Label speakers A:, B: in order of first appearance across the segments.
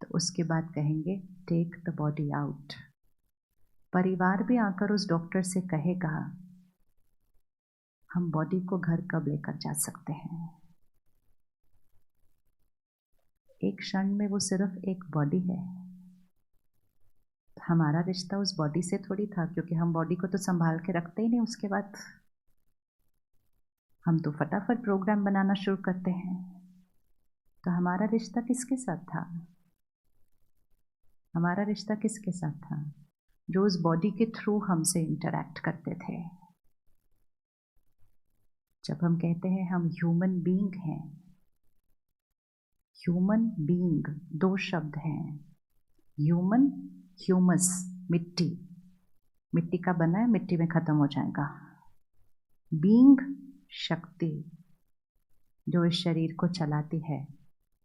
A: तो उसके बाद कहेंगे टेक द बॉडी आउट। परिवार भी आकर उस डॉक्टर से कहेगा हम बॉडी को घर कब लेकर जा सकते हैं। एक क्षण में वो सिर्फ एक बॉडी है। हमारा रिश्ता उस बॉडी से थोड़ी था, क्योंकि हम बॉडी को तो संभाल के रखते ही नहीं। उसके बाद हम तो फटाफट प्रोग्राम बनाना शुरू करते हैं। तो हमारा रिश्ता किसके साथ था? हमारा रिश्ता किसके साथ था? जो उस बॉडी के थ्रू हमसे इंटरैक्ट करते थे। जब हम कहते हैं हम ह्यूमन बीइंग हैं, ह्यूमन बीइंग दो शब्द हैं। ह्यूमन, ह्यूमस, मिट्टी, मिट्टी का बना है, मिट्टी में खत्म हो जाएगा। बीइंग, शक्ति जो इस शरीर को चलाती है,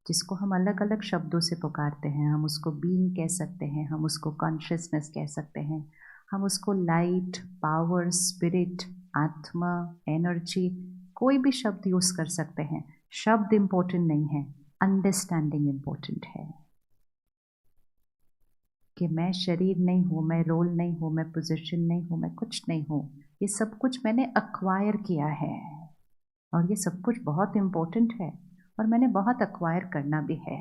A: जिसको हम अलग अलग शब्दों से पुकारते हैं। हम उसको बीइंग कह सकते हैं, हम उसको कॉन्शियसनेस कह सकते हैं, हम उसको लाइट, पावर, स्पिरिट, आत्मा, एनर्जी, कोई भी शब्द यूज कर सकते हैं। शब्द इंपॉर्टेंट नहीं है, अंडरस्टैंडिंग इंपॉर्टेंट है। कि मैं शरीर नहीं हूँ, मैं रोल नहीं हूँ, मैं पोजीशन नहीं हूँ, मैं कुछ नहीं हूँ। ये सब कुछ मैंने अक्वायर किया है, और ये सब कुछ बहुत इम्पोर्टेंट है, और मैंने बहुत अक्वायर करना भी है।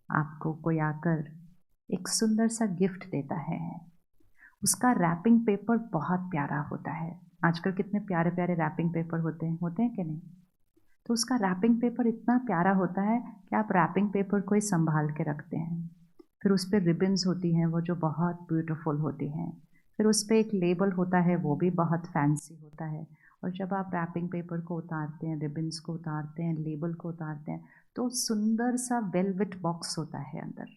A: आपको कोई आकर एक सुंदर सा गिफ्ट देता है, उसका रैपिंग पेपर बहुत प्यारा होता है। आजकल कितने प्यारे प्यारे रैपिंग पेपर होते हैं कि नहीं? तो उसका रैपिंग पेपर इतना प्यारा होता है कि आप रैपिंग पेपर को ही संभाल के रखते हैं। फिर उस पर रिबन्स होती हैं, वो जो बहुत ब्यूटीफुल होती हैं। फिर उस पर एक लेबल होता है, वो भी बहुत फैंसी होता है। और जब आप रैपिंग पेपर को उतारते हैं, रिबन्स को उतारते हैं, लेबल को उतारते हैं, तो सुंदर सा वेलवेट बॉक्स होता है अंदर।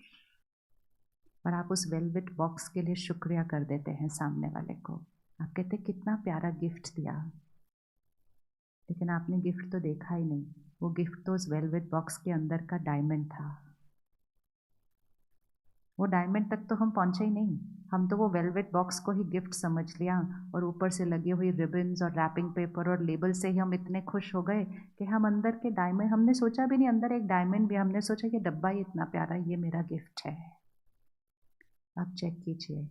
A: और आप उस वेलवेट बॉक्स के लिए शुक्रिया कर देते हैं सामने वाले को। आप कहते हैं कितना प्यारा गिफ्ट दिया, लेकिन आपने गिफ्ट तो देखा ही नहीं। वो गिफ्ट तो उस वेलवेट बॉक्स के अंदर का डायमंड था। वो डायमंड तक तो हम पहुंचे ही नहीं। हम तो वो वेलवेट बॉक्स को ही गिफ्ट समझ लिया, और ऊपर से लगी हुई रिबन्स और रैपिंग पेपर और लेबल से ही हम इतने खुश हो गए कि हम अंदर के डायमंड, हमने सोचा भी नहीं अंदर एक डायमंड भी। हमने सोचा कि डब्बा ही इतना प्यारा, ये मेरा गिफ्ट है। आप चेक कीजिए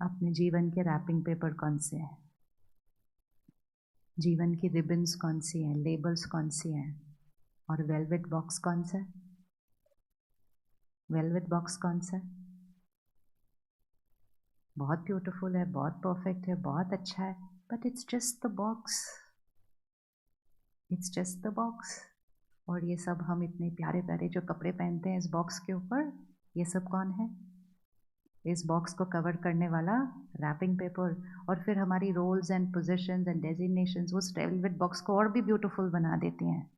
A: अपने जीवन के रैपिंग पेपर कौन से हैं, जीवन की रिबन्स कौन सी हैं, लेबल्स कौन सी हैं, और वेलवेट बॉक्स कौन सा है? वेलवेट बॉक्स कौन सा है? बहुत ब्यूटीफुल है, बहुत परफेक्ट है, बहुत अच्छा है, but it's just the box. It's just the box. और ये सब हम इतने प्यारे प्यारे जो कपड़े पहनते हैं इस बॉक्स के ऊपर, ये सब कौन है? इस बॉक्स को कवर करने वाला रैपिंग पेपर। और फिर हमारी roles and positions and designations उस वेलवेट बॉक्स को और भी ब्यूटीफुल बना देती हैं।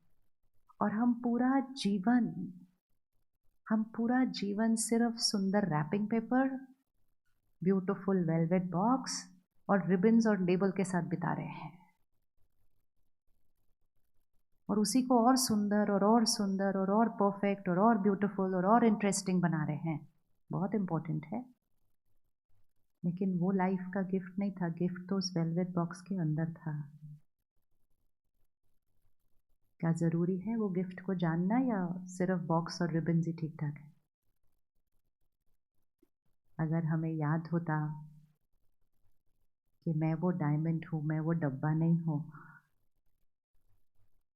A: और हम पूरा जीवन सिर्फ सुंदर wrapping paper, beautiful velvet box और रिबन्स और लेबल के साथ बिता रहे हैं। और उसी को और सुंदर और सुंदर और परफेक्ट और ब्यूटीफुल और इंटरेस्टिंग बना रहे हैं। बहुत इंपॉर्टेंट है, लेकिन वो लाइफ का गिफ्ट नहीं था। गिफ्ट तो उस वेलवेट बॉक्स के अंदर था। क्या ज़रूरी है वो गिफ्ट को जानना, या सिर्फ बॉक्स और रिबन्स ही ठीक ठाक है? अगर हमें याद होता कि मैं वो डायमंड हूँ, मैं वो डब्बा नहीं हूँ,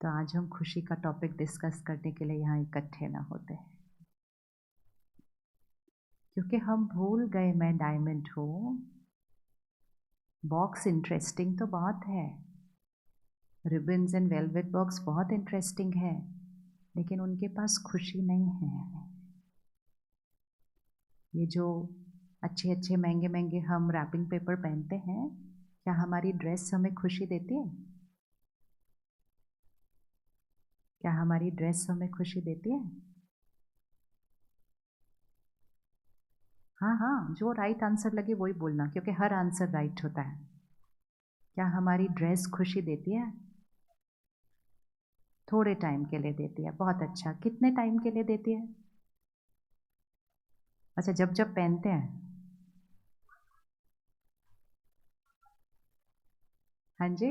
A: तो आज हम खुशी का टॉपिक डिस्कस करने के लिए यहाँ इकट्ठे ना होते। क्योंकि हम भूल गए मैं डायमंड हूँ। बॉक्स इंटरेस्टिंग तो बहुत है, रिबन्स एंड वेलवेट बॉक्स बहुत इंटरेस्टिंग है, लेकिन उनके पास खुशी नहीं है। ये जो अच्छे अच्छे महंगे महंगे हम रैपिंग पेपर पहनते हैं, क्या हमारी ड्रेस हमें खुशी देती है? क्या हमारी ड्रेस हमें खुशी देती है? हाँ हाँ, जो राइट आंसर लगे वही बोलना, क्योंकि हर आंसर राइट होता है। क्या हमारी ड्रेस खुशी देती है? थोड़े टाइम के लिए देती है, बहुत अच्छा। कितने टाइम के लिए देती है? अच्छा, जब जब पहनते हैं। हाँ जी।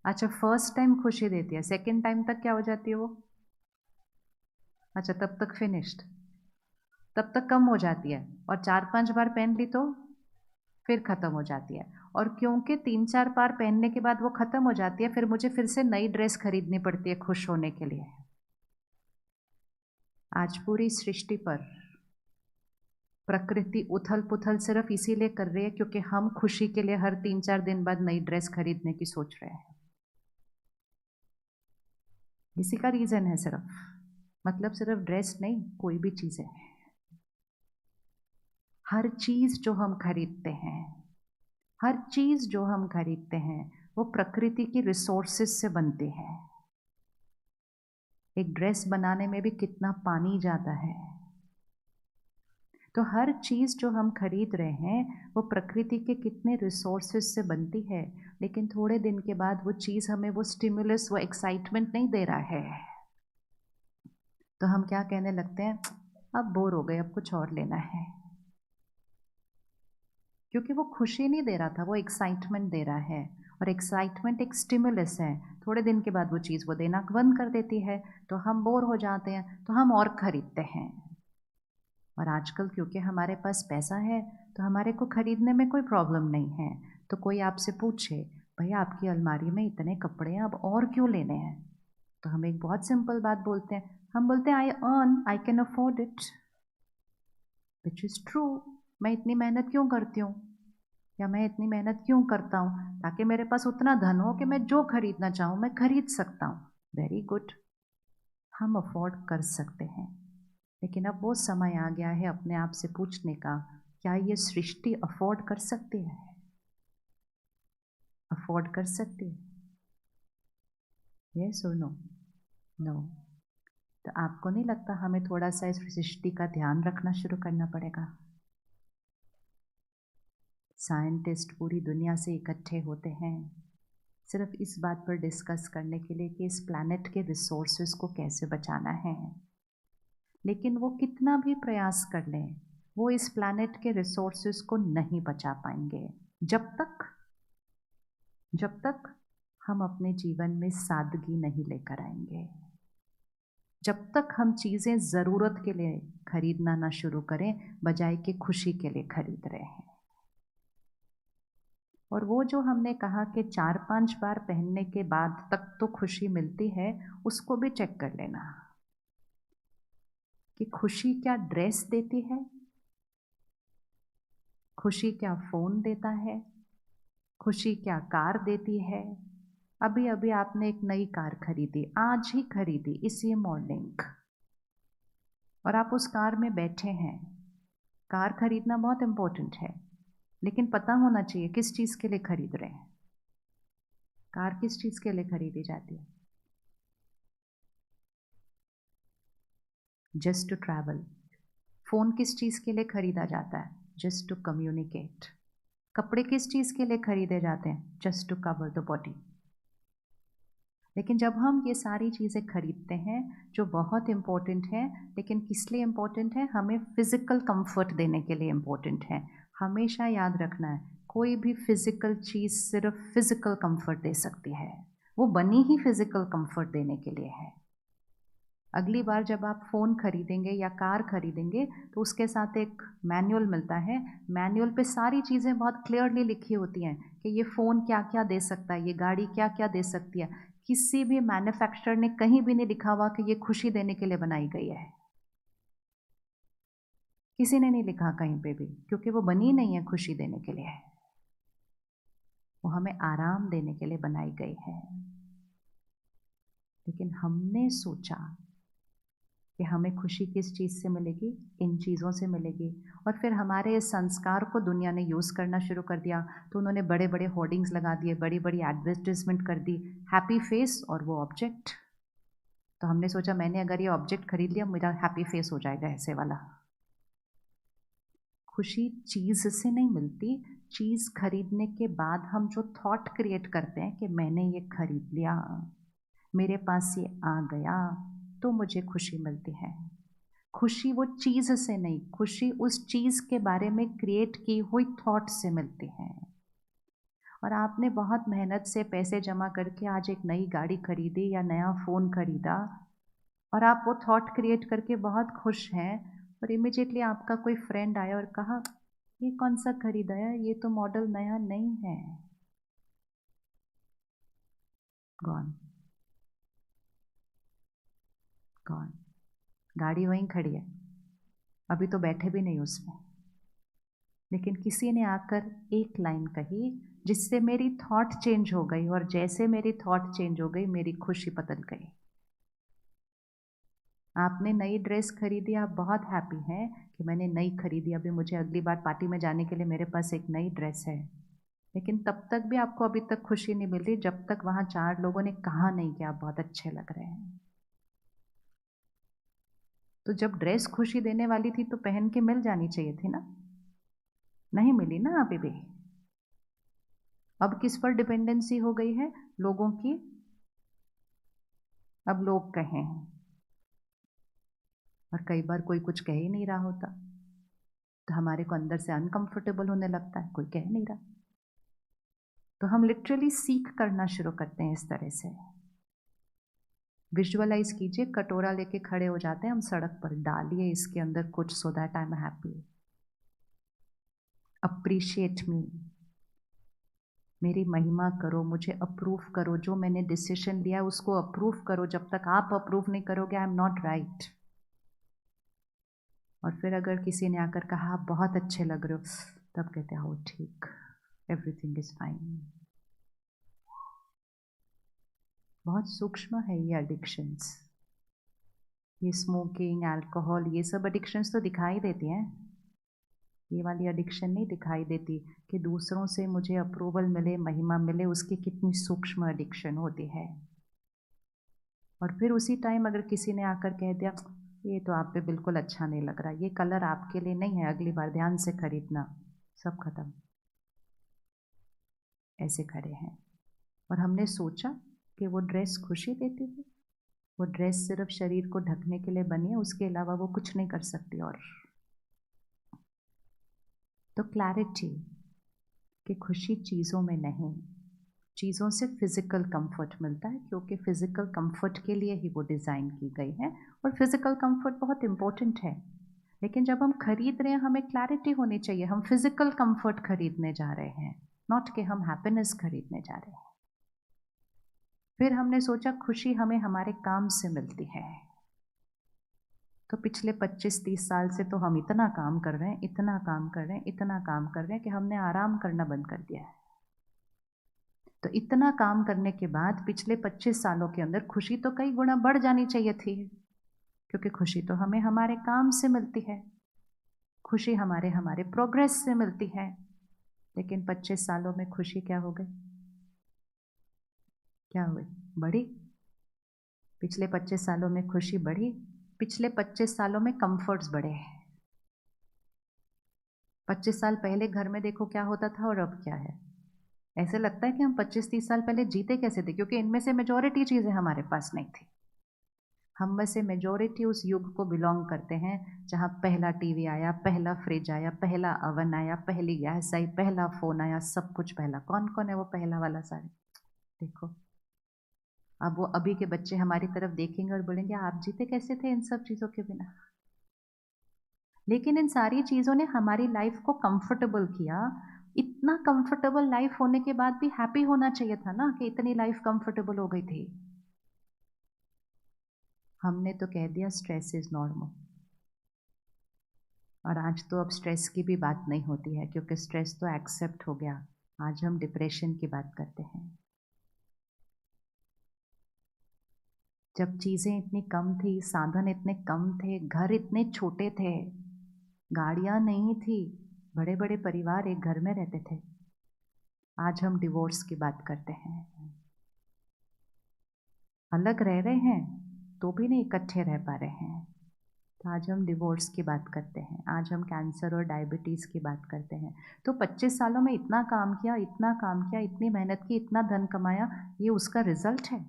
A: अच्छा, फर्स्ट टाइम खुशी देती है, सेकंड टाइम तक क्या हो जाती है वो? अच्छा, तब तक फिनिश्ड, तब तक कम हो जाती है और 4-5 बार पहन ली तो फिर ख़त्म हो जाती है। और क्योंकि 3-4 बार पहनने के बाद वो ख़त्म हो जाती है, फिर मुझे फिर से नई ड्रेस खरीदनी पड़ती है खुश होने के लिए। आज पूरी सृष्टि पर प्रकृति उथल-पुथल सिर्फ इसीलिए कर रही है क्योंकि हम खुशी के लिए हर 3-4 दिन बाद नई ड्रेस खरीदने की सोच रहे हैं। इसी का रीज़न है सिर्फ, मतलब सिर्फ ड्रेस नहीं, कोई भी चीज़ें। हर चीज़ जो हम खरीदते हैं, हर चीज़ जो हम खरीदते हैं, वो प्रकृति की रिसोर्सेज से बनती है। एक ड्रेस बनाने में भी कितना पानी जाता है। तो हर चीज़ जो हम खरीद रहे हैं वो प्रकृति के कितने रिसोर्सेज से बनती है, लेकिन थोड़े दिन के बाद वो चीज़ हमें वो स्टिमुलस, वो एक्साइटमेंट नहीं दे रहा है, तो हम क्या कहने लगते हैं, अब बोर हो गए, अब कुछ और लेना है। क्योंकि वो खुशी नहीं दे रहा था, वो एक्साइटमेंट दे रहा है, और एक्साइटमेंट एक स्टिमुलस है। थोड़े दिन के बाद वो चीज़ वो देना बंद कर देती है, तो हम बोर हो जाते हैं, तो हम और खरीदते हैं। और आजकल क्योंकि हमारे पास पैसा है तो हमारे को खरीदने में कोई प्रॉब्लम नहीं है। तो कोई आपसे पूछे, भैया आपकी अलमारी में इतने कपड़े हैं, अब और क्यों लेने हैं? तो हम एक बहुत सिंपल बात बोलते हैं, हम बोलते हैं I earn, I can afford it, which is true. मैं इतनी मेहनत क्यों करती हूँ, या मैं इतनी मेहनत क्यों करता हूँ, ताकि मेरे पास उतना धन हो कि मैं जो खरीदना चाहूँ मैं खरीद सकता हूँ। वेरी गुड, हम अफोर्ड कर सकते हैं। लेकिन अब वो समय आ गया है अपने आप से पूछने का, क्या ये सृष्टि अफोर्ड कर सकती है? अफोर्ड कर सकती है? यस और नो? नो। तो आपको नहीं लगता हमें थोड़ा सा इस सृष्टि का ध्यान रखना शुरू करना पड़ेगा? साइंटिस्ट पूरी दुनिया से इकट्ठे होते हैं सिर्फ इस बात पर डिस्कस करने के लिए कि इस प्लैनेट के रिसोर्सेज को कैसे बचाना है। लेकिन वो कितना भी प्रयास कर लें, वो इस प्लैनेट के रिसोर्सेज को नहीं बचा पाएंगे जब तक हम अपने जीवन में सादगी नहीं लेकर आएंगे। जब तक हम चीज़ें ज़रूरत के लिए खरीदना ना शुरू करें, बजाय कि खुशी के लिए खरीद रहे हैं। और वो जो हमने कहा कि 4-5 बार पहनने के बाद तक तो खुशी मिलती है, उसको भी चेक कर लेना कि खुशी क्या ड्रेस देती है, खुशी क्या फ़ोन देता है, खुशी क्या कार देती है। अभी अभी आपने एक नई कार खरीदी, आज ही खरीदी, इसी मॉर्निंग, और आप उस कार में बैठे हैं। कार खरीदना बहुत इम्पोर्टेंट है, लेकिन पता होना चाहिए किस चीज़ के लिए खरीद रहे हैं। कार किस चीज़ के लिए खरीदी जाती है? Just to travel. फ़ोन किस चीज़ के लिए खरीदा जाता है? Just to communicate. कपड़े किस चीज़ के लिए खरीदे जाते हैं? Just to cover the body. लेकिन जब हम ये सारी चीज़ें खरीदते हैं जो बहुत इम्पोर्टेंट है, लेकिन किस लिए इम्पोर्टेंट है? हमें फ़िज़िकल कंफर्ट देने के लिए इम्पोर्टेंट है। हमेशा याद रखना है, कोई भी फ़िज़िकल चीज़ सिर्फ फ़िज़िकल कंफर्ट दे सकती है, वो बनी ही फ़िज़िकल कंफर्ट देने के लिए है। अगली बार जब आप फ़ोन खरीदेंगे या कार खरीदेंगे तो उसके साथ एक मैनुअल मिलता है। मैनुअल पे सारी चीज़ें बहुत क्लियरली लिखी होती हैं कि ये फ़ोन क्या-क्या दे सकता है, ये गाड़ी क्या-क्या दे सकती है। किसी भी मैन्युफैक्चरर ने कहीं भी नहीं लिखा हुआ कि ये खुशी देने के लिए बनाई गई है। किसी ने नहीं लिखा कहीं पे भी, क्योंकि वो बनी नहीं है खुशी देने के लिए। वो हमें आराम देने के लिए बनाई गई है। लेकिन हमने सोचा कि हमें खुशी किस चीज़ से मिलेगी, इन चीज़ों से मिलेगी। और फिर हमारे इस संस्कार को दुनिया ने यूज़ करना शुरू कर दिया, तो उन्होंने बड़े बड़े होर्डिंग्स लगा दिए, बड़ी बड़ी एडवर्टाइजमेंट कर दी, हैप्पी फेस और वो ऑब्जेक्ट। तो हमने सोचा मैंने अगर ये ऑब्जेक्ट खरीद लिया मेरा हैप्पी फेस हो जाएगा ऐसे वाला। खुशी चीज़ से नहीं मिलती, चीज़ खरीदने के बाद हम जो थॉट क्रिएट करते हैं कि मैंने ये खरीद लिया, मेरे पास ये आ गया, तो मुझे खुशी मिलती है। खुशी वो चीज़ से नहीं, खुशी उस चीज़ के बारे में क्रिएट की हुई थॉट से मिलती है। और आपने बहुत मेहनत से पैसे जमा करके आज एक नई गाड़ी खरीदी या नया फ़ोन खरीदा, और आप वो थॉट क्रिएट करके बहुत खुश हैं और इमिजिएटली आपका कोई फ्रेंड आया और कहा ये कौन सा खरीदा है, ये तो मॉडल नया नहीं है। Gone, gone. गाड़ी वहीं खड़ी है, अभी तो बैठे भी नहीं उसमें, लेकिन किसी ने आकर एक लाइन कही जिससे मेरी थॉट चेंज हो गई, और जैसे मेरी थॉट चेंज हो गई मेरी खुशी बदल गई। आपने नई ड्रेस खरीदी, आप बहुत हैप्पी हैं कि मैंने नई खरीदी, अभी मुझे अगली बार पार्टी में जाने के लिए मेरे पास एक नई ड्रेस है। लेकिन तब तक भी आपको अभी तक खुशी नहीं मिल रही जब तक वहाँ 4 लोगों ने कहा नहीं कि आप बहुत अच्छे लग रहे हैं। तो जब ड्रेस खुशी देने वाली थी तो पहन के मिल जानी चाहिए थी ना, नहीं मिली ना अभी भी। अब किस पर डिपेंडेंसी हो गई है? लोगों की। अब लोग कहें, और कई बार कोई कुछ कह ही नहीं रहा होता तो हमारे को अंदर से अनकंफर्टेबल होने लगता है, कोई कह नहीं रहा तो हम लिटरली सीख करना शुरू करते हैं। इस तरह से विजुअलाइज कीजिए, कटोरा लेके खड़े हो जाते हैं हम सड़क पर, डालिए इसके अंदर कुछ, so that I am happy. Appreciate मी, मेरी महिमा करो, मुझे अप्रूव करो, जो मैंने डिसीजन लिया उसको अप्रूव करो। जब तक आप अप्रूव नहीं करोगे आई एम नॉट राइट। और फिर अगर किसी ने आकर कहा आप बहुत अच्छे लग रहे हो, तब कहते हो ठीक, एवरीथिंग इज फाइन। बहुत सूक्ष्म है ये एडिक्शंस, ये स्मोकिंग, अल्कोहल, ये सब एडिक्शंस तो दिखाई देती हैं, ये वाली एडिक्शन नहीं दिखाई देती कि दूसरों से मुझे अप्रूवल मिले, महिमा मिले, उसकी कितनी सूक्ष्म एडिक्शन होती है। और फिर उसी टाइम अगर किसी ने आकर कह दिया ये तो आप पे बिल्कुल अच्छा नहीं लग रहा, ये कलर आपके लिए नहीं है, अगली बार ध्यान से खरीदना, सब खत्म। ऐसे खड़े हैं और हमने सोचा कि वो ड्रेस खुशी देती है, वो ड्रेस सिर्फ शरीर को ढकने के लिए बनी है, उसके अलावा वो कुछ नहीं कर सकती। और तो क्लैरिटी कि खुशी चीज़ों में नहीं, चीज़ों से फिज़िकल कंफर्ट मिलता है, क्योंकि फिज़िकल कंफर्ट के लिए ही वो डिज़ाइन की गई है और फिज़िकल कंफर्ट बहुत इम्पोर्टेंट है। लेकिन जब हम खरीद रहे हैं हमें क्लैरिटी होनी चाहिए, हम फिज़िकल कंफर्ट खरीदने जा रहे हैं, नॉट कि हम हैप्पीनेस खरीदने जा रहे हैं। फिर हमने सोचा खुशी हमें हमारे काम से मिलती है। तो पिछले 25-30 साल से तो हम इतना काम कर रहे हैं, इतना काम कर रहे हैं, इतना काम कर रहे हैं कि हमने आराम करना बंद कर दिया है। तो इतना काम करने के बाद पिछले 25 सालों के अंदर खुशी तो कई गुना बढ़ जानी चाहिए थी, क्योंकि खुशी तो हमें हमारे काम से मिलती है, खुशी हमारे हमारे प्रोग्रेस से मिलती है। लेकिन 25 सालों में खुशी क्या हो गई? क्या हुई? बढ़ी। पिछले 25 सालों में खुशी बढ़ी, पिछले 25 सालों में कंफर्ट्स बढ़े। 25 साल पहले घर में देखो क्या होता था और अब क्या है। ऐसे लगता है कि हम 25-30 साल पहले जीते कैसे थे, क्योंकि इनमें से मेजॉरिटी चीज़ें हमारे पास नहीं थी। हम में से मेजॉरिटी उस युग को बिलोंग करते हैं जहाँ पहला टीवी आया, पहला फ्रिज आया, पहला अवन आया, पहली गैस आई, पहला फ़ोन आया, सब कुछ पहला। कौन कौन है वो पहला वाला सारे? देखो, अब वो अभी के बच्चे हमारी तरफ देखेंगे और बोलेंगे आप जीते कैसे थे इन सब चीज़ों के बिना। लेकिन इन सारी चीज़ों ने हमारी लाइफ को कंफर्टेबल किया। इतना कंफर्टेबल लाइफ होने के बाद भी हैप्पी होना चाहिए था ना, कि इतनी लाइफ कंफर्टेबल हो गई थी। हमने तो कह दिया स्ट्रेस इज नॉर्मल, और आज तो अब स्ट्रेस की भी बात नहीं होती है, क्योंकि स्ट्रेस तो एक्सेप्ट हो गया। आज हम डिप्रेशन की बात करते हैं। जब चीज़ें इतनी कम थी, साधन इतने कम थे, घर इतने छोटे थे, गाड़ियाँ नहीं थी, बड़े बड़े परिवार एक घर में रहते थे। आज हम डिवोर्स की बात करते हैं, अलग रह रहे हैं तो भी नहीं इकट्ठे रह पा रहे हैं। तो आज हम डिवोर्स की बात करते हैं, आज हम कैंसर और डायबिटीज़ की बात करते हैं। तो 25 सालों में इतना काम किया, इतना काम किया, इतनी मेहनत की, इतना धन कमाया, ये उसका रिजल्ट है।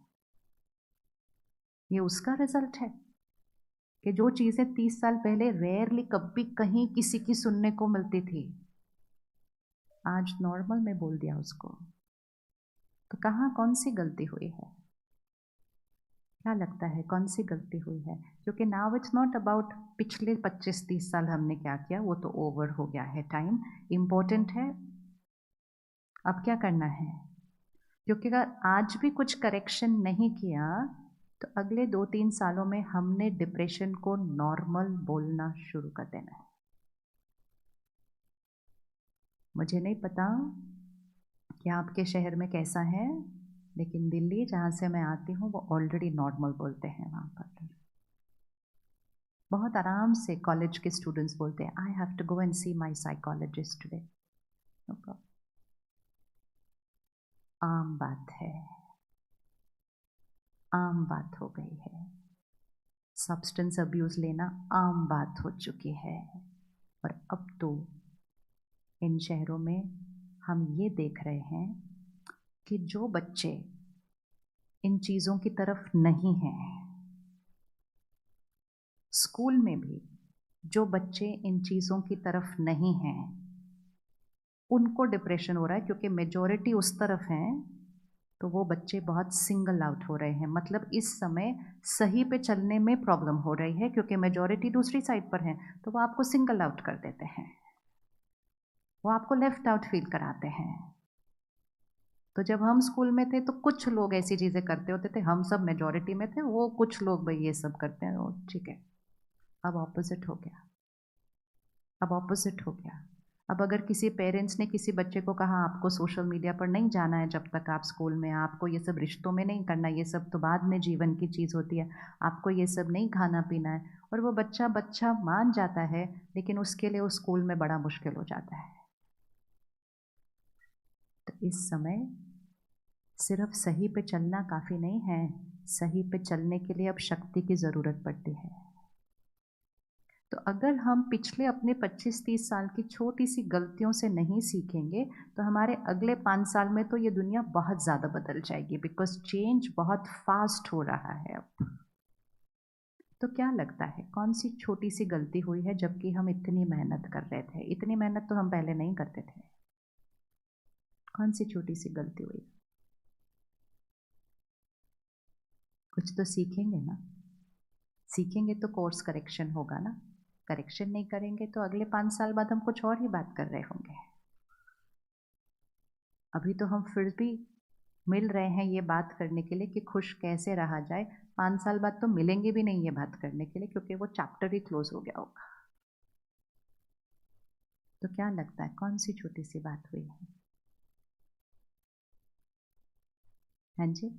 A: ये उसका रिजल्ट है कि जो चीज़ें 30 साल पहले रेयरली कभी कहीं किसी की सुनने को मिलती थी, आज नॉर्मल में बोल दिया उसको। तो कहाँ कौन सी गलती हुई है? क्या लगता है कौन सी गलती हुई है? क्योंकि नाउ इट्स नॉट अबाउट पिछले 25-30 साल हमने क्या किया, वो तो ओवर हो गया है टाइम। इम्पोर्टेंट है अब क्या करना है, क्योंकि अगर आज भी कुछ करेक्शन नहीं किया तो अगले 2-3 सालों में हमने डिप्रेशन को नॉर्मल बोलना शुरू कर देना है। मुझे नहीं पता कि आपके शहर में कैसा है, लेकिन दिल्ली जहाँ से मैं आती हूँ वो ऑलरेडी नॉर्मल बोलते हैं वहाँ पर। बहुत आराम से कॉलेज के स्टूडेंट्स बोलते हैं I have to go and see my psychologist today. No problem, आम बात है, आम बात हो गई है। सब्सटेंस अब्यूज लेना आम बात हो चुकी है। और अब तो इन शहरों में हम ये देख रहे हैं कि जो बच्चे इन चीज़ों की तरफ नहीं हैं, स्कूल में भी जो बच्चे इन चीज़ों की तरफ नहीं हैं उनको डिप्रेशन हो रहा है, क्योंकि मेजॉरिटी उस तरफ हैं तो वो बच्चे बहुत सिंगल आउट हो रहे हैं। मतलब इस समय सही पे चलने में प्रॉब्लम हो रही है, क्योंकि मेजॉरिटी दूसरी साइड पर है तो वो आपको सिंगल आउट कर देते हैं, वो आपको लेफ्ट आउट फील कराते हैं। तो जब हम स्कूल में थे तो कुछ लोग ऐसी चीज़ें करते होते थे, हम सब मेजॉरिटी में थे, वो कुछ लोग भाई ये सब करते हैं, वो ठीक है। अब ऑपोजिट हो गया, अब ऑपोजिट हो गया। अब अगर किसी पेरेंट्स ने किसी बच्चे को कहा आपको सोशल मीडिया पर नहीं जाना है जब तक आप स्कूल में, आपको ये सब रिश्तों में नहीं करना, ये सब तो बाद में जीवन की चीज़ होती है, आपको ये सब नहीं खाना पीना है, और वो बच्चा मान जाता है, लेकिन उसके लिए उस स्कूल में बड़ा मुश्किल हो जाता है। तो इस समय सिर्फ सही पे चलना काफ़ी नहीं है, सही पे चलने के लिए अब शक्ति की ज़रूरत पड़ती है। तो अगर हम पिछले अपने 25-30 साल की छोटी सी गलतियों से नहीं सीखेंगे तो हमारे अगले 5 साल में तो ये दुनिया बहुत ज़्यादा बदल जाएगी, बिकॉज चेंज बहुत फास्ट हो रहा है अब। तो क्या लगता है कौन सी छोटी सी गलती हुई है जबकि हम इतनी मेहनत कर रहे थे? इतनी मेहनत तो हम पहले नहीं करते थे। कौन सी छोटी सी गलती हुई? कुछ तो सीखेंगे ना, सीखेंगे तो कोर्स करेक्शन होगा ना। करेक्शन नहीं करेंगे तो अगले 5 साल बाद हम कुछ और ही बात कर रहे होंगे। अभी तो हम फिर भी मिल रहे हैं ये बात करने के लिए कि खुश कैसे रहा जाए। 5 साल बाद तो मिलेंगे भी नहीं ये बात करने के लिए, क्योंकि वो चैप्टर ही क्लोज हो गया होगा। तो क्या लगता है कौन सी छोटी सी बात हुई है? हाँ जी,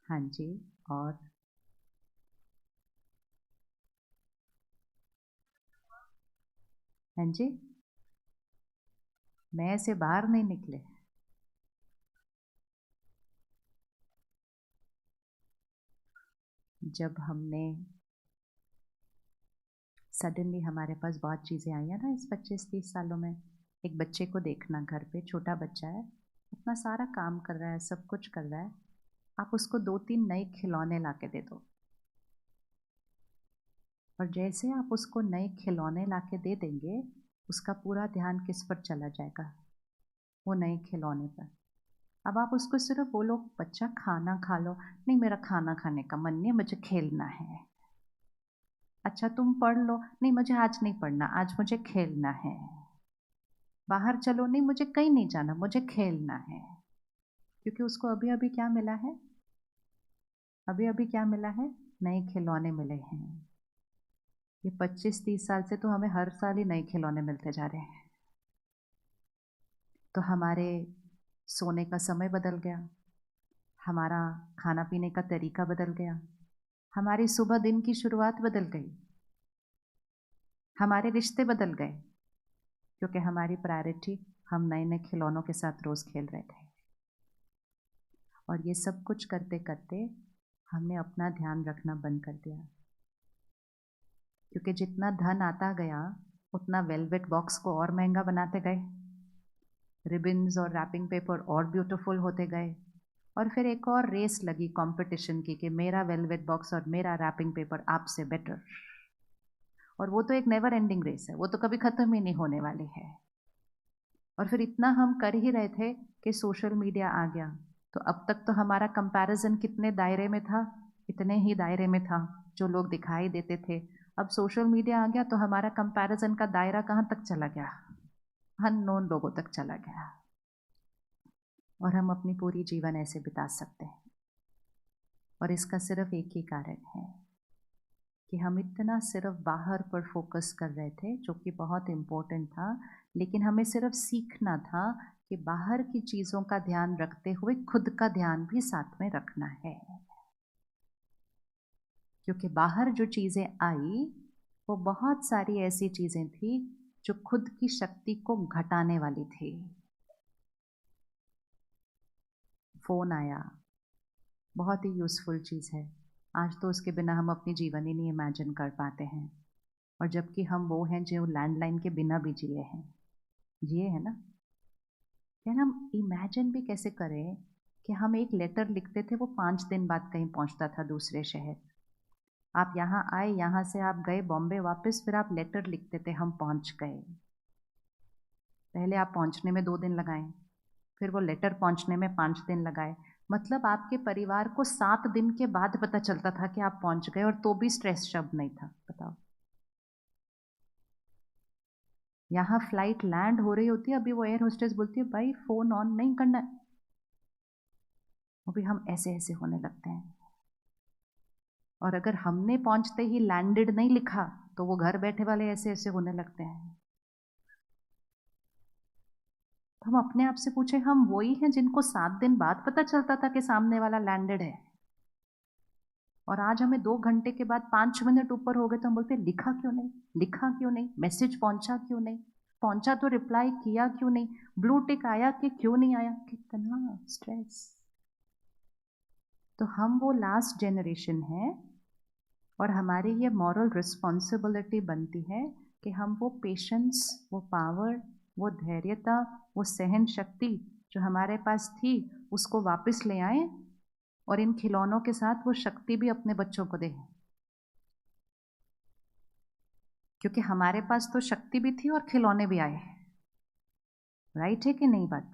A: हाँ जी। और हाँ जी, मैं से बाहर नहीं निकले। जब हमने सडनली हमारे पास बहुत चीज़ें आई हैं ना इस 25-30 सालों में, एक बच्चे को देखना, घर पे छोटा बच्चा है, अपना सारा काम कर रहा है, सब कुछ कर रहा है, आप उसको 2-3 नए खिलौने ला के दे दो, और जैसे आप उसको नए खिलौने ला के दे देंगे उसका पूरा ध्यान किस पर चला जाएगा? वो नए खिलौने पर। अब आप उसको सिर्फ बोलो बच्चा खाना खा लो, नहीं मेरा खाना खाने का मन नहीं है, मुझे खेलना है। अच्छा तुम पढ़ लो, नहीं मुझे आज नहीं पढ़ना, आज मुझे खेलना है। बाहर चलो, नहीं मुझे कहीं नहीं जाना, मुझे खेलना है। क्योंकि उसको अभी अभी क्या मिला है? अभी अभी क्या मिला है? नए खिलौने मिले हैं। ये 25-30 साल से तो हमें हर साल ही नए खिलौने मिलते जा रहे हैं। तो हमारे सोने का समय बदल गया, हमारा खाना पीने का तरीका बदल गया, हमारी सुबह दिन की शुरुआत बदल गई, हमारे रिश्ते बदल गए, क्योंकि हमारी प्रायोरिटी हम नए नए खिलौनों के साथ रोज़ खेल रहे थे। और ये सब कुछ करते करते हमने अपना ध्यान रखना बंद कर दिया, क्योंकि जितना धन आता गया उतना वेलवेट बॉक्स को और महंगा बनाते गए, रिबन्स और रैपिंग पेपर और ब्यूटीफुल होते गए, और फिर एक और रेस लगी कंपटीशन की कि मेरा वेलवेट बॉक्स और मेरा रैपिंग पेपर आपसे बेटर। और वो तो एक नेवर एंडिंग रेस है, वो तो कभी ख़त्म ही नहीं होने वाली है। और फिर इतना हम कर ही रहे थे कि सोशल मीडिया आ गया, तो अब तक तो हमारा कंपैरिजन कितने दायरे में था, इतने ही दायरे में था जो लोग दिखाई देते थे। अब सोशल मीडिया आ गया तो हमारा कंपैरिजन का दायरा कहाँ तक चला गया, अननोन लोगों तक चला गया। और हम अपनी पूरी जीवन ऐसे बिता सकते हैं। और इसका सिर्फ एक ही कारण है कि हम इतना सिर्फ बाहर पर फोकस कर रहे थे, जो कि बहुत इम्पोर्टेंट था, लेकिन हमें सिर्फ सीखना था कि बाहर की चीज़ों का ध्यान रखते हुए खुद का ध्यान भी साथ में रखना है। क्योंकि बाहर जो चीज़ें आई वो बहुत सारी ऐसी चीज़ें थी जो खुद की शक्ति को घटाने वाली थी। फ़ोन आया, बहुत ही यूज़फुल चीज़ है। आज तो उसके बिना हम अपनी जीवन ही नहीं इमेजिन कर पाते हैं। और जबकि हम वो हैं जो लैंडलाइन के बिना भी जिए हैं ना। यानी हम इमेजिन भी कैसे करें कि हम एक लेटर लिखते थे, वो 5 दिन बाद कहीं पहुंचता था दूसरे शहर। आप यहाँ आए, यहाँ से आप गए बॉम्बे वापस, फिर आप लेटर लिखते थे, हम पहुंच गए। पहले आप पहुंचने में 2 दिन लगाए, फिर वो लेटर पहुंचने में 5 दिन लगाए। मतलब आपके परिवार को 7 दिन के बाद पता चलता था कि आप पहुंच गए, और तो भी स्ट्रेस शब्द नहीं था। बताओ, यहाँ फ्लाइट लैंड हो रही होती है, अभी वो एयर होस्टेस बोलती है भाई फ़ोन ऑन नहीं करना है, अभी हम ऐसे ऐसे होने लगते हैं। और अगर हमने पहुंचते ही लैंडेड नहीं लिखा तो वो घर बैठे वाले ऐसे ऐसे होने लगते हैं। तो हम अपने आप से पूछे, हम वही हैं जिनको 7 दिन बाद पता चलता था कि सामने वाला लैंडेड है, और आज हमें 2 घंटे के बाद 5 मिनट ऊपर हो गए तो हम बोलते लिखा क्यों नहीं, लिखा क्यों नहीं, मैसेज पहुंचा क्यों नहीं, पहुंचा तो रिप्लाई किया क्यों नहीं, ब्लू टिक आया कि क्यों नहीं आया। कितना स्ट्रेस। तो हम वो लास्ट जनरेशन है, और हमारी ये मॉरल रिस्पॉन्सिबिलिटी बनती है कि हम वो पेशेंस, वो पावर, वो धैर्यता, वो सहन शक्ति जो हमारे पास थी उसको वापस ले आए, और इन खिलौनों के साथ वो शक्ति भी अपने बच्चों को दें। क्योंकि हमारे पास तो शक्ति भी थी और खिलौने भी आए। राइट है कि नहीं बात?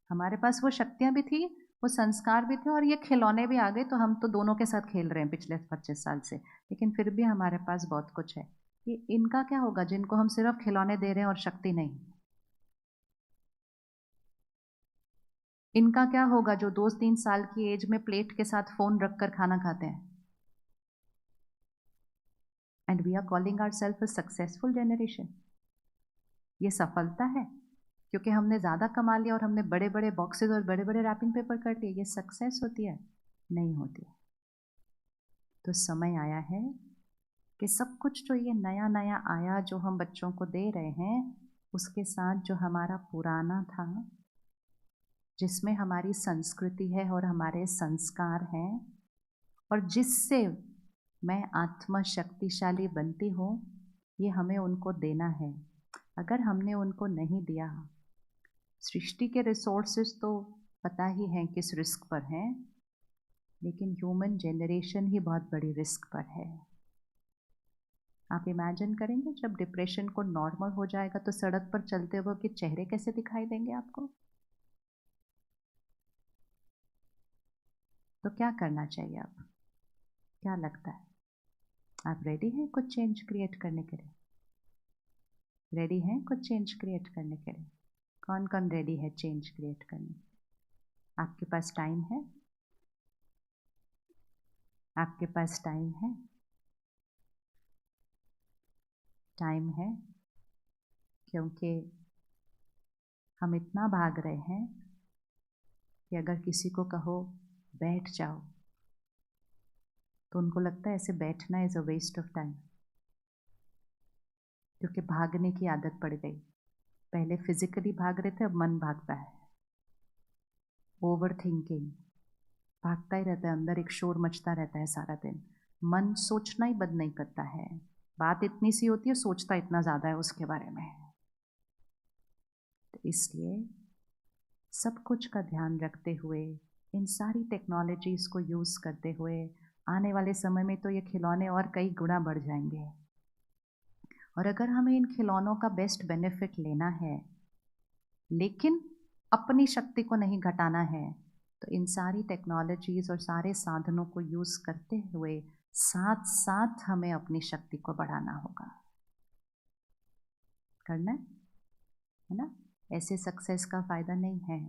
A: हमारे पास वो शक्तियां भी थी, वो संस्कार भी थे, और ये खिलौने भी आ गए, तो हम तो दोनों के साथ खेल रहे हैं पिछले 25 साल से। लेकिन फिर भी हमारे पास बहुत कुछ है। ये इनका क्या होगा जिनको हम सिर्फ खिलौने दे रहे हैं और शक्ति नहीं? इनका क्या होगा जो 2-3 साल की एज में प्लेट के साथ फोन रखकर खाना खाते हैं? And we are calling our self a successful generation. ये सफलता है क्योंकि हमने ज़्यादा कमा लिया और हमने बड़े बड़े बॉक्सेस और बड़े बड़े रैपिंग पेपर कर लिए। ये सक्सेस होती है? नहीं होती। तो समय आया है कि सब कुछ जो ये नया नया आया, जो हम बच्चों को दे रहे हैं, उसके साथ जो हमारा पुराना था, जिसमें हमारी संस्कृति है और हमारे संस्कार हैं, और जिससे मैं आत्मा शक्तिशाली बनती हूँ, ये हमें उनको देना है। अगर हमने उनको नहीं दिया, सृष्टि के रिसोर्सेज तो पता ही हैं किस रिस्क पर हैं, लेकिन ह्यूमन जनरेशन ही बहुत बड़ी रिस्क पर है। आप इमेजिन करेंगे जब डिप्रेशन को नॉर्मल हो जाएगा तो सड़क पर चलते हुए के चेहरे कैसे दिखाई देंगे आपको? तो क्या करना चाहिए अब? क्या लगता है? आप रेडी हैं कुछ चेंज क्रिएट करने के लिए? रेडी हैं कुछ चेंज क्रिएट करने के लिए? कौन कौन रेडी है चेंज क्रिएट करने? आपके पास टाइम है? आपके पास टाइम है? टाइम है, क्योंकि हम इतना भाग रहे हैं कि अगर किसी को कहो बैठ जाओ तो उनको लगता है ऐसे बैठना is a waste of time, क्योंकि भागने की आदत पड़ गई। पहले फिजिकली भाग रहे थे, अब मन भागता है। ओवर थिंकिंग, भागता ही रहता है, अंदर एक शोर मचता रहता है सारा दिन। मन सोचना ही बंद नहीं करता है। बात इतनी सी होती है, सोचता इतना ज़्यादा है उसके बारे में। तो इसलिए सब कुछ का ध्यान रखते हुए, इन सारी टेक्नोलॉजीज़ को यूज़ करते हुए, आने वाले समय में तो ये खिलौने और कई गुना बढ़ जाएंगे। और अगर हमें इन खिलौनों का बेस्ट बेनिफिट लेना है, लेकिन अपनी शक्ति को नहीं घटाना है, तो इन सारी टेक्नोलॉजीज़ और सारे साधनों को यूज़ करते हुए साथ साथ हमें अपनी शक्ति को बढ़ाना होगा। करना है ना? ऐसे सक्सेस का फ़ायदा नहीं है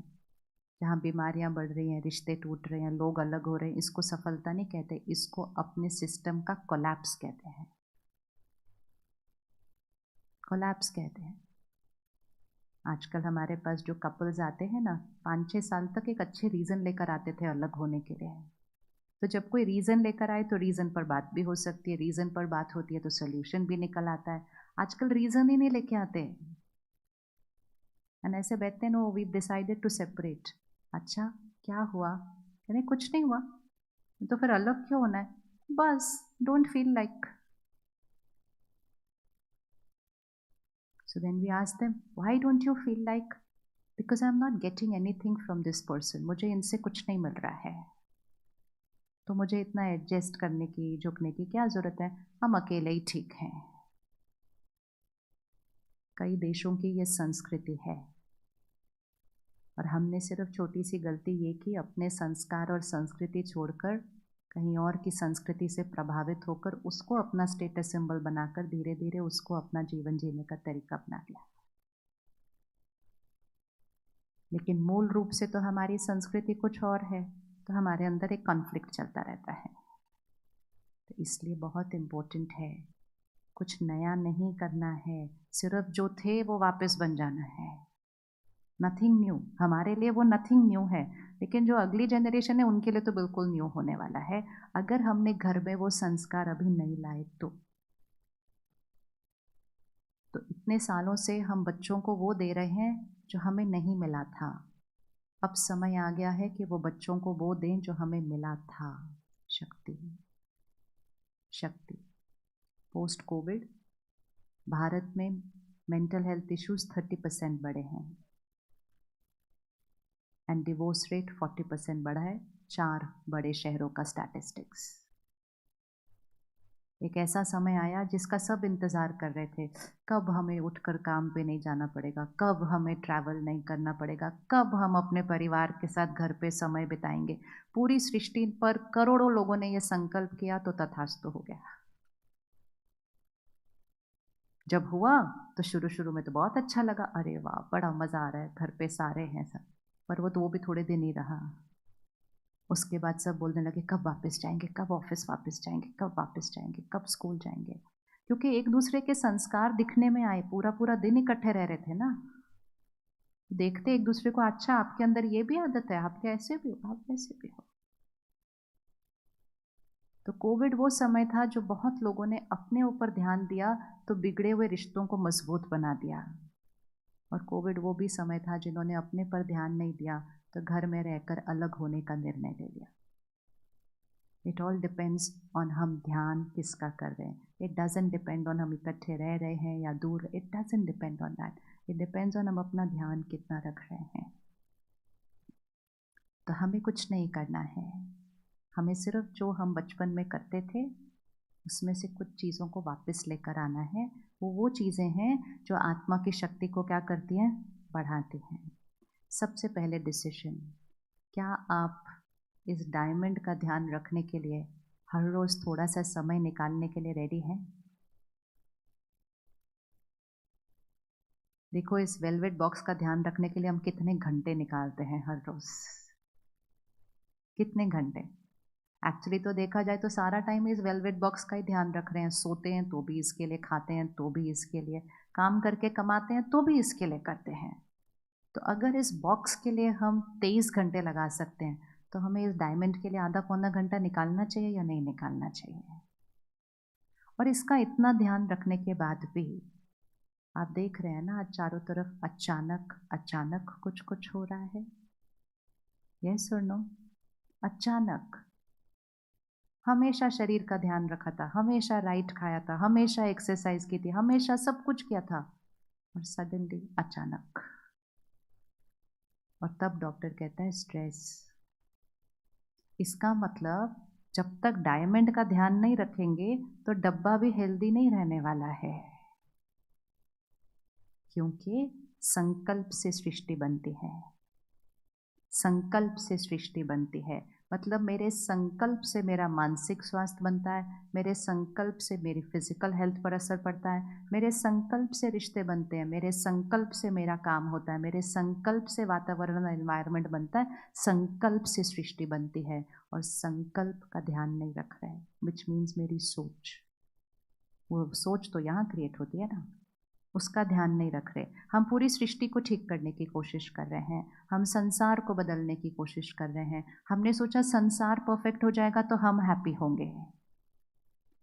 A: जहाँ बीमारियाँ बढ़ रही हैं, रिश्ते टूट रहे हैं, लोग अलग हो रहे हैं। इसको सफलता नहीं कहते, इसको अपने सिस्टम का कोलैप्स कहते हैं। कोलैप्स कहते हैं। आजकल हमारे पास जो कपल्स आते हैं ना, 5-6 साल तक एक अच्छे रीज़न लेकर आते थे अलग होने के लिए। तो जब कोई रीज़न लेकर आए तो रीज़न पर बात भी हो सकती है, रीज़न पर बात होती है तो सोल्यूशन भी निकल आता है। आजकल रीज़न ही नहीं लेके आते एंड ऐसे बैठते हैं, no we decided to separate. अच्छा, क्या हुआ? कहते कुछ नहीं हुआ। तो फिर अलग क्यों होना है? बस don't feel like. So then we ask them, why don't you feel like? Because I'm not getting anything from this person. मुझे इनसे कुछ नहीं मिल रहा है, तो मुझे इतना एडजस्ट करने की, झुकने की क्या ज़रूरत है? हम अकेले ही ठीक हैं। कई देशों की ये संस्कृति है और हमने सिर्फ छोटी सी गलती ये की, अपने संस्कार और संस्कृति छोड़कर कहीं और की संस्कृति से प्रभावित होकर उसको अपना स्टेटस सिंबल बनाकर धीरे धीरे उसको अपना जीवन जीने का तरीका अपना लिया। लेकिन मूल रूप से तो हमारी संस्कृति कुछ और है, तो हमारे अंदर एक कॉन्फ्लिक्ट चलता रहता है। तो इसलिए बहुत इम्पोर्टेंट है, कुछ नया नहीं करना है, सिर्फ जो थे वो वापस बन जाना है। नथिंग न्यू, हमारे लिए वो नथिंग न्यू है, लेकिन जो अगली जनरेशन है उनके लिए तो बिल्कुल न्यू होने वाला है, अगर हमने घर में वो संस्कार अभी नहीं लाए तो। इतने सालों से हम बच्चों को वो दे रहे हैं जो हमें नहीं मिला था। अब समय आ गया है कि वो बच्चों को वो दें जो हमें मिला था, शक्ति। शक्ति। पोस्ट कोविड भारत में मेंटल हेल्थ इश्यूज 30% बढ़े हैं एंड डिवोर्स रेट 40% बढ़ा है, 4 बड़े शहरों का स्टैटिस्टिक्स। एक ऐसा समय आया जिसका सब इंतज़ार कर रहे थे, कब हमें उठकर काम पे नहीं जाना पड़ेगा, कब हमें ट्रैवल नहीं करना पड़ेगा, कब हम अपने परिवार के साथ घर पे समय बिताएंगे। पूरी सृष्टि पर करोड़ों लोगों ने यह संकल्प किया तो तथास्तु हो गया। जब हुआ तो शुरू शुरू में तो बहुत अच्छा लगा, अरे वाह बड़ा मज़ा आ रहा है, घर पे सारे हैं सब, पर वो भी थोड़े दिन ही रहा। उसके बाद सब बोलने लगे कब वापस जाएंगे, कब ऑफिस वापस जाएंगे, कब वापस जाएंगे, कब स्कूल जाएंगे, क्योंकि एक दूसरे के संस्कार दिखने में आए। पूरा पूरा दिन इकट्ठे रह रहे थे ना, देखते एक दूसरे को, अच्छा आपके अंदर ये भी आदत है, आप कैसे भी हो, आप वैसे भी हो। तो कोविड वो समय था जो बहुत लोगों ने अपने ऊपर ध्यान दिया तो बिगड़े हुए रिश्तों को मजबूत बना दिया। और कोविड वो भी समय था जिन्होंने अपने पर ध्यान नहीं दिया तो घर में रहकर अलग होने का निर्णय ले लिया। इट ऑल डिपेंड्स ऑन हम ध्यान किसका कर रहे हैं। इट डजेंट डिपेंड ऑन हम इकट्ठे रह रहे हैं या दूर, it doesn't depend on that, it depends on हम अपना ध्यान कितना रख रहे हैं। तो हमें कुछ नहीं करना है, हमें सिर्फ जो हम बचपन में करते थे उसमें से कुछ चीज़ों को वापस लेकर आना है। वो चीज़ें हैं जो आत्मा की शक्ति को क्या करती हैं, बढ़ाती हैं। सबसे पहले डिसीजन, क्या आप इस डायमंड का ध्यान रखने के लिए हर रोज़ थोड़ा सा समय निकालने के लिए रेडी हैं? देखो इस वेलवेट बॉक्स का ध्यान रखने के लिए हम कितने घंटे निकालते हैं हर रोज़, कितने घंटे। एक्चुअली तो देखा जाए तो सारा टाइम इस वेलवेट बॉक्स का ही ध्यान रख रहे हैं, सोते हैं तो भी इसके लिए, खाते हैं तो भी इसके लिए, काम करके कमाते हैं तो भी इसके लिए करते हैं। तो अगर इस बॉक्स के लिए हम 23 घंटे लगा सकते हैं तो हमें इस डायमंड के लिए आधा पौना घंटा निकालना चाहिए या नहीं निकालना चाहिए? और इसका इतना ध्यान रखने के बाद भी आप देख रहे हैं ना, आज चारों तरफ अचानक अचानक कुछ कुछ हो रहा है। यस और नो? अचानक। हमेशा शरीर का ध्यान रखा था, हमेशा राइट खाया था, हमेशा एक्सरसाइज की थी, हमेशा सब कुछ किया था, और सडनली अचानक। और तब डॉक्टर कहता है स्ट्रेस। इसका मतलब जब तक डायमंड का ध्यान नहीं रखेंगे तो डब्बा भी हेल्दी नहीं रहने वाला है, क्योंकि संकल्प से सृष्टि बनती है। संकल्प से सृष्टि बनती है, मतलब मेरे संकल्प से मेरा मानसिक स्वास्थ्य बनता है, मेरे संकल्प से मेरी फिजिकल हेल्थ पर असर पड़ता है, मेरे संकल्प से रिश्ते बनते हैं, मेरे संकल्प से मेरा काम होता है, मेरे संकल्प से वातावरण एनवायरनमेंट बनता है, संकल्प से सृष्टि बनती है। और संकल्प का ध्यान नहीं रख रहा है, विच मीन्स मेरी सोच, वो सोच तो यहाँ क्रिएट होती है ना, उसका ध्यान नहीं रख रहे। हम पूरी सृष्टि को ठीक करने की कोशिश कर रहे हैं, हम संसार को बदलने की कोशिश कर रहे हैं। हमने सोचा संसार परफेक्ट हो जाएगा तो हम हैप्पी होंगे।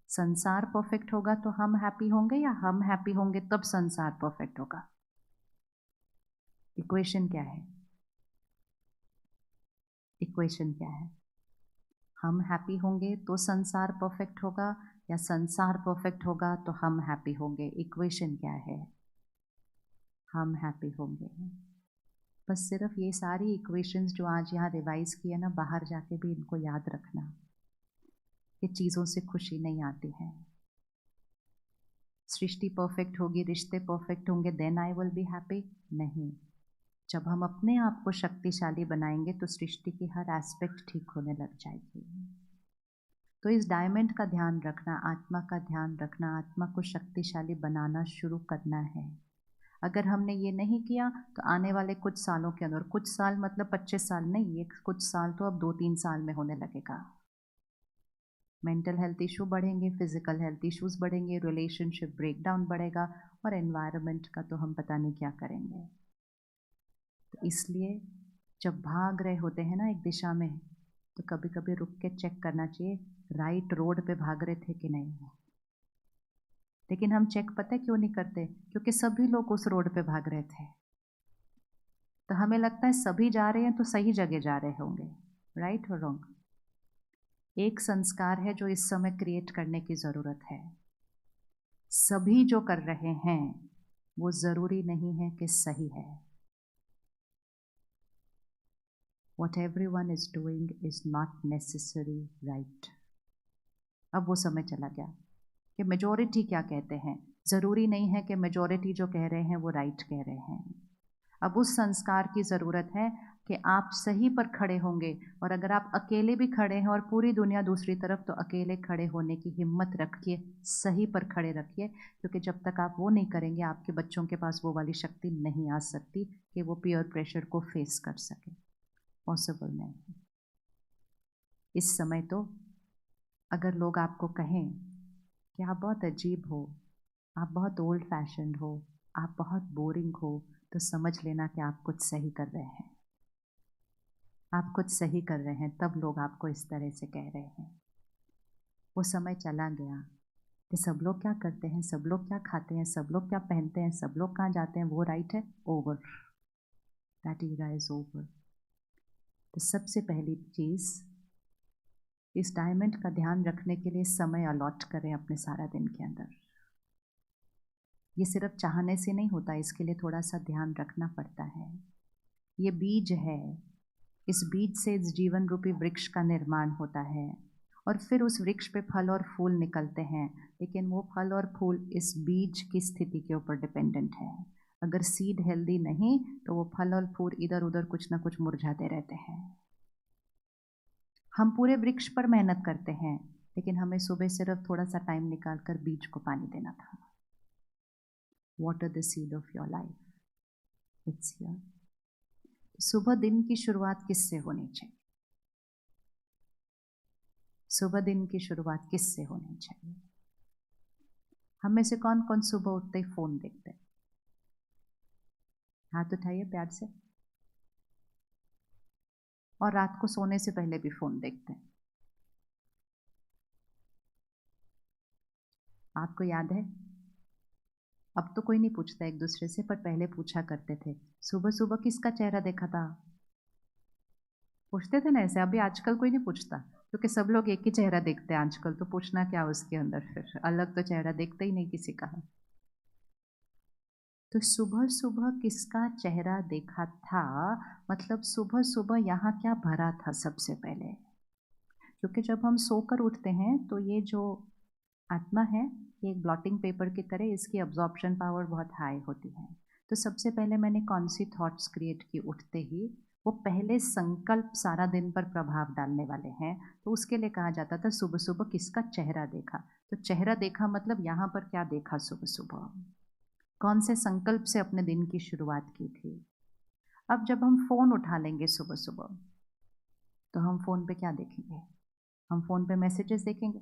A: संसार परफेक्ट होगा तो हम हैप्पी होंगे, या हम हैप्पी होंगे तब संसार परफेक्ट होगा? इक्वेशन क्या है? इक्वेशन क्या है? हम हैप्पी होंगे तो संसार परफेक्ट होगा, या संसार परफेक्ट होगा तो हम हैप्पी होंगे? इक्वेशन क्या है? हम हैप्पी होंगे। बस सिर्फ ये सारी इक्वेशंस जो आज यहाँ रिवाइज किए ना, बाहर जाके भी इनको याद रखना। ये चीज़ों से खुशी नहीं आती है। सृष्टि परफेक्ट होगी, रिश्ते परफेक्ट होंगे, then I will be happy? नहीं। जब हम अपने आप को शक्तिशाली बनाएंगे तो सृष्टि की हर एस्पेक्ट ठीक होने लग जाएगी। तो इस डायमंड का ध्यान रखना, आत्मा का ध्यान रखना, आत्मा को शक्तिशाली बनाना शुरू करना है। अगर हमने ये नहीं किया तो आने वाले कुछ सालों के अंदर, कुछ साल मतलब 25 साल नहीं, ये कुछ साल तो अब 2-3 साल में होने लगेगा, मेंटल हेल्थ इशू बढ़ेंगे, फिजिकल हेल्थ इश्यूज बढ़ेंगे, रिलेशनशिप ब्रेकडाउन बढ़ेगा, और एनवायरनमेंट का तो हम पता नहीं क्या करेंगे। तो इसलिए जब भाग रहे होते हैं ना एक दिशा में, तो कभी कभी रुक के चेक करना चाहिए राइट रोड पे भाग रहे थे कि नहीं। लेकिन हम चेक पता क्यों नहीं करते? क्योंकि सभी लोग उस रोड पे भाग रहे थे, तो हमें लगता है सभी जा रहे हैं तो सही जगह जा रहे होंगे। राइट और रॉन्ग? एक संस्कार है जो इस समय क्रिएट करने की ज़रूरत है। सभी जो कर रहे हैं वो ज़रूरी नहीं है कि सही है। What everyone is doing is not necessary right. अब वो समय चला गया कि मेजॉरिटी क्या कहते हैं, ज़रूरी नहीं है कि मेजॉरिटी जो कह रहे हैं वो राइट कह रहे हैं। अब उस संस्कार की ज़रूरत है कि आप सही पर खड़े होंगे, और अगर आप अकेले भी खड़े हैं और पूरी दुनिया दूसरी तरफ, तो अकेले खड़े होने की हिम्मत रखिए, सही पर खड़े रखिए, क्योंकि जब तक आप वो नहीं करेंगे आपके बच्चों के पास वो वाली शक्ति नहीं आ सकती कि वो पीयर प्रेशर को फेस कर सके। पॉसिबल नहीं है। इस समय तो अगर लोग आपको कहें कि आप बहुत अजीब हो, आप बहुत ओल्ड फैशन हो, आप बहुत बोरिंग हो, तो समझ लेना कि आप कुछ सही कर रहे हैं। आप कुछ सही कर रहे हैं, तब लोग आपको इस तरह से कह रहे हैं। वो समय चला गया कि सब लोग क्या करते हैं, सब लोग क्या खाते हैं, सब लोग क्या पहनते हैं, सब लोग कहाँ जाते हैं, वो राइट है। Over, that era is over. तो सबसे पहली चीज़, इस डायमंड का ध्यान रखने के लिए समय अलॉट करें अपने सारा दिन के अंदर। ये सिर्फ चाहने से नहीं होता, इसके लिए थोड़ा सा ध्यान रखना पड़ता है। ये बीज है, इस बीज से इस जीवन रूपी वृक्ष का निर्माण होता है, और फिर उस वृक्ष पे फल और फूल निकलते हैं। लेकिन वो फल और फूल इस बीज की स्थिति के ऊपर डिपेंडेंट है। अगर सीड हेल्दी नहीं तो वो फल और फूल इधर उधर कुछ ना कुछ मुरझाते रहते हैं। हम पूरे वृक्ष पर मेहनत करते हैं, लेकिन हमें सुबह सिर्फ थोड़ा सा टाइम निकाल कर बीज को पानी देना था। Water the seed of your life, it's here. सुबह दिन की शुरुआत किससे होनी चाहिए? सुबह दिन की शुरुआत किससे होनी चाहिए? हम में से कौन कौन सुबह उठते ही फोन देखते हैं? हाथ उठाइए प्यार से। और रात को सोने से पहले भी फोन देखते हैं? आपको याद है? अब तो कोई नहीं पूछता एक दूसरे से, पर पहले पूछा करते थे, सुबह सुबह किसका चेहरा देखा था? पूछते थे ना ऐसे। अभी आजकल कोई नहीं पूछता, क्योंकि सब लोग एक ही चेहरा देखते हैं आजकल, तो पूछना क्या उसके अंदर, फिर अलग तो चेहरा देखते ही नहीं किसी का। तो सुबह सुबह किसका चेहरा देखा था, मतलब सुबह सुबह यहाँ क्या भरा था सबसे पहले? क्योंकि जब हम सोकर उठते हैं तो ये जो आत्मा है, ये एक ब्लॉटिंग पेपर की तरह, इसकी अब्जॉर्प्शन पावर बहुत हाई होती है। तो सबसे पहले मैंने कौन सी थॉट्स क्रिएट की उठते ही? वो पहले संकल्प सारा दिन पर प्रभाव डालने वाले हैं। तो उसके लिए कहा जाता था सुबह सुबह किसका चेहरा देखा। तो चेहरा देखा मतलब यहाँ पर क्या देखा सुबह सुबह, कौन से संकल्प से अपने दिन की शुरुआत की थी। अब जब हम फ़ोन उठा लेंगे सुबह सुबह, तो हम फ़ोन पे क्या देखेंगे? हम फ़ोन पे मैसेजेस देखेंगे,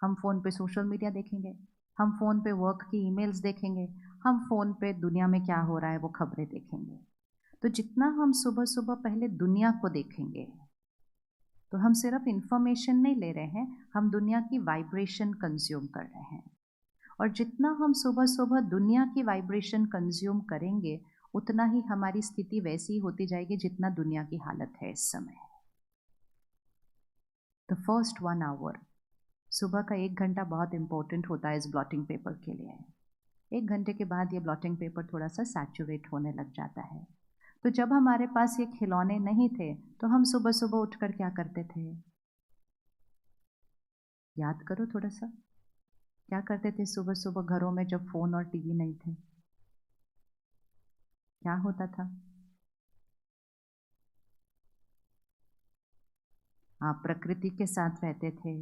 A: हम फ़ोन पे सोशल मीडिया देखेंगे, हम फ़ोन पे वर्क की ईमेल्स देखेंगे, हम फ़ोन पे दुनिया में क्या हो रहा है वो खबरें देखेंगे। तो जितना हम सुबह सुबह पहले दुनिया को देखेंगे, तो हम सिर्फ इंफॉर्मेशन नहीं ले रहे हैं, हम दुनिया की वाइब्रेशन कंज्यूम कर रहे हैं। और जितना हम सुबह सुबह दुनिया की वाइब्रेशन कंज्यूम करेंगे, उतना ही हमारी स्थिति वैसी होती जाएगी जितना दुनिया की हालत है इस समय। द फर्स्ट 1 आवर, सुबह का 1 घंटा बहुत इंपॉर्टेंट होता है इस ब्लॉटिंग पेपर के लिए। 1 घंटे के बाद ये ब्लॉटिंग पेपर थोड़ा सा सैचुरेट होने लग जाता है। तो जब हमारे पास ये खिलौने नहीं थे, तो हम सुबह सुबह उठकर क्या करते थे? याद करो थोड़ा सा, क्या करते थे सुबह सुबह घरों में जब फ़ोन और टीवी नहीं थे? क्या होता था? आप प्रकृति के साथ रहते थे,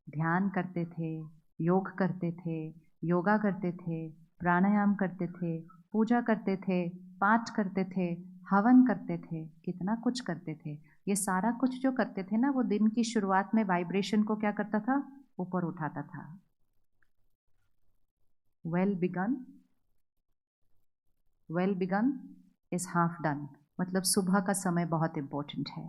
A: ध्यान करते थे, योग करते थे, योगा करते थे, प्राणायाम करते थे, पूजा करते थे, पाठ करते थे, हवन करते थे, कितना कुछ करते थे। ये सारा कुछ जो करते थे ना, वो दिन की शुरुआत में वाइब्रेशन को क्या करता था? ऊपर उठाता था। Well begin, well begun is half done, मतलब सुबह का समय बहुत इंपॉर्टेंट है।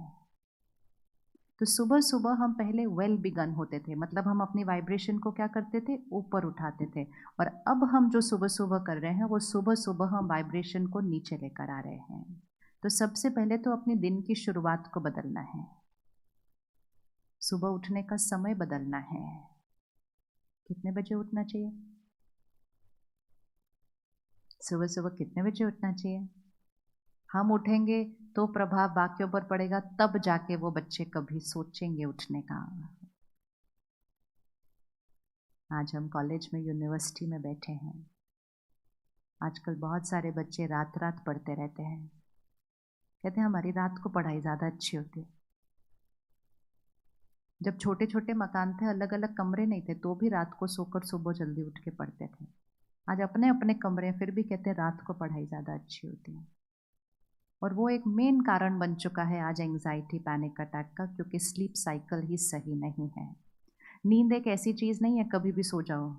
A: तो सुबह सुबह हम पहले वेल बिगन होते थे, मतलब हम अपनी वाइब्रेशन को क्या करते थे? ऊपर उठाते थे। और अब हम जो सुबह सुबह कर रहे हैं, वो सुबह सुबह हम वाइब्रेशन को नीचे लेकर आ रहे हैं। तो सबसे पहले तो अपने दिन की शुरुआत को बदलना है, सुबह उठने का समय बदलना है। कितने बजे उठना चाहिए? सुबह सुबह कितने बजे उठना चाहिए? हम उठेंगे तो प्रभाव बाकियों पर पड़ेगा, तब जाके वो बच्चे कभी सोचेंगे उठने का। आज हम कॉलेज में, यूनिवर्सिटी में बैठे हैं, आजकल बहुत सारे बच्चे रात रात पढ़ते रहते हैं। कहते हैं हमारी रात को पढ़ाई ज़्यादा अच्छी होती है। जब छोटे छोटे मकान थे, अलग अलग कमरे नहीं थे, तो भी रात को सोकर सुबह जल्दी उठ के पढ़ते थे। आज अपने अपने कमरे, फिर भी कहते हैं रात को पढ़ाई ज़्यादा अच्छी होती है। और वो एक मेन कारण बन चुका है आज एंग्जाइटी, पैनिक अटैक का, क्योंकि स्लीप साइकिल ही सही नहीं है। नींद एक ऐसी चीज़ नहीं है कभी भी सो जाओ।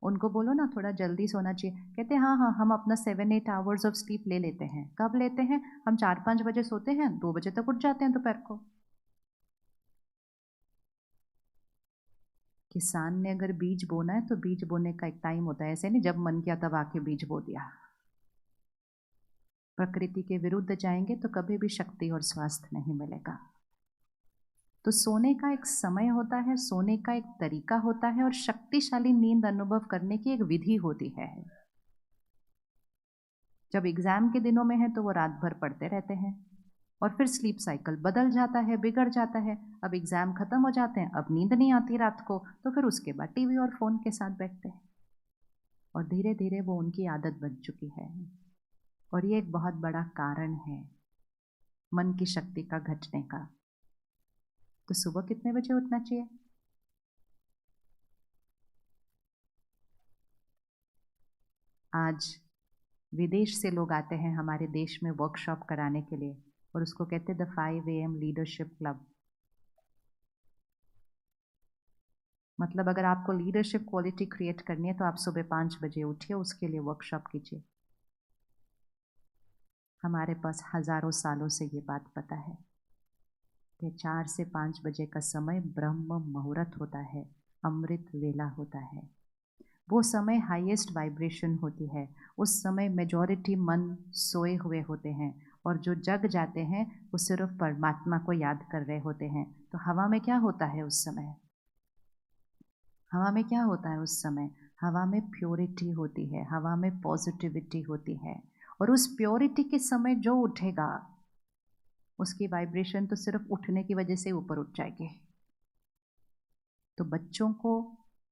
A: उनको बोलो ना थोड़ा जल्दी सोना चाहिए, कहते हैं हाँ हाँ हम अपना 7-8 आवर्स ऑफ स्लीप ले लेते हैं। कब लेते हैं? हम 4-5 बजे सोते हैं, 2 बजे तक उठ जाते हैं दोपहर को। किसान ने अगर बीज बोना है, तो बीज बोने का एक टाइम होता है, ऐसे नहीं जब मन किया तब आके बीज बो दिया। प्रकृति के विरुद्ध जाएंगे तो कभी भी शक्ति और स्वास्थ्य नहीं मिलेगा। तो सोने का एक समय होता है, सोने का एक तरीका होता है, और शक्तिशाली नींद अनुभव करने की एक विधि होती है। जब एग्जाम के दिनों में है तो वो रात भर पढ़ते रहते हैं, और फिर स्लीप साइकिल बदल जाता है, बिगड़ जाता है। अब एग्जाम खत्म हो जाते हैं, अब नींद नहीं आती रात को, तो फिर उसके बाद टीवी और फोन के साथ बैठते हैं, और धीरे धीरे वो उनकी आदत बन चुकी है। और ये एक बहुत बड़ा कारण है मन की शक्ति का घटने का। तो सुबह कितने बजे उठना चाहिए? आज विदेश से लोग आते हैं हमारे देश में वर्कशॉप कराने के लिए, और उसको कहते हैं द 5 AM लीडरशिप क्लब। मतलब अगर आपको लीडरशिप क्वालिटी क्रिएट करनी है, तो आप सुबह 5 बजे उठिए, उसके लिए वर्कशॉप कीजिए। हमारे पास हजारों सालों से ये बात पता है कि 4 से 5 बजे का समय ब्रह्म मुहूर्त होता है, अमृत वेला होता है। वो समय हाईएस्ट वाइब्रेशन होती है। उस समय मेजॉरिटी मन सोए हुए होते हैं, और जो जग जाते हैं वो सिर्फ परमात्मा को याद कर रहे होते हैं। तो हवा में क्या होता है उस समय? हवा में क्या होता है उस समय? हवा में प्योरिटी होती है, हवा में पॉजिटिविटी होती है। और उस प्योरिटी के समय जो उठेगा, उसकी वाइब्रेशन तो सिर्फ उठने की वजह से ऊपर उठ जाएगी। तो बच्चों को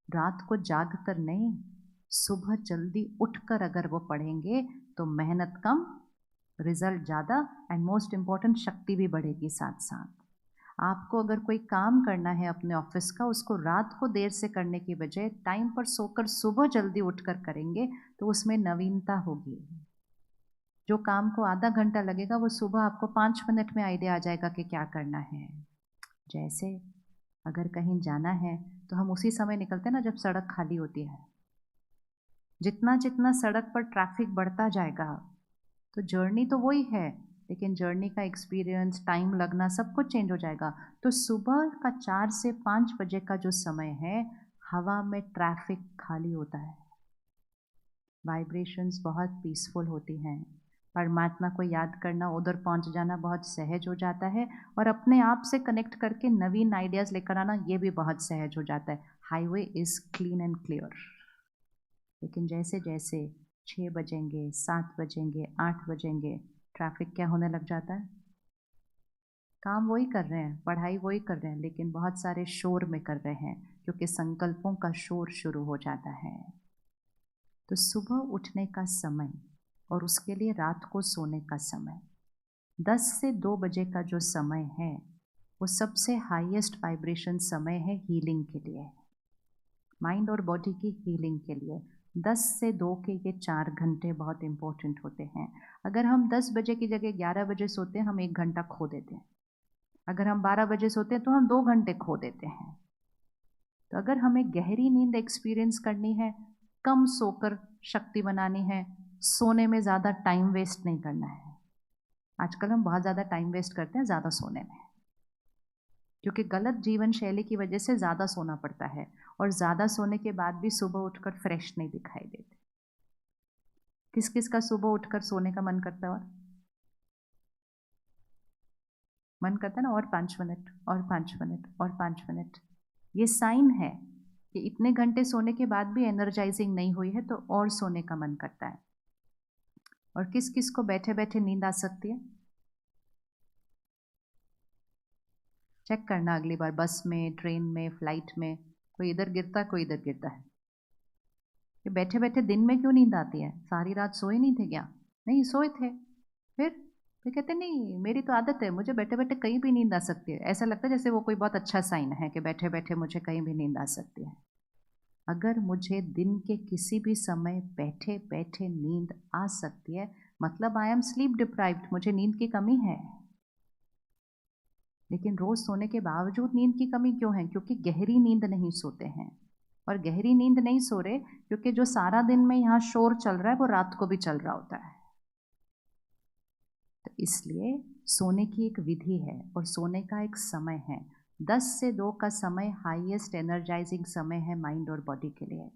A: रात को जाग कर नहीं, सुबह जल्दी उठकर अगर वो पढ़ेंगे, तो मेहनत कम, रिजल्ट ज़्यादा एंड मोस्ट इम्पॉर्टेंट शक्ति भी बढ़ेगी साथ साथ। आपको अगर कोई काम करना है अपने ऑफिस का, उसको रात को देर से करने की बजाय टाइम पर सोकर सुबह जल्दी उठकर करेंगे तो उसमें नवीनता होगी। जो काम को आधा घंटा लगेगा वो सुबह आपको 5 मिनट में आइडिया आ जाएगा कि क्या करना है। जैसे अगर कहीं जाना है तो हम उसी समय निकलते हैं ना जब सड़क खाली होती है। जितना जितना सड़क पर ट्रैफिक बढ़ता जाएगा तो जर्नी तो वही है, लेकिन जर्नी का एक्सपीरियंस, टाइम लगना, सब कुछ चेंज हो जाएगा। तो सुबह का 4 से 5 बजे का जो समय है, हवा में ट्रैफिक खाली होता है, वाइब्रेशंस बहुत पीसफुल होती हैं, परमात्मा को याद करना, उधर पहुंच जाना बहुत सहज हो जाता है, और अपने आप से कनेक्ट करके नवीन आइडियाज़ लेकर आना ये भी बहुत सहज हो जाता है। Highway is clean and clear. लेकिन जैसे जैसे 6 बजेंगे, 7 बजेंगे, 8 बजेंगे, ट्रैफिक क्या होने लग जाता है? काम वही कर रहे हैं, पढ़ाई वही कर रहे हैं, लेकिन बहुत सारे शोर में कर रहे हैं, क्योंकि संकल्पों का शोर शुरू हो जाता है। तो सुबह उठने का समय और उसके लिए रात को सोने का समय, 10 से 2 बजे का जो समय है, वो सबसे हाईएस्ट वाइब्रेशन समय है हीलिंग के लिए, माइंड और बॉडी की हीलिंग के लिए। 10 से 2 के ये 4 घंटे बहुत इंपॉर्टेंट होते हैं। अगर हम 10 बजे की जगह 11 बजे सोते हैं, हम 1 घंटा खो देते हैं। अगर हम 12 बजे सोते हैं तो हम 2 घंटे खो देते हैं। तो अगर हमें गहरी नींद एक्सपीरियंस करनी है, कम सोकर शक्ति बनानी है, सोने में ज़्यादा टाइम वेस्ट नहीं करना है। आजकल हम बहुत ज़्यादा टाइम वेस्ट करते हैं ज़्यादा सोने में, क्योंकि गलत जीवन शैली की वजह से ज़्यादा सोना पड़ता है, और ज़्यादा सोने के बाद भी सुबह उठकर फ्रेश नहीं दिखाई देते। किस किस का सुबह उठकर सोने का मन करता है? और मन करता है ना, और 5 मिनट और 5 मिनट और 5 मिनट। ये साइन है कि इतने घंटे सोने के बाद भी एनर्जाइजिंग नहीं हुई है, तो और सोने का मन करता है। और किस किस को बैठे बैठे नींद आ सकती है? चेक करना अगली बार, बस में, ट्रेन में, फ्लाइट में, कोई इधर गिरता है, कोई इधर गिरता है। कि बैठे बैठे दिन में क्यों नींद आती है? सारी रात सोए नहीं थे क्या? नहीं सोए थे। फिर कहते नहीं, मेरी तो आदत है, मुझे बैठे बैठे कहीं भी नींद आ सकती है। ऐसा लगता है जैसे वो कोई बहुत अच्छा साइन है कि बैठे बैठे मुझे कहीं भी नींद आ सकती है। अगर मुझे दिन के किसी भी समय बैठे बैठे नींद आ सकती है, मतलब आई एम स्लीप डिप्राइव्ड, मुझे नींद की कमी है। लेकिन रोज सोने के बावजूद नींद की कमी क्यों है? क्योंकि गहरी नींद नहीं सोते हैं। और गहरी नींद नहीं सो रहे क्योंकि जो सारा दिन में यहाँ शोर चल रहा है वो रात को भी चल रहा होता है। तो इसलिए सोने की एक विधि है और सोने का एक समय है। 10 से 2 का समय हाईएस्ट एनर्जाइजिंग समय है माइंड और बॉडी के लिए।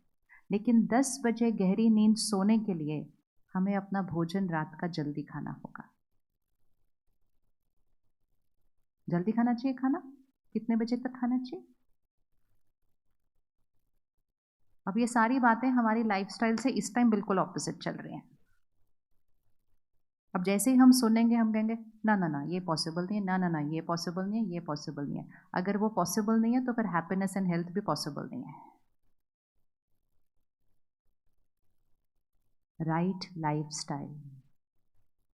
A: लेकिन 10 बजे गहरी नींद सोने के लिए हमें अपना भोजन रात का जल्दी खाना होगा। जल्दी खाना चाहिए। खाना कितने बजे तक खाना चाहिए? अब ये सारी बातें हमारी लाइफस्टाइल से इस टाइम बिल्कुल ऑपोजिट चल रही हैं। अब जैसे ही हम सुनेंगे हम कहेंगे ना ना ना ये पॉसिबल नहीं है, ना ना ना ये पॉसिबल नहीं है, ये पॉसिबल नहीं है। अगर वो पॉसिबल नहीं है तो फिर हैप्पीनेस एंड हेल्थ भी पॉसिबल नहीं है। राइट लाइफस्टाइल,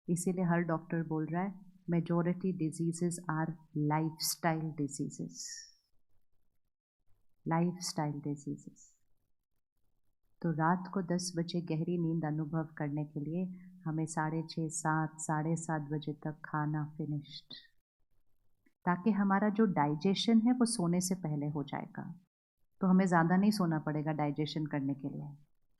A: इसीलिए हर डॉक्टर बोल रहा है majority diseases are lifestyle diseases, lifestyle diseases. तो रात को 10 बजे गहरी नींद अनुभव करने के लिए हमें 6:30, 7, 7:30 बजे तक खाना फिनिश्ड, ताकि हमारा जो डाइजेशन है वो सोने से पहले हो जाएगा। तो हमें ज़्यादा नहीं सोना पड़ेगा डाइजेशन करने के लिए।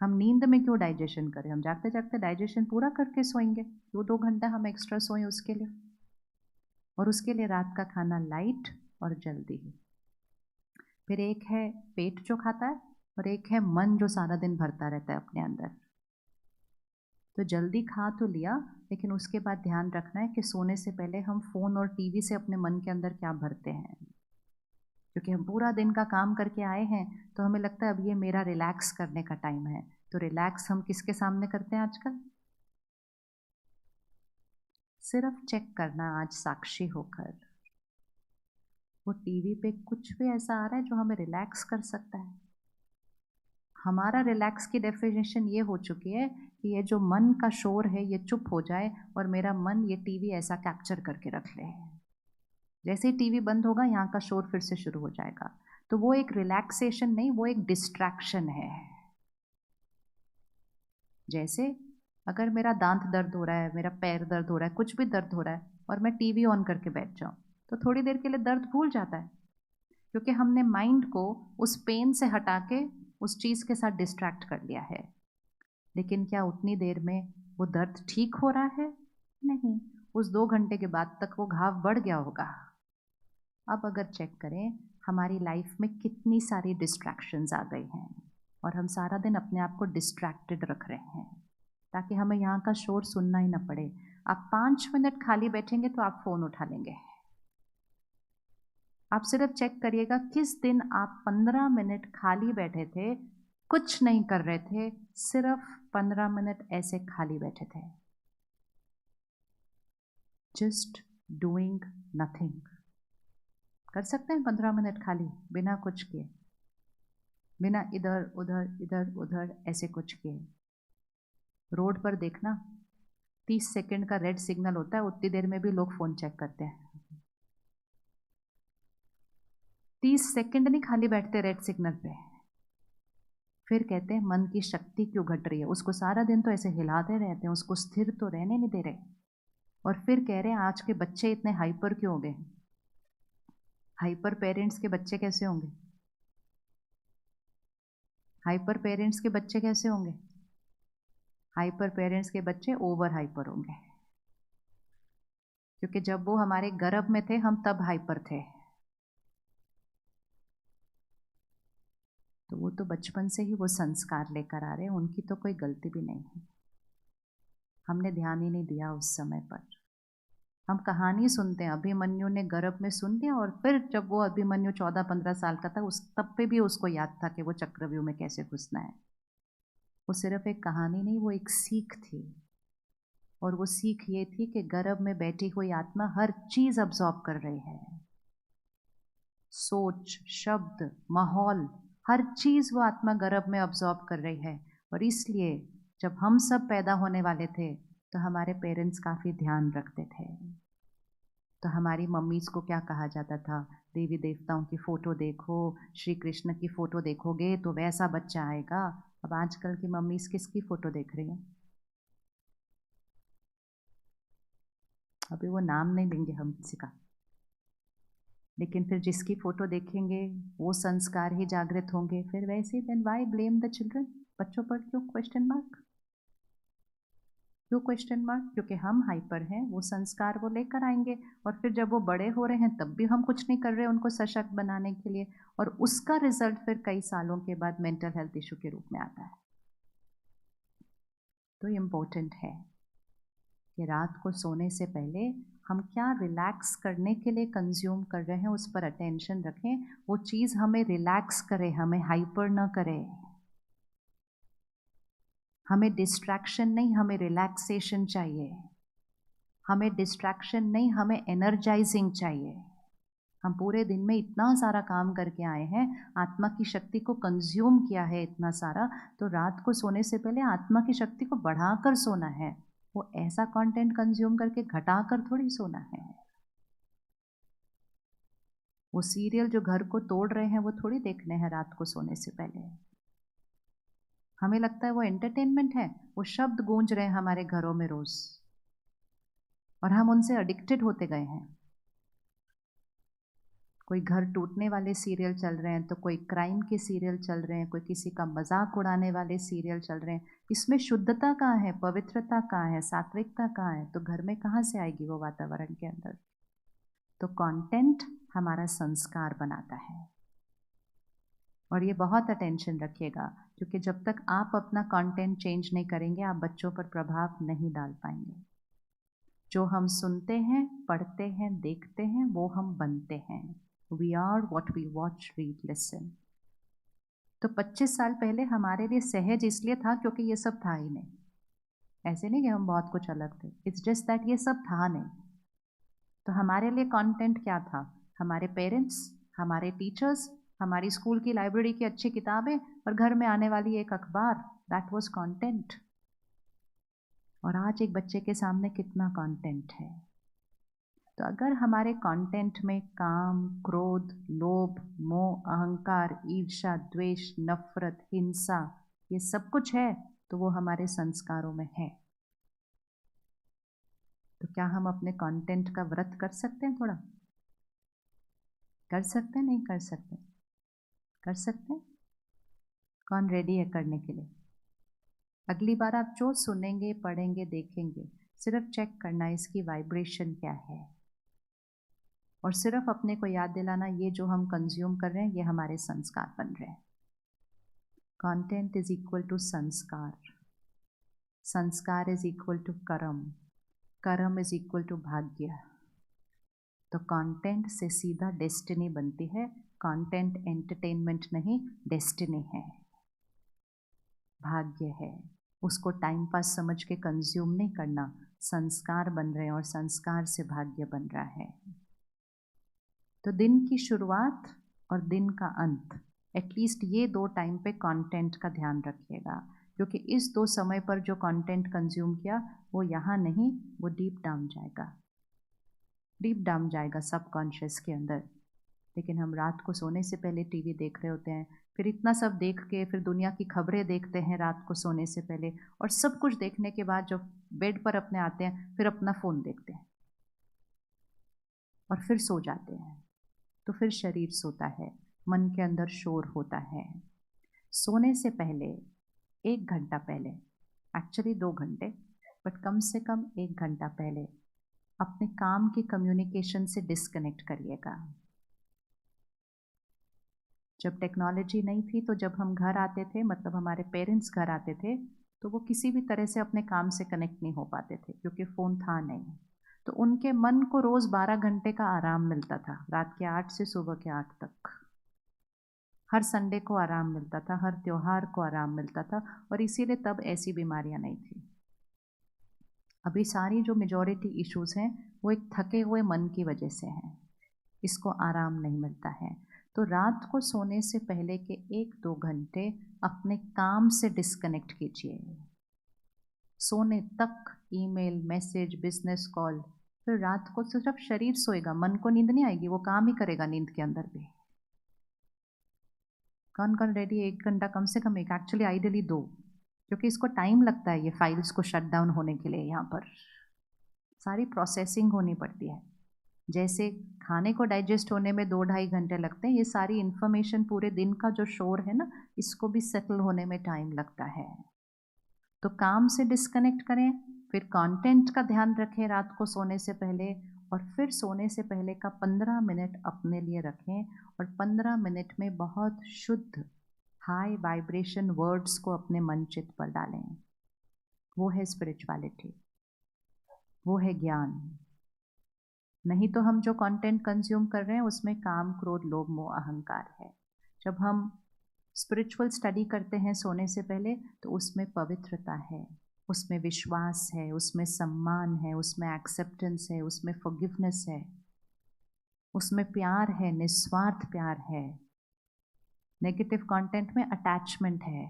A: हम नींद में क्यों डाइजेशन करें? हम जागते जागते डाइजेशन पूरा करके सोएंगे, 2-2 घंटा हम एक्स्ट्रा सोएं उसके लिए। और उसके लिए रात का खाना लाइट और जल्दी ही। फिर एक है पेट जो खाता है और एक है मन जो सारा दिन भरता रहता है अपने अंदर। तो जल्दी खा तो लिया, लेकिन उसके बाद ध्यान रखना है कि सोने से पहले हम फ़ोन और टीवी से अपने मन के अंदर क्या भरते हैं। क्योंकि हम पूरा दिन का काम करके आए हैं तो हमें लगता है अब ये मेरा रिलैक्स करने का टाइम है। तो रिलैक्स हम किसके सामने करते हैं आजकल? सिर्फ चेक करना आज साक्षी होकर, वो टीवी पे कुछ भी ऐसा आ रहा है जो हमें रिलैक्स कर सकता है? हमारा रिलैक्स की डेफिनेशन ये हो चुकी है कि ये जो मन का शोर है ये चुप हो जाए और मेरा मन ये टीवी ऐसा कैप्चर करके रख ले। जैसे ही टीवी बंद होगा यहाँ का शोर फिर से शुरू हो जाएगा। तो वो एक रिलैक्सेशन नहीं, वो एक डिस्ट्रैक्शन है। जैसे अगर मेरा दांत दर्द हो रहा है, मेरा पैर दर्द हो रहा है, कुछ भी दर्द हो रहा है और मैं टीवी ऑन करके बैठ जाऊँ तो थोड़ी देर के लिए दर्द भूल जाता है, क्योंकि हमने माइंड को उस पेन से हटा के उस चीज़ के साथ डिस्ट्रैक्ट कर लिया है। लेकिन क्या उतनी देर में वो दर्द ठीक हो रहा है? नहीं, उस 2 घंटे के बाद तक वो घाव बढ़ गया होगा। अब अगर चेक करें हमारी लाइफ में कितनी सारी डिस्ट्रैक्शंस आ गई हैं और हम सारा दिन अपने आप को डिस्ट्रैक्टेड रख रहे हैं ताकि हमें यहाँ का शोर सुनना ही ना पड़े। आप 5 मिनट खाली बैठेंगे तो आप फ़ोन उठा लेंगे। आप सिर्फ चेक करिएगा किस दिन आप 15 मिनट खाली बैठे थे, कुछ नहीं कर रहे थे, सिर्फ 15 मिनट ऐसे खाली बैठे थे, जस्ट डूइंग नथिंग। कर सकते हैं 15 मिनट खाली बिना कुछ किए, बिना इधर उधर ऐसे कुछ किए। रोड पर देखना 30 सेकंड का रेड सिग्नल होता है, उतनी देर में भी लोग फ़ोन चेक करते हैं। 30 सेकंड नहीं खाली बैठते रेड सिग्नल पे। फिर कहते हैं मन की शक्ति क्यों घट रही है, उसको सारा दिन तो ऐसे हिलाते रहते हैं, उसको स्थिर तो रहने नहीं दे रहे। और फिर कह रहे हैं आज के बच्चे इतने हाइपर क्यों हो गए। हाइपर पेरेंट्स के बच्चे कैसे होंगे? हाइपर पेरेंट्स के बच्चे कैसे होंगे? हाइपर पेरेंट्स के बच्चे ओवर हाइपर होंगे, क्योंकि जब वो हमारे गर्भ में थे हम तब हाइपर थे। तो वो तो बचपन से ही वो संस्कार लेकर आ रहे हैं, उनकी तो कोई गलती भी नहीं है। हमने ध्यान ही नहीं दिया उस समय पर। हम कहानी सुनते हैं, अभिमन्यु ने गर्भ में सुन लिया और फिर जब वो अभिमन्यु 14-15 साल का था उस तब पे भी उसको याद था कि वो चक्रव्यूह में कैसे घुसना है। वो सिर्फ एक कहानी नहीं, वो एक सीख थी। और वो सीख ये थी कि गर्भ में बैठी हुई आत्मा हर चीज अब्सॉर्ब कर रही है, सोच, शब्द, माहौल, हर चीज वो आत्मा गर्भ में अब्सॉर्ब कर रही है। और इसलिए जब हम सब पैदा होने वाले थे तो हमारे पेरेंट्स काफी ध्यान रखते थे। तो हमारी मम्मीज को क्या कहा जाता था, देवी देवताओं की फोटो देखो, श्री कृष्ण की फोटो देखोगे तो वैसा बच्चा आएगा। अब आजकल की मम्मीज किसकी फोटो देख रही हैं? अभी वो नाम नहीं लेंगे हम किसी का, लेकिन फिर जिसकी फोटो देखेंगे वो संस्कार ही जागृत होंगे। फिर वैसे then why blame the children? बच्चों पर क्यों क्वेश्चन मार्क? क्यों क्वेश्चन मार्क? क्योंकि हम हाइपर हैं, वो संस्कार वो लेकर आएंगे और फिर जब वो बड़े हो रहे हैं तब भी हम कुछ नहीं कर रहे उनको सशक्त बनाने के लिए, और उसका रिजल्ट फिर कई सालों के बाद मेंटल हेल्थ इशू के रूप में आता है। तो इम्पोर्टेंट है कि रात को सोने से पहले हम क्या रिलैक्स करने के लिए कंज्यूम कर रहे हैं उस पर अटेंशन रखें। वो चीज़ हमें रिलैक्स करे, हमें हाइपर ना करे। हमें डिस्ट्रैक्शन नहीं, हमें रिलैक्सेशन चाहिए। हमें डिस्ट्रैक्शन नहीं, हमें एनर्जाइजिंग चाहिए। हम पूरे दिन में इतना सारा काम करके आए हैं, आत्मा की शक्ति को कंज्यूम किया है इतना सारा, तो रात को सोने से पहले आत्मा की शक्ति को बढ़ाकर सोना है। वो ऐसा कंटेंट कंज्यूम करके घटाकर थोड़ी सोना है। वो सीरियल जो घर को तोड़ रहे हैं वो थोड़ी देखने हैं रात को सोने से पहले। हमें लगता है वो एंटरटेनमेंट है, वो शब्द गूंज रहे हैं हमारे घरों में रोज और हम उनसे एडिक्टेड होते गए हैं। कोई घर टूटने वाले सीरियल चल रहे हैं तो कोई क्राइम के सीरियल चल रहे हैं, कोई किसी का मजाक उड़ाने वाले सीरियल चल रहे हैं। इसमें शुद्धता कहाँ है, पवित्रता कहाँ है, सात्विकता कहाँ है? तो घर में कहाँ से आएगी वो वातावरण के अंदर? तो कंटेंट हमारा संस्कार बनाता है। और ये बहुत अटेंशन रखिएगा, क्योंकि जब तक आप अपना कंटेंट चेंज नहीं करेंगे आप बच्चों पर प्रभाव नहीं डाल पाएंगे। जो हम सुनते हैं, पढ़ते हैं, देखते हैं, वो हम बनते हैं। We are what we watch, read, listen. तो 25 साल पहले हमारे लिए सहज इसलिए था क्योंकि ये सब था ही नहीं। ऐसे नहीं कि हम बहुत कुछ अलग थे, इट्स जस्ट दैट ये सब था नहीं। तो हमारे लिए कंटेंट क्या था? हमारे पेरेंट्स, हमारे टीचर्स, हमारी स्कूल की लाइब्रेरी की अच्छी किताबें और घर में आने वाली एक अखबार, दैट वाज कंटेंट। और आज एक बच्चे के सामने कितना कंटेंट है। तो अगर हमारे कंटेंट में काम, क्रोध, लोभ, मोह, अहंकार, ईर्ष्या, द्वेष, नफरत, हिंसा, ये सब कुछ है, तो वो हमारे संस्कारों में है। तो क्या हम अपने कंटेंट का व्रत कर सकते हैं? थोड़ा कर सकते हैं, नहीं कर सकते? कर सकते हैं। कौन रेडी है करने के लिए? अगली बार आप जो सुनेंगे, पढ़ेंगे, देखेंगे, सिर्फ चेक करना इसकी वाइब्रेशन क्या है, और सिर्फ अपने को याद दिलाना ये जो हम कंज्यूम कर रहे हैं ये हमारे संस्कार बन रहे हैं। कंटेंट इज इक्वल टू संस्कार, संस्कार इज इक्वल टू कर्म, कर्म इज इक्वल टू भाग्य। तो कंटेंट से सीधा डेस्टिनी बनती है। कंटेंट एंटरटेनमेंट नहीं, डेस्टिनी है, भाग्य है। उसको टाइम पास समझ के कंज्यूम नहीं करना, संस्कार बन रहे हैं और संस्कार से भाग्य बन रहा है। तो दिन की शुरुआत और दिन का अंत, एटलीस्ट ये दो टाइम पे कंटेंट का ध्यान रखिएगा, क्योंकि इस दो समय पर जो कंटेंट कंज्यूम किया वो यहाँ नहीं, वो डीप डाउन जाएगा, डीप डाउन जाएगा सबकॉन्शियस के अंदर। लेकिन हम रात को सोने से पहले टीवी देख रहे होते हैं, फिर इतना सब देख के फिर दुनिया की खबरें देखते हैं रात को सोने से पहले, और सब कुछ देखने के बाद जब बेड पर अपने आते हैं फिर अपना फ़ोन देखते हैं और फिर सो जाते हैं। तो फिर शरीर सोता है, मन के अंदर शोर होता है। सोने से पहले 1 घंटा पहले, एक्चुअली 2 घंटे, बट कम से कम 1 घंटा पहले अपने काम की कम्युनिकेशन से डिस्कनेक्ट करिएगा। जब टेक्नोलॉजी नहीं थी तो जब हम घर आते थे, मतलब हमारे पेरेंट्स घर आते थे, तो वो किसी भी तरह से अपने काम से कनेक्ट नहीं हो पाते थे क्योंकि फ़ोन था नहीं। तो उनके मन को रोज़ 12 घंटे का आराम मिलता था, रात के 8 से सुबह के 8 तक। हर संडे को आराम मिलता था, हर त्योहार को आराम मिलता था, और इसीलिए तब ऐसी बीमारियां नहीं थी। अभी सारी जो मेजॉरिटी इश्यूज़ हैं वो एक थके हुए मन की वजह से हैं, इसको आराम नहीं मिलता है। तो रात को सोने से पहले के 1-2 घंटे अपने काम से डिस्कनेक्ट कीजिए। सोने तक ईमेल, मैसेज, बिजनेस कॉल, फिर रात को सिर्फ शरीर सोएगा, मन को नींद नहीं आएगी, वो काम ही करेगा नींद के अंदर भी। कौन कौन रेडी? 1 घंटा कम से कम, एक एक्चुअली आइडियली 2, क्योंकि इसको टाइम लगता है ये फाइल्स को शट डाउन होने के लिए। यहाँ पर सारी प्रोसेसिंग होनी पड़ती है। जैसे खाने को डाइजेस्ट होने में 2-2.5 घंटे लगते हैं, ये सारी इन्फॉर्मेशन, पूरे दिन का जो शोर है ना, इसको भी सेटल होने में टाइम लगता है। तो काम से डिस्कनेक्ट करें, फिर कंटेंट का ध्यान रखें रात को सोने से पहले, और फिर सोने से पहले का 15 मिनट अपने लिए रखें, और 15 मिनट में बहुत शुद्ध हाई वाइब्रेशन वर्ड्स को अपने मन चित्त पर डालें। वो है स्पिरिचुअलिटी, वो है ज्ञान। नहीं तो हम जो कंटेंट कंज्यूम कर रहे हैं उसमें काम, क्रोध, लोभ, मोह, अहंकार है। जब हम स्पिरिचुअल स्टडी करते हैं सोने से पहले, तो उसमें पवित्रता है, उसमें विश्वास है, उसमें सम्मान है, उसमें एक्सेप्टेंस है, उसमें फॉरगिवनेस है, उसमें प्यार है, निस्वार्थ प्यार है। नेगेटिव कंटेंट में अटैचमेंट है,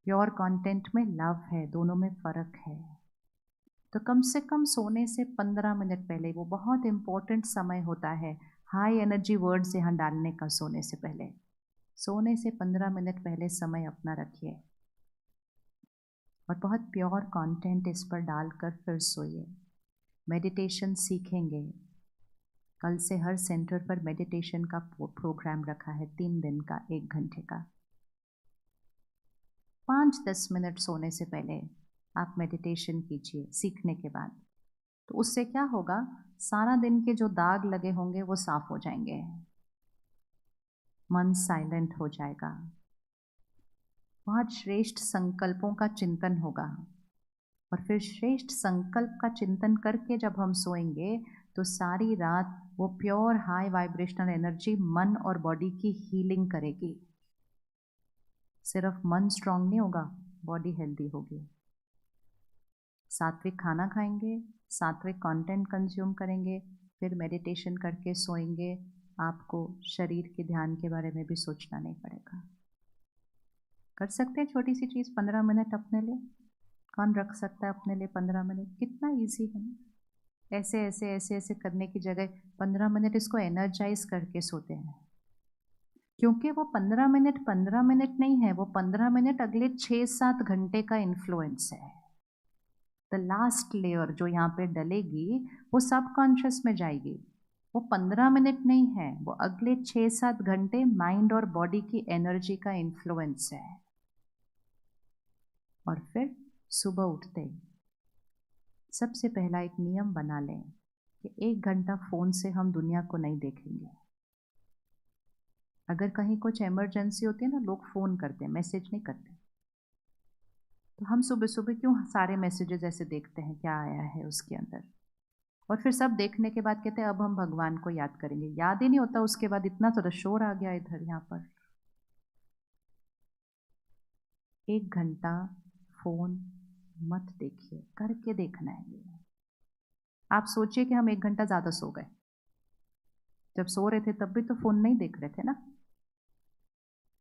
A: प्योर कंटेंट में लव है, दोनों में फ़र्क है। तो कम से कम सोने से 15 मिनट पहले, वो बहुत इम्पोर्टेंट समय होता है हाई एनर्जी वर्ड्स यहाँ डालने का। सोने से पहले, सोने से 15 मिनट पहले समय अपना रखिए और बहुत प्योर कंटेंट इस पर डालकर फिर सोइए। मेडिटेशन सीखेंगे, कल से हर सेंटर पर मेडिटेशन का प्रोग्राम रखा है, 3 दिन का, 1 घंटे का। 5-10 मिनट सोने से पहले आप मेडिटेशन कीजिए सीखने के बाद। तो उससे क्या होगा, सारा दिन के जो दाग लगे होंगे वो साफ हो जाएंगे, मन साइलेंट हो जाएगा, बहुत श्रेष्ठ संकल्पों का चिंतन होगा, और फिर श्रेष्ठ संकल्प का चिंतन करके जब हम सोएंगे तो सारी रात वो प्योर हाई वाइब्रेशनल एनर्जी मन और बॉडी की हीलिंग करेगी। सिर्फ मन स्ट्रांग नहीं होगा, बॉडी हेल्दी होगी। सात्विक खाना खाएंगे, सात्विक कंटेंट कंज्यूम करेंगे, फिर मेडिटेशन करके सोएंगे, आपको शरीर के ध्यान के बारे में भी सोचना नहीं पड़ेगा। कर सकते हैं छोटी सी चीज़ 15 मिनट अपने लिए। कौन रख सकता है अपने लिए 15 मिनट? कितना ईजी है ना। ऐसे ऐसे ऐसे ऐसे करने की जगह 15 मिनट इसको एनर्जाइज करके सोते हैं, क्योंकि वो 15 मिनट नहीं है, वो 15 मिनट अगले 6-7 घंटे का इन्फ्लुएंस है। द लास्ट लेयर जो यहाँ पे डलेगी वो सबकॉन्शियस में जाएगी। वो 15 मिनट नहीं है, वो अगले 6-7 घंटे माइंड और बॉडी की एनर्जी का इन्फ्लुएंस है। और फिर सुबह उठते सबसे पहला एक नियम बना लें कि 1 घंटा फ़ोन से हम दुनिया को नहीं देखेंगे। अगर कहीं कुछ इमरजेंसी होती है ना, लोग फ़ोन करते हैं, मैसेज नहीं करते। तो हम सुबह सुबह क्यों सारे मैसेजेस ऐसे देखते हैं, क्या आया है उसके अंदर? और फिर सब देखने के बाद कहते हैं अब हम भगवान को याद करेंगे। याद ही नहीं होता उसके बाद, इतना ज़्यादा शोर आ गया इधर यहाँ पर। 1 घंटा फ़ोन मत देखिए, करके देखना है ये। आप सोचिए कि हम 1 घंटा ज़्यादा सो गए। जब सो रहे थे तब भी तो फ़ोन नहीं देख रहे थे ना।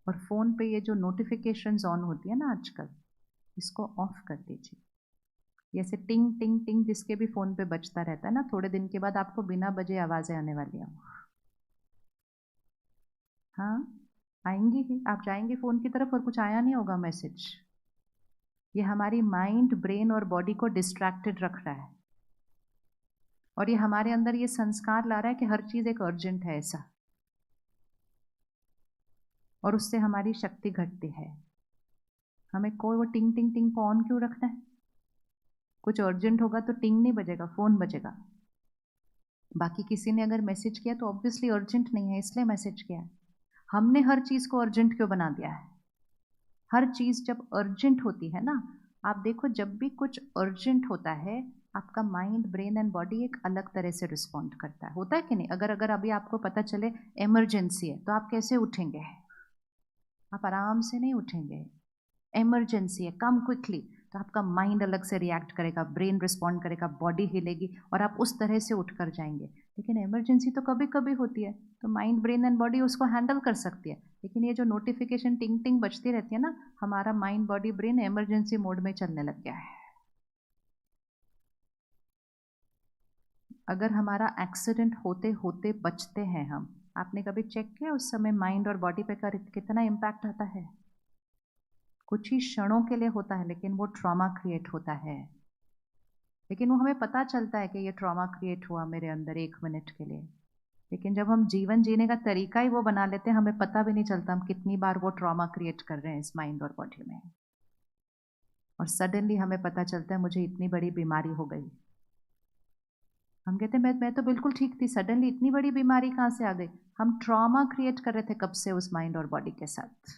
A: और फ़ोन पे ये जो नोटिफिकेशंस ऑन होती है ना आजकल, इसको ऑफ कर दीजिए। जैसे टिंग टिंग टिंग जिसके भी फ़ोन पे बजता रहता है ना, थोड़े दिन के बाद आपको बिना बजे आवाज़ें आने वाली हैं। हाँ, आएंगी ही। आप जाएंगे फ़ोन की तरफ और कुछ आया नहीं होगा मैसेज। ये हमारी माइंड, ब्रेन और बॉडी को डिस्ट्रैक्टेड रख रहा है। और ये हमारे अंदर ये संस्कार ला रहा है कि हर चीज़ एक अर्जेंट है ऐसा। और उससे हमारी शक्ति घटती है। हमें कोई वो टिंग टिंग टिंग को ऑन क्यों रखना है? कुछ अर्जेंट होगा तो टिंग नहीं बजेगा, फ़ोन बजेगा। बाकी किसी ने अगर मैसेज किया तो ऑब्वियसली अर्जेंट नहीं है, इसलिए मैसेज किया है। हमने हर चीज़ को अर्जेंट क्यों बना दिया है? हर चीज़ जब अर्जेंट होती है ना, आप देखो जब भी कुछ अर्जेंट होता है, आपका माइंड, ब्रेन एंड बॉडी एक अलग तरह से रिस्पॉन्ड करता है। होता है कि नहीं? अगर अभी आपको पता चले इमरजेंसी है तो आप कैसे उठेंगे? आप आराम से नहीं उठेंगे। इमरजेंसी है, कम क्विकली, तो आपका माइंड अलग से रिएक्ट करेगा, ब्रेन रिस्पॉन्ड करेगा, बॉडी हिलेगी और आप उस तरह से उठ कर जाएंगे। लेकिन इमरजेंसी तो कभी कभी होती है, तो माइंड, ब्रेन एंड बॉडी उसको हैंडल कर सकती है। लेकिन ये जो नोटिफिकेशन टिंग टिंग बजती रहती है ना, हमारा mind, body, brain emergency mode में चलने लग गया है। अगर हमारा एक्सीडेंट होते होते बचते हैं हम, आपने कभी चेक किया उस समय माइंड और बॉडी पे कितना इम्पैक्ट आता है? कुछ ही क्षणों के लिए होता है, लेकिन वो ट्रॉमा क्रिएट होता है। लेकिन वो हमें पता चलता है कि ये ट्रॉमा क्रिएट हुआ मेरे अंदर 1 मिनट के लिए। लेकिन जब हम जीवन जीने का तरीका ही वो बना लेते हैं, हमें पता भी नहीं चलता हम कितनी बार वो ट्रॉमा क्रिएट कर रहे हैं इस माइंड और बॉडी में। और सडनली हमें पता चलता है मुझे इतनी बड़ी बीमारी हो गई। हम कहते हैं मैं तो बिल्कुल ठीक थी, सडनली इतनी बड़ी बीमारी कहाँ से आ गई? हम ट्रॉमा क्रिएट कर रहे थे कब से उस माइंड और बॉडी के साथ।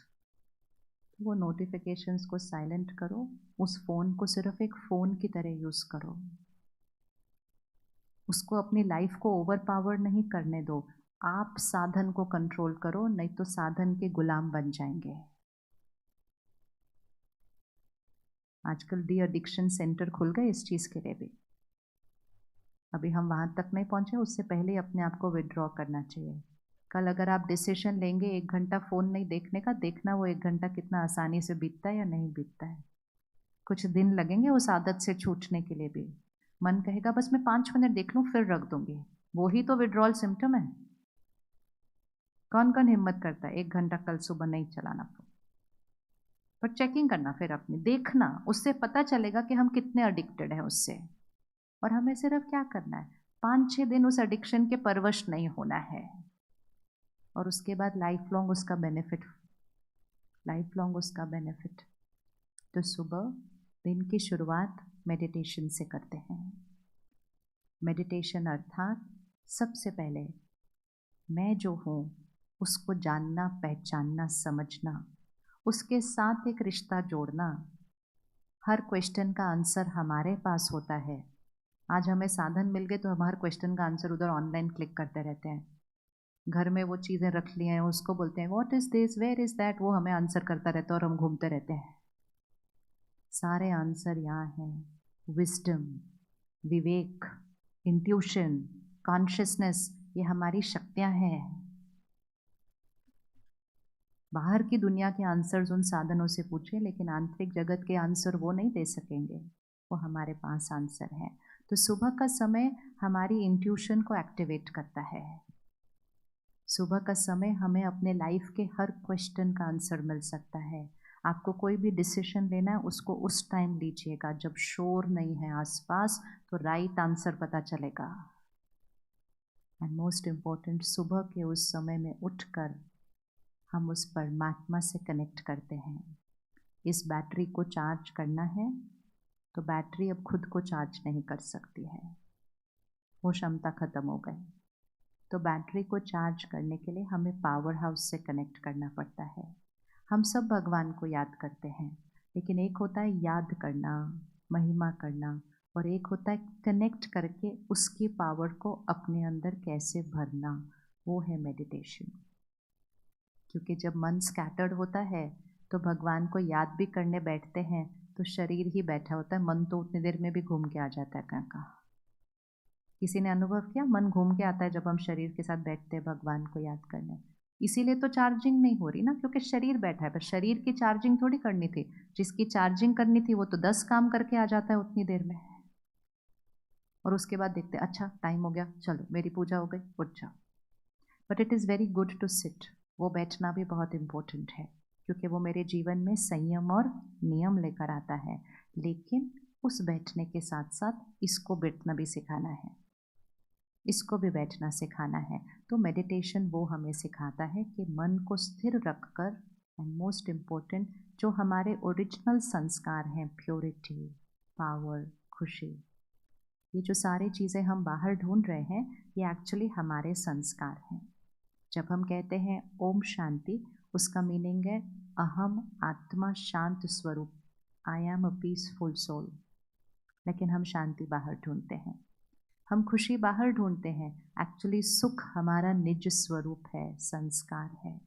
A: वो नोटिफिकेशंस को साइलेंट करो, उस फ़ोन को सिर्फ एक फ़ोन की तरह यूज़ करो। उसको अपनी लाइफ को ओवर पावर नहीं करने दो। आप साधन को कंट्रोल करो, नहीं तो साधन के गुलाम बन जाएंगे। आजकल डी एडिक्शन सेंटर खुल गए इस चीज़ के लिए भी। अभी हम वहाँ तक नहीं पहुँचे, उससे पहले ही अपने आप को विड्रॉ करना चाहिए। कल अगर आप डिसीजन लेंगे 1 घंटा फ़ोन नहीं देखने का, देखना वो 1 घंटा कितना आसानी से बीतता है या नहीं बीतता है। कुछ दिन लगेंगे उस आदत से छूटने के लिए भी। मन कहेगा बस मैं 5 मिनट देख लूँ फिर रख दूंगी। वो ही तो विड्रॉल सिम्टम है। कौन कौन हिम्मत करता है 1 घंटा कल सुबह नहीं चलाना फोन? पर चेकिंग करना फिर अपनी, देखना, उससे पता चलेगा कि हम कितने एडिक्टेड हैं उससे। और हमें सिर्फ क्या करना है, 5-6 दिन उस एडिक्शन के परवश नहीं होना है। और उसके बाद लाइफ लॉन्ग उसका बेनिफिट, लाइफ लॉन्ग उसका बेनिफिट। तो सुबह दिन की शुरुआत मेडिटेशन से करते हैं। मेडिटेशन अर्थात सबसे पहले मैं जो हूँ उसको जानना, पहचानना, समझना, उसके साथ एक रिश्ता जोड़ना। हर क्वेश्चन का आंसर हमारे पास होता है। आज हमें साधन मिल गए तो हम हर क्वेश्चन का आंसर उधर ऑनलाइन क्लिक करते रहते हैं। घर में वो चीज़ें रख ली हैं, उसको बोलते हैं what is this, where is that, वो हमें आंसर करता रहता है और हम घूमते रहते हैं। सारे आंसर यहाँ हैं। विजडम, विवेक, इंट्यूशन, कॉन्शियसनेस, ये हमारी शक्तियाँ हैं। बाहर की दुनिया के आंसर्स उन साधनों से पूछे, लेकिन आंतरिक जगत के आंसर वो नहीं दे सकेंगे, वो हमारे पास आंसर है। तो सुबह का समय हमारी इंट्यूशन को एक्टिवेट करता है। सुबह का समय हमें अपने लाइफ के हर क्वेश्चन का आंसर मिल सकता है। आपको कोई भी डिसीजन लेना है, उसको उस टाइम लीजिएगा जब शोर नहीं है आसपास, तो राइट आंसर पता चलेगा। एंड मोस्ट इम्पोर्टेंट, सुबह के उस समय में उठकर हम उस परमात्मा से कनेक्ट करते हैं। इस बैटरी को चार्ज करना है तो बैटरी अब खुद को चार्ज नहीं कर सकती है, वो क्षमता खत्म हो गई। तो बैटरी को चार्ज करने के लिए हमें पावर हाउस से कनेक्ट करना पड़ता है। हम सब भगवान को याद करते हैं, लेकिन एक होता है याद करना, महिमा करना, और एक होता है कनेक्ट करके उसकी पावर को अपने अंदर कैसे भरना, वो है मेडिटेशन। क्योंकि जब मन स्कैटर्ड होता है तो भगवान को याद भी करने बैठते हैं तो शरीर ही बैठा होता है, मन तो उतनी देर में भी घूम के आ जाता है कहाँ कहाँ। किसी ने अनुभव किया, मन घूम के आता है जब हम शरीर के साथ बैठते हैं भगवान को याद करने। इसीलिए तो चार्जिंग नहीं हो रही ना, क्योंकि शरीर बैठा है, पर शरीर की चार्जिंग थोड़ी करनी थी। जिसकी चार्जिंग करनी थी वो तो 10 काम करके आ जाता है उतनी देर में, और उसके बाद देखते अच्छा टाइम हो गया, चलो मेरी पूजा हो गई, उठ जाओ। But it is very good to sit, वो बैठना भी बहुत इम्पोर्टेंट है, क्योंकि वो मेरे जीवन में संयम और नियम लेकर आता है। लेकिन उस बैठने के साथ साथ इसको बैठना भी सिखाना है, इसको भी बैठना सिखाना है। तो मेडिटेशन वो हमें सिखाता है कि मन को स्थिर रखकर, एंड मोस्ट इम्पोर्टेंट जो हमारे ओरिजिनल संस्कार हैं, प्योरिटी, पावर, खुशी, ये जो सारी चीज़ें हम बाहर ढूंढ रहे हैं, ये एक्चुअली हमारे संस्कार हैं। जब हम कहते हैं ओम शांति, उसका मीनिंग है अहम आत्मा शांत स्वरूप, I am a peaceful soul. लेकिन हम शांति बाहर ढूंढते हैं, हम खुशी बाहर ढूंढते हैं। एक्चुअली सुख हमारा निज स्वरूप है, संस्कार है।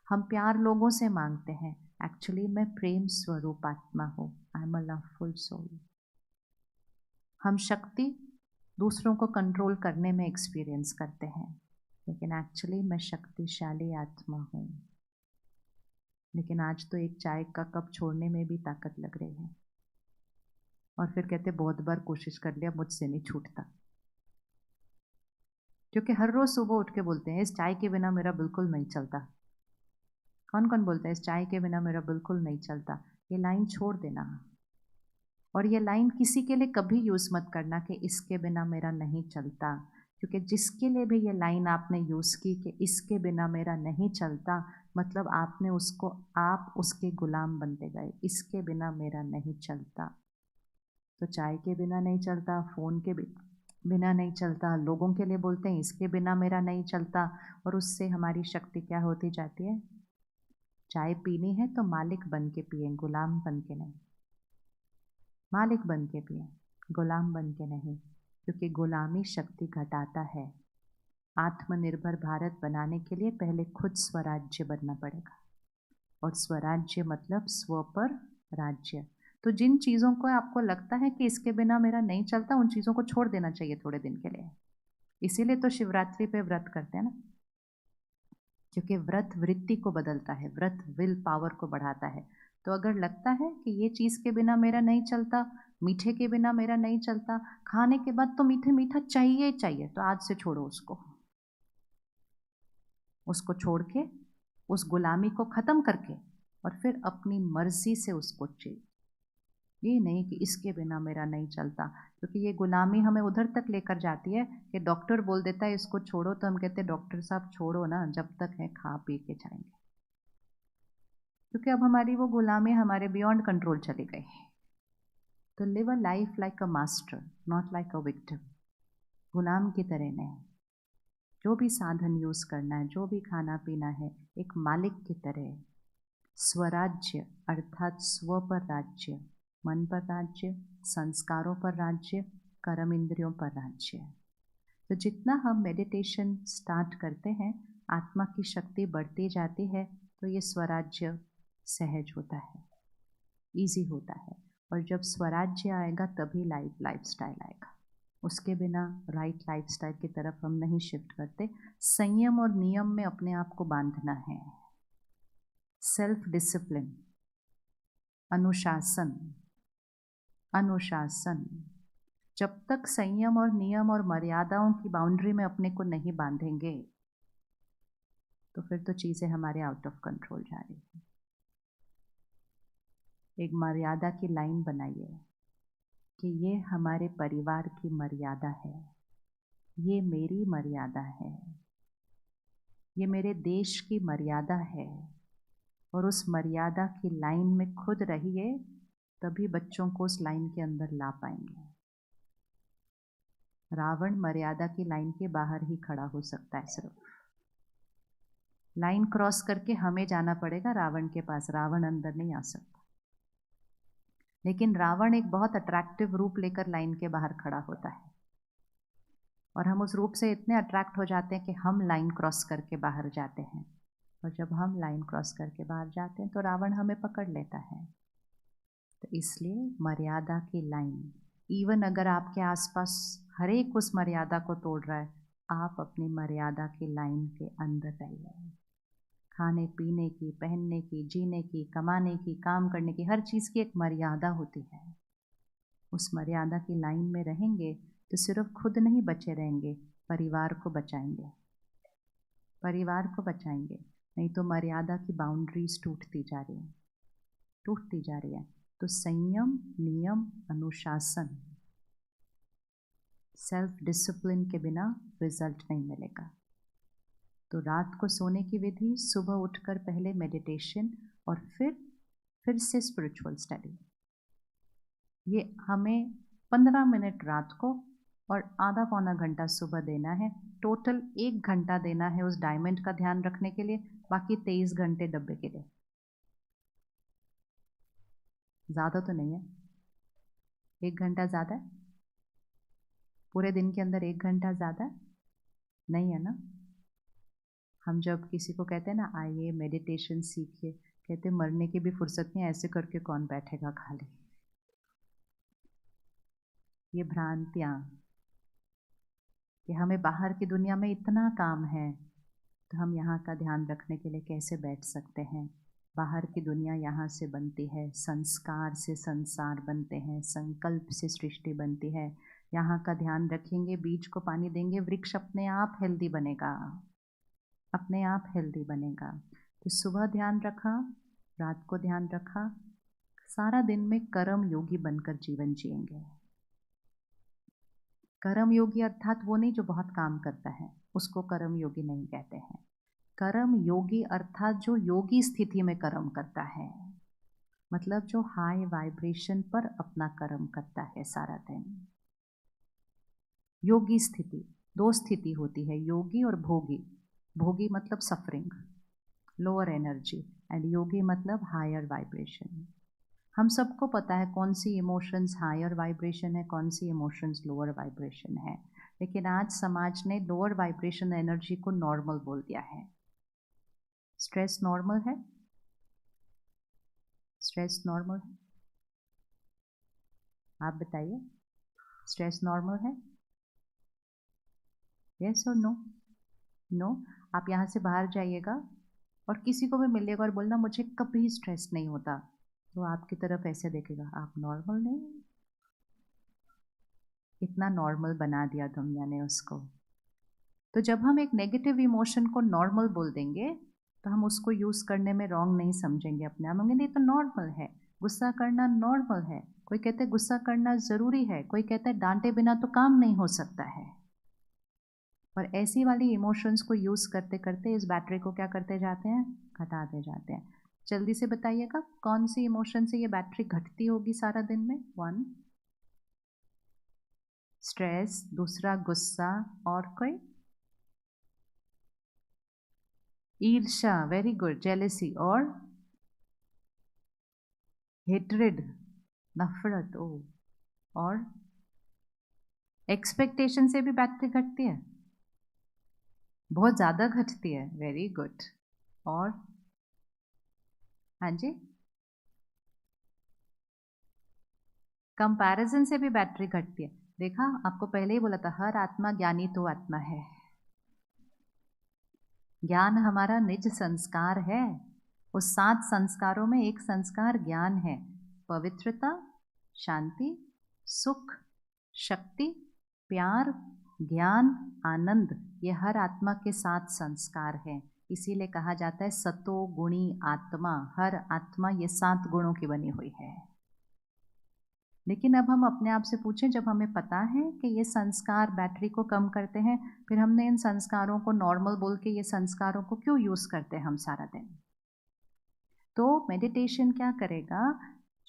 A: हम प्यार लोगों से मांगते हैं, एक्चुअली मैं प्रेम स्वरूप आत्मा हूँ, I am a loveful soul. हम शक्ति दूसरों को कंट्रोल करने में एक्सपीरियंस करते हैं, लेकिन एक्चुअली मैं शक्तिशाली आत्मा हूँ। लेकिन आज तो एक चाय का कप छोड़ने में भी ताकत लग रही है, और फिर कहते बहुत बार कोशिश कर लिया, मुझसे नहीं छूटता। क्योंकि हर रोज़ सुबह उठ के बोलते हैं इस चाय के बिना मेरा बिल्कुल नहीं चलता। कौन कौन बोलता है इस चाय के बिना मेरा बिल्कुल नहीं चलता? ये लाइन छोड़ देना, और ये लाइन किसी के लिए कभी यूज़ मत करना कि इसके बिना मेरा नहीं चलता। क्योंकि जिसके लिए भी ये लाइन आपने यूज़ की कि इसके बिना मेरा नहीं चलता, मतलब आपने उसको, आप उसके गुलाम बनते गए। इसके बिना मेरा नहीं चलता, तो चाय के बिना नहीं चलता, फ़ोन के बिना नहीं चलता, लोगों के लिए बोलते हैं इसके बिना मेरा नहीं चलता, और उससे हमारी शक्ति क्या होती जाती है? चाय पीनी है तो मालिक बन के पिए, गुलाम बन के नहीं। मालिक बन के पिए, गुलाम बन के नहीं, क्योंकि गुलामी शक्ति घटाता है। आत्मनिर्भर भारत बनाने के लिए पहले खुद स्वराज्य बनना पड़ेगा, और स्वराज्य मतलब स्व पर राज्य। तो जिन चीज़ों को आपको लगता है कि इसके बिना मेरा नहीं चलता, उन चीज़ों को छोड़ देना चाहिए थोड़े दिन के लिए। इसीलिए तो शिवरात्रि पे व्रत करते हैं ना, क्योंकि व्रत वृत्ति को बदलता है, व्रत विल पावर को बढ़ाता है। तो अगर लगता है कि ये चीज़ के बिना मेरा नहीं चलता, मीठे के बिना मेरा नहीं चलता, खाने के बाद तो मीठे मीठा चाहिए चाहिए, तो आज से छोड़ो उसको। उसको छोड़ के, उस गुलामी को ख़त्म करके, और फिर अपनी मर्जी से उसको चाहिए। ये नहीं कि इसके बिना मेरा नहीं चलता, क्योंकि ये गुलामी हमें उधर तक लेकर जाती है कि डॉक्टर बोल देता है इसको छोड़ो, तो हम कहते हैं डॉक्टर साहब छोड़ो ना, जब तक है खा पी के जाएंगे। क्योंकि अब हमारी वो गुलामी हमारे बियॉन्ड कंट्रोल चली गई। तो live a life like a master, not like a victim. गुलाम की तरह नहीं, जो भी साधन यूज़ करना है, जो भी खाना पीना है, एक मालिक की तरह। स्वराज्य अर्थात स्व पर राज्य, मन पर राज्य, संस्कारों पर राज्य, कर्म इंद्रियों पर राज्य। तो जितना हम मेडिटेशन स्टार्ट करते हैं, आत्मा की शक्ति बढ़ती जाती है, तो ये स्वराज्य सहज होता है, इजी होता है। और जब स्वराज्य आएगा तभी लाइफस्टाइल आएगा। उसके बिना राइट लाइफस्टाइल की तरफ हम नहीं शिफ्ट करते। संयम और नियम में अपने आप को बांधना है। सेल्फ डिसिप्लिन, अनुशासन, अनुशासन। जब तक संयम और नियम और मर्यादाओं की बाउंड्री में अपने को नहीं बांधेंगे तो फिर तो चीज़ें हमारे आउट ऑफ कंट्रोल जा रही हैं। एक मर्यादा की लाइन बनाइए कि ये हमारे परिवार की मर्यादा है, ये मेरी मर्यादा है, ये मेरे देश की मर्यादा है, और उस मर्यादा की लाइन में खुद रहिए, तभी बच्चों को उस लाइन के अंदर ला पाएंगे। रावण मर्यादा की लाइन के बाहर ही खड़ा हो सकता है, सिर्फ लाइन क्रॉस करके हमें जाना पड़ेगा रावण के पास, रावण अंदर नहीं आ सकता। लेकिन रावण एक बहुत अट्रैक्टिव रूप लेकर लाइन के बाहर खड़ा होता है, और हम उस रूप से इतने अट्रैक्ट हो जाते हैं कि हम लाइन क्रॉस करके बाहर जाते हैं, और जब हम लाइन क्रॉस करके बाहर जाते हैं तो रावण हमें पकड़ लेता है। तो इसलिए मर्यादा की लाइन, इवन अगर आपके आसपास हर एक उस मर्यादा को तोड़ रहा है, आप अपनी मर्यादा की लाइन के अंदर रहिए। खाने पीने की, पहनने की, जीने की, कमाने की, काम करने की, हर चीज़ की एक मर्यादा होती है। उस मर्यादा की लाइन में रहेंगे तो सिर्फ खुद नहीं बचे रहेंगे, परिवार को बचाएंगे, परिवार को बचाएंगे। नहीं तो मर्यादा की बाउंड्रीज टूटती जा रही है, टूटती जा रही है। तो संयम, नियम, अनुशासन, सेल्फ डिसिप्लिन के बिना रिजल्ट नहीं मिलेगा। तो रात को सोने की विधि, सुबह उठकर पहले मेडिटेशन और फिर से स्पिरिचुअल स्टडी। ये हमें 15 मिनट रात को और आधा पौना घंटा सुबह देना है। टोटल 1 घंटा देना है उस डायमंड का ध्यान रखने के लिए, बाकी 23 घंटे डब्बे के लिए। ज़्यादा तो नहीं है, 1 घंटा ज़्यादा है? पूरे दिन के अंदर 1 घंटा ज़्यादा नहीं है ना? हम जब किसी को कहते हैं ना आइए मेडिटेशन सीखिए, कहते मरने की भी फुर्सत नहीं, ऐसे करके कौन बैठेगा खाली। ये भ्रांतियाँ कि हमें बाहर की दुनिया में इतना काम है तो हम यहाँ का ध्यान रखने के लिए कैसे बैठ सकते हैं। बाहर की दुनिया यहाँ से बनती है, संस्कार से संसार बनते हैं, संकल्प से सृष्टि बनती है। यहाँ का ध्यान रखेंगे, बीज को पानी देंगे, वृक्ष अपने आप हेल्दी बनेगा, अपने आप हेल्दी बनेगा। तो सुबह ध्यान रखा, रात को ध्यान रखा, सारा दिन में कर्म योगी बनकर जीवन जिएंगे। कर्म योगी अर्थात वो नहीं जो बहुत काम करता है, उसको कर्म योगी नहीं कहते हैं। कर्म योगी अर्थात जो योगी स्थिति में कर्म करता है, मतलब जो हाई वाइब्रेशन पर अपना कर्म करता है सारा दिन। योगी स्थिति, 2 स्थिति होती है, योगी और भोगी। भोगी मतलब सफरिंग, लोअर एनर्जी, एंड योगी मतलब हायर वाइब्रेशन। हम सबको पता है कौन सी इमोशंस हायर वाइब्रेशन है, कौन सी इमोशंस लोअर वाइब्रेशन है, लेकिन आज समाज ने लोअर वाइब्रेशन एनर्जी को नॉर्मल बोल दिया है। स्ट्रेस नॉर्मल है? स्ट्रेस नॉर्मल है? आप बताइए, स्ट्रेस नॉर्मल है? यस और नो? नो। आप यहाँ से बाहर जाइएगा और किसी को भी मिलिएगा और बोलना मुझे कभी स्ट्रेस नहीं होता, तो आपकी तरफ ऐसे देखेगा, आप नॉर्मल नहीं। इतना नॉर्मल बना दिया दुनिया ने उसको। तो जब हम एक नेगेटिव इमोशन को नॉर्मल बोल देंगे तो हम उसको यूज़ करने में रॉन्ग नहीं समझेंगे अपने आप। होंगे नहीं तो नॉर्मल है, गुस्सा करना नॉर्मल है। कोई कहते हैं गुस्सा करना ज़रूरी है, कोई कहता है डांटे बिना तो काम नहीं हो सकता है। और ऐसी वाली इमोशंस को यूज़ करते करते इस बैटरी को क्या करते जाते हैं, घटाते जाते हैं। जल्दी से बताइएगा कौन सी इमोशन से ये बैटरी घटती होगी सारा दिन में? 1 स्ट्रेस, दूसरा गुस्सा, और कोई? ईर्ष्या, वेरी गुड, जेलेसी, और हेट्रेड, नफरत। ओ, और एक्सपेक्टेशन से भी बैटरी घटती है, बहुत ज़्यादा घटती है, वेरी गुड। और हाँ जी, कंपैरिजन से भी बैटरी घटती है। देखा, आपको पहले ही बोला था हर आत्मा ज्ञानी तो आत्मा है। ज्ञान हमारा निज संस्कार है, उस 7 संस्कारों में एक संस्कार ज्ञान है। पवित्रता, शांति, सुख, शक्ति, प्यार, ज्ञान, आनंद, ये हर आत्मा के 7 संस्कार हैं। इसीलिए कहा जाता है सतो गुणी आत्मा। हर आत्मा ये 7 गुणों की बनी हुई है। लेकिन अब हम अपने आप से पूछें, जब हमें पता है कि ये संस्कार बैटरी को कम करते हैं, फिर हमने इन संस्कारों को नॉर्मल बोल के ये संस्कारों को क्यों यूज़ करते हैं हम सारा दिन? तो मेडिटेशन क्या करेगा,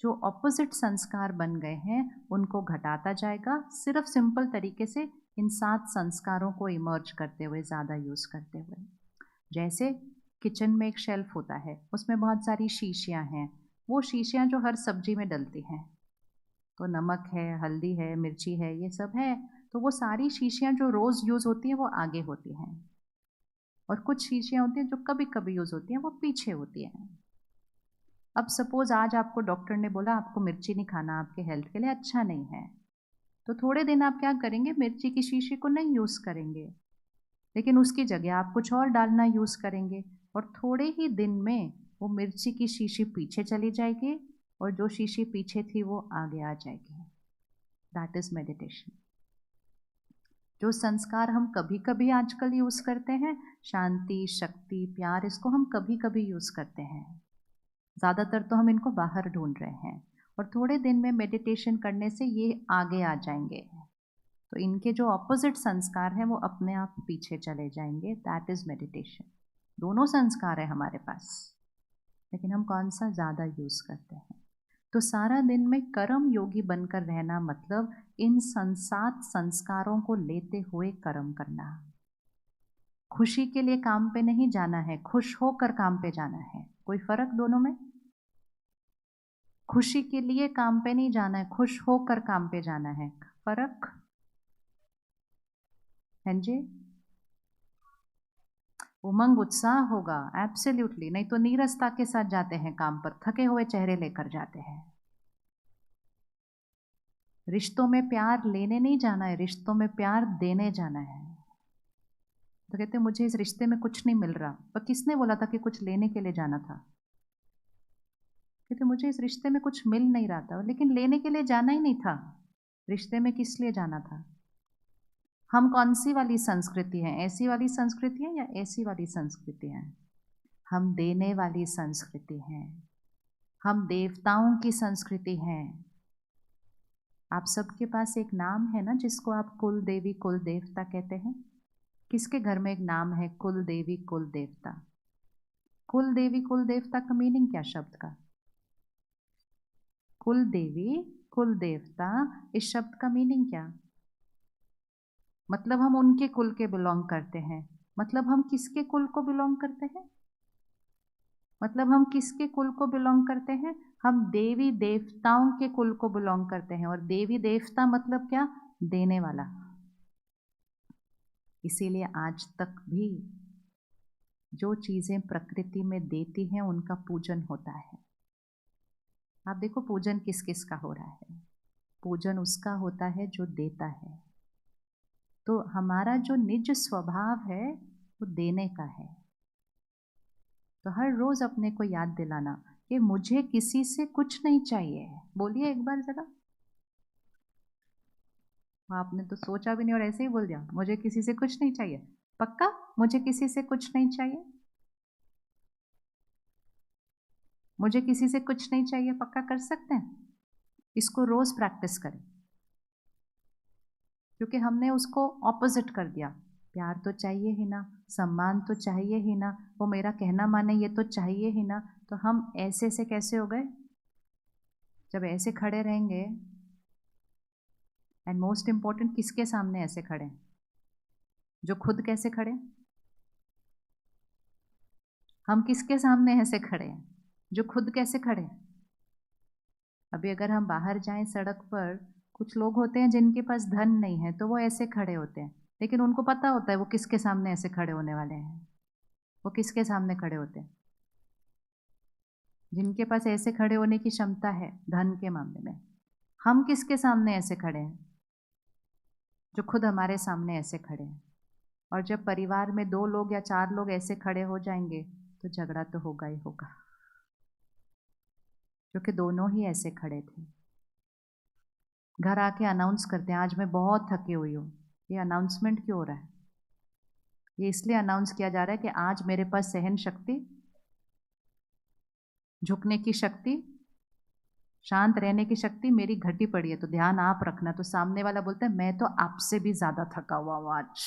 A: जो ऑपोजिट संस्कार बन गए हैं उनको घटाता जाएगा, सिर्फ सिंपल तरीके से इन 7 संस्कारों को इमर्ज करते हुए, ज़्यादा यूज़ करते हुए। जैसे किचन में एक शेल्फ होता है, उसमें बहुत सारी शीशियाँ हैं। वो शीशियाँ जो हर सब्जी में डलती हैं, तो नमक है, हल्दी है, मिर्ची है, ये सब है। तो वो सारी शीशियाँ जो रोज़ यूज़ होती हैं वो आगे होती हैं, और कुछ शीशियाँ होती हैं जो कभी कभी यूज़ होती हैं वो पीछे होती हैं। अब सपोज़ आज आपको डॉक्टर ने बोला आपको मिर्ची नहीं खाना, आपके हेल्थ के लिए अच्छा नहीं है, तो थोड़े दिन आप क्या करेंगे, मिर्ची की शीशी को नहीं यूज़ करेंगे, लेकिन उसकी जगह आप कुछ और डालना यूज़ करेंगे, और थोड़े ही दिन में वो मिर्ची की शीशी पीछे चली जाएगी और जो शीशी पीछे थी वो आगे आ जाएगी। That is meditation. जो संस्कार हम कभी कभी आजकल यूज़ करते हैं, शांति, शक्ति, प्यार, इसको हम कभी कभी यूज़ करते हैं, ज़्यादातर तो हम इनको बाहर ढूंढ रहे हैं, और थोड़े दिन में मेडिटेशन करने से ये आगे आ जाएंगे, तो इनके जो ऑपोजिट संस्कार हैं वो अपने आप पीछे चले जाएंगे। That is meditation. दोनों संस्कार है हमारे पास, लेकिन हम कौन सा ज़्यादा यूज़ करते हैं। तो सारा दिन में कर्म योगी बनकर रहना मतलब इन 7 संस्कारों को लेते हुए कर्म करना। खुशी के लिए काम पे नहीं जाना है, खुश होकर काम पे जाना है। कोई फर्क दोनों में? खुशी के लिए काम पे नहीं जाना है, खुश होकर काम पे जाना है। फर्क है जी? उमंग उत्साह होगा, एब्सोल्युटली, नहीं तो नीरसता के साथ जाते हैं काम पर, थके हुए चेहरे लेकर जाते हैं। रिश्तों में प्यार लेने नहीं जाना है, रिश्तों में प्यार देने जाना है। तो कहते हैं मुझे इस रिश्ते में कुछ नहीं मिल रहा, पर किसने बोला था कि कुछ लेने के लिए जाना था? कहते मुझे इस रिश्ते में कुछ मिल नहीं रहा था, लेकिन लेने के लिए जाना ही नहीं था, रिश्ते में किस लिए जाना था? हम कौन सी वाली संस्कृति हैं, ऐसी वाली संस्कृति है या ऐसी वाली संस्कृति है? हम देने वाली संस्कृति हैं, हम देवताओं की संस्कृति हैं। आप सबके पास एक नाम है ना जिसको आप कुल देवी कुल देवता कहते हैं। किसके घर में एक नाम है कुल देवी कुल देवता? कुल देवी कुल देवता का मीनिंग क्या शब्द का? कुल देवी कुल देवता, इस शब्द का मीनिंग क्या? मतलब हम उनके कुल के बिलोंग करते हैं। मतलब हम किसके कुल को बिलोंग करते हैं? मतलब हम किसके कुल को बिलोंग करते हैं? हम देवी देवताओं के कुल को बिलोंग करते हैं। और देवी देवता मतलब क्या? देने वाला। इसीलिए आज तक भी जो चीज़ें प्रकृति में देती हैं उनका पूजन होता है। आप देखो पूजन किस किस का हो रहा है? पूजन उसका होता है जो देता है। तो हमारा जो निज स्वभाव है वो देने का है। तो हर रोज अपने को याद दिलाना कि मुझे किसी से कुछ नहीं चाहिए। बोलिए एक बार जरा। आपने तो सोचा भी नहीं और ऐसे ही बोल दिया, मुझे किसी से कुछ नहीं चाहिए। पक्का मुझे किसी से कुछ नहीं चाहिए? मुझे किसी से कुछ नहीं चाहिए, पक्का कर सकते हैं? इसको रोज प्रैक्टिस करें, क्योंकि हमने उसको ऑपोजिट कर दिया। प्यार तो चाहिए ही ना, सम्मान तो चाहिए ही ना, वो मेरा कहना माने ये तो चाहिए ही ना। तो हम ऐसे से कैसे हो गए? जब ऐसे खड़े रहेंगे, एंड मोस्ट इंपॉर्टेंट किसके सामने ऐसे खड़े? जो खुद कैसे खड़े? हम किसके सामने ऐसे खड़े हैं? जो खुद कैसे खड़े? अभी अगर हम बाहर जाएं सड़क पर, कुछ लोग होते हैं जिनके पास धन नहीं है तो वो ऐसे खड़े होते हैं, लेकिन उनको पता होता है वो किसके सामने ऐसे खड़े होने वाले हैं। वो किसके सामने खड़े होते हैं? जिनके पास ऐसे खड़े होने की क्षमता है धन के मामले में। हम किसके सामने ऐसे खड़े हैं? जो खुद हमारे सामने ऐसे खड़े हैं। और जब परिवार में 2 लोग या 4 लोग ऐसे खड़े हो जाएंगे तो झगड़ा तो होगा ही होगा। क्योंकि दोनों ही ऐसे खड़े थे। घर आके अनाउंस करते हैं आज मैं बहुत थकी हुई हूँ। ये अनाउंसमेंट क्यों हो रहा है? ये इसलिए अनाउंस किया जा रहा है कि आज मेरे पास सहन शक्ति, झुकने की शक्ति, शांत रहने की शक्ति मेरी घटी पड़ी है, तो ध्यान आप रखना। तो सामने वाला बोलता है मैं तो आपसे भी ज्यादा थका हुआ हूं आज,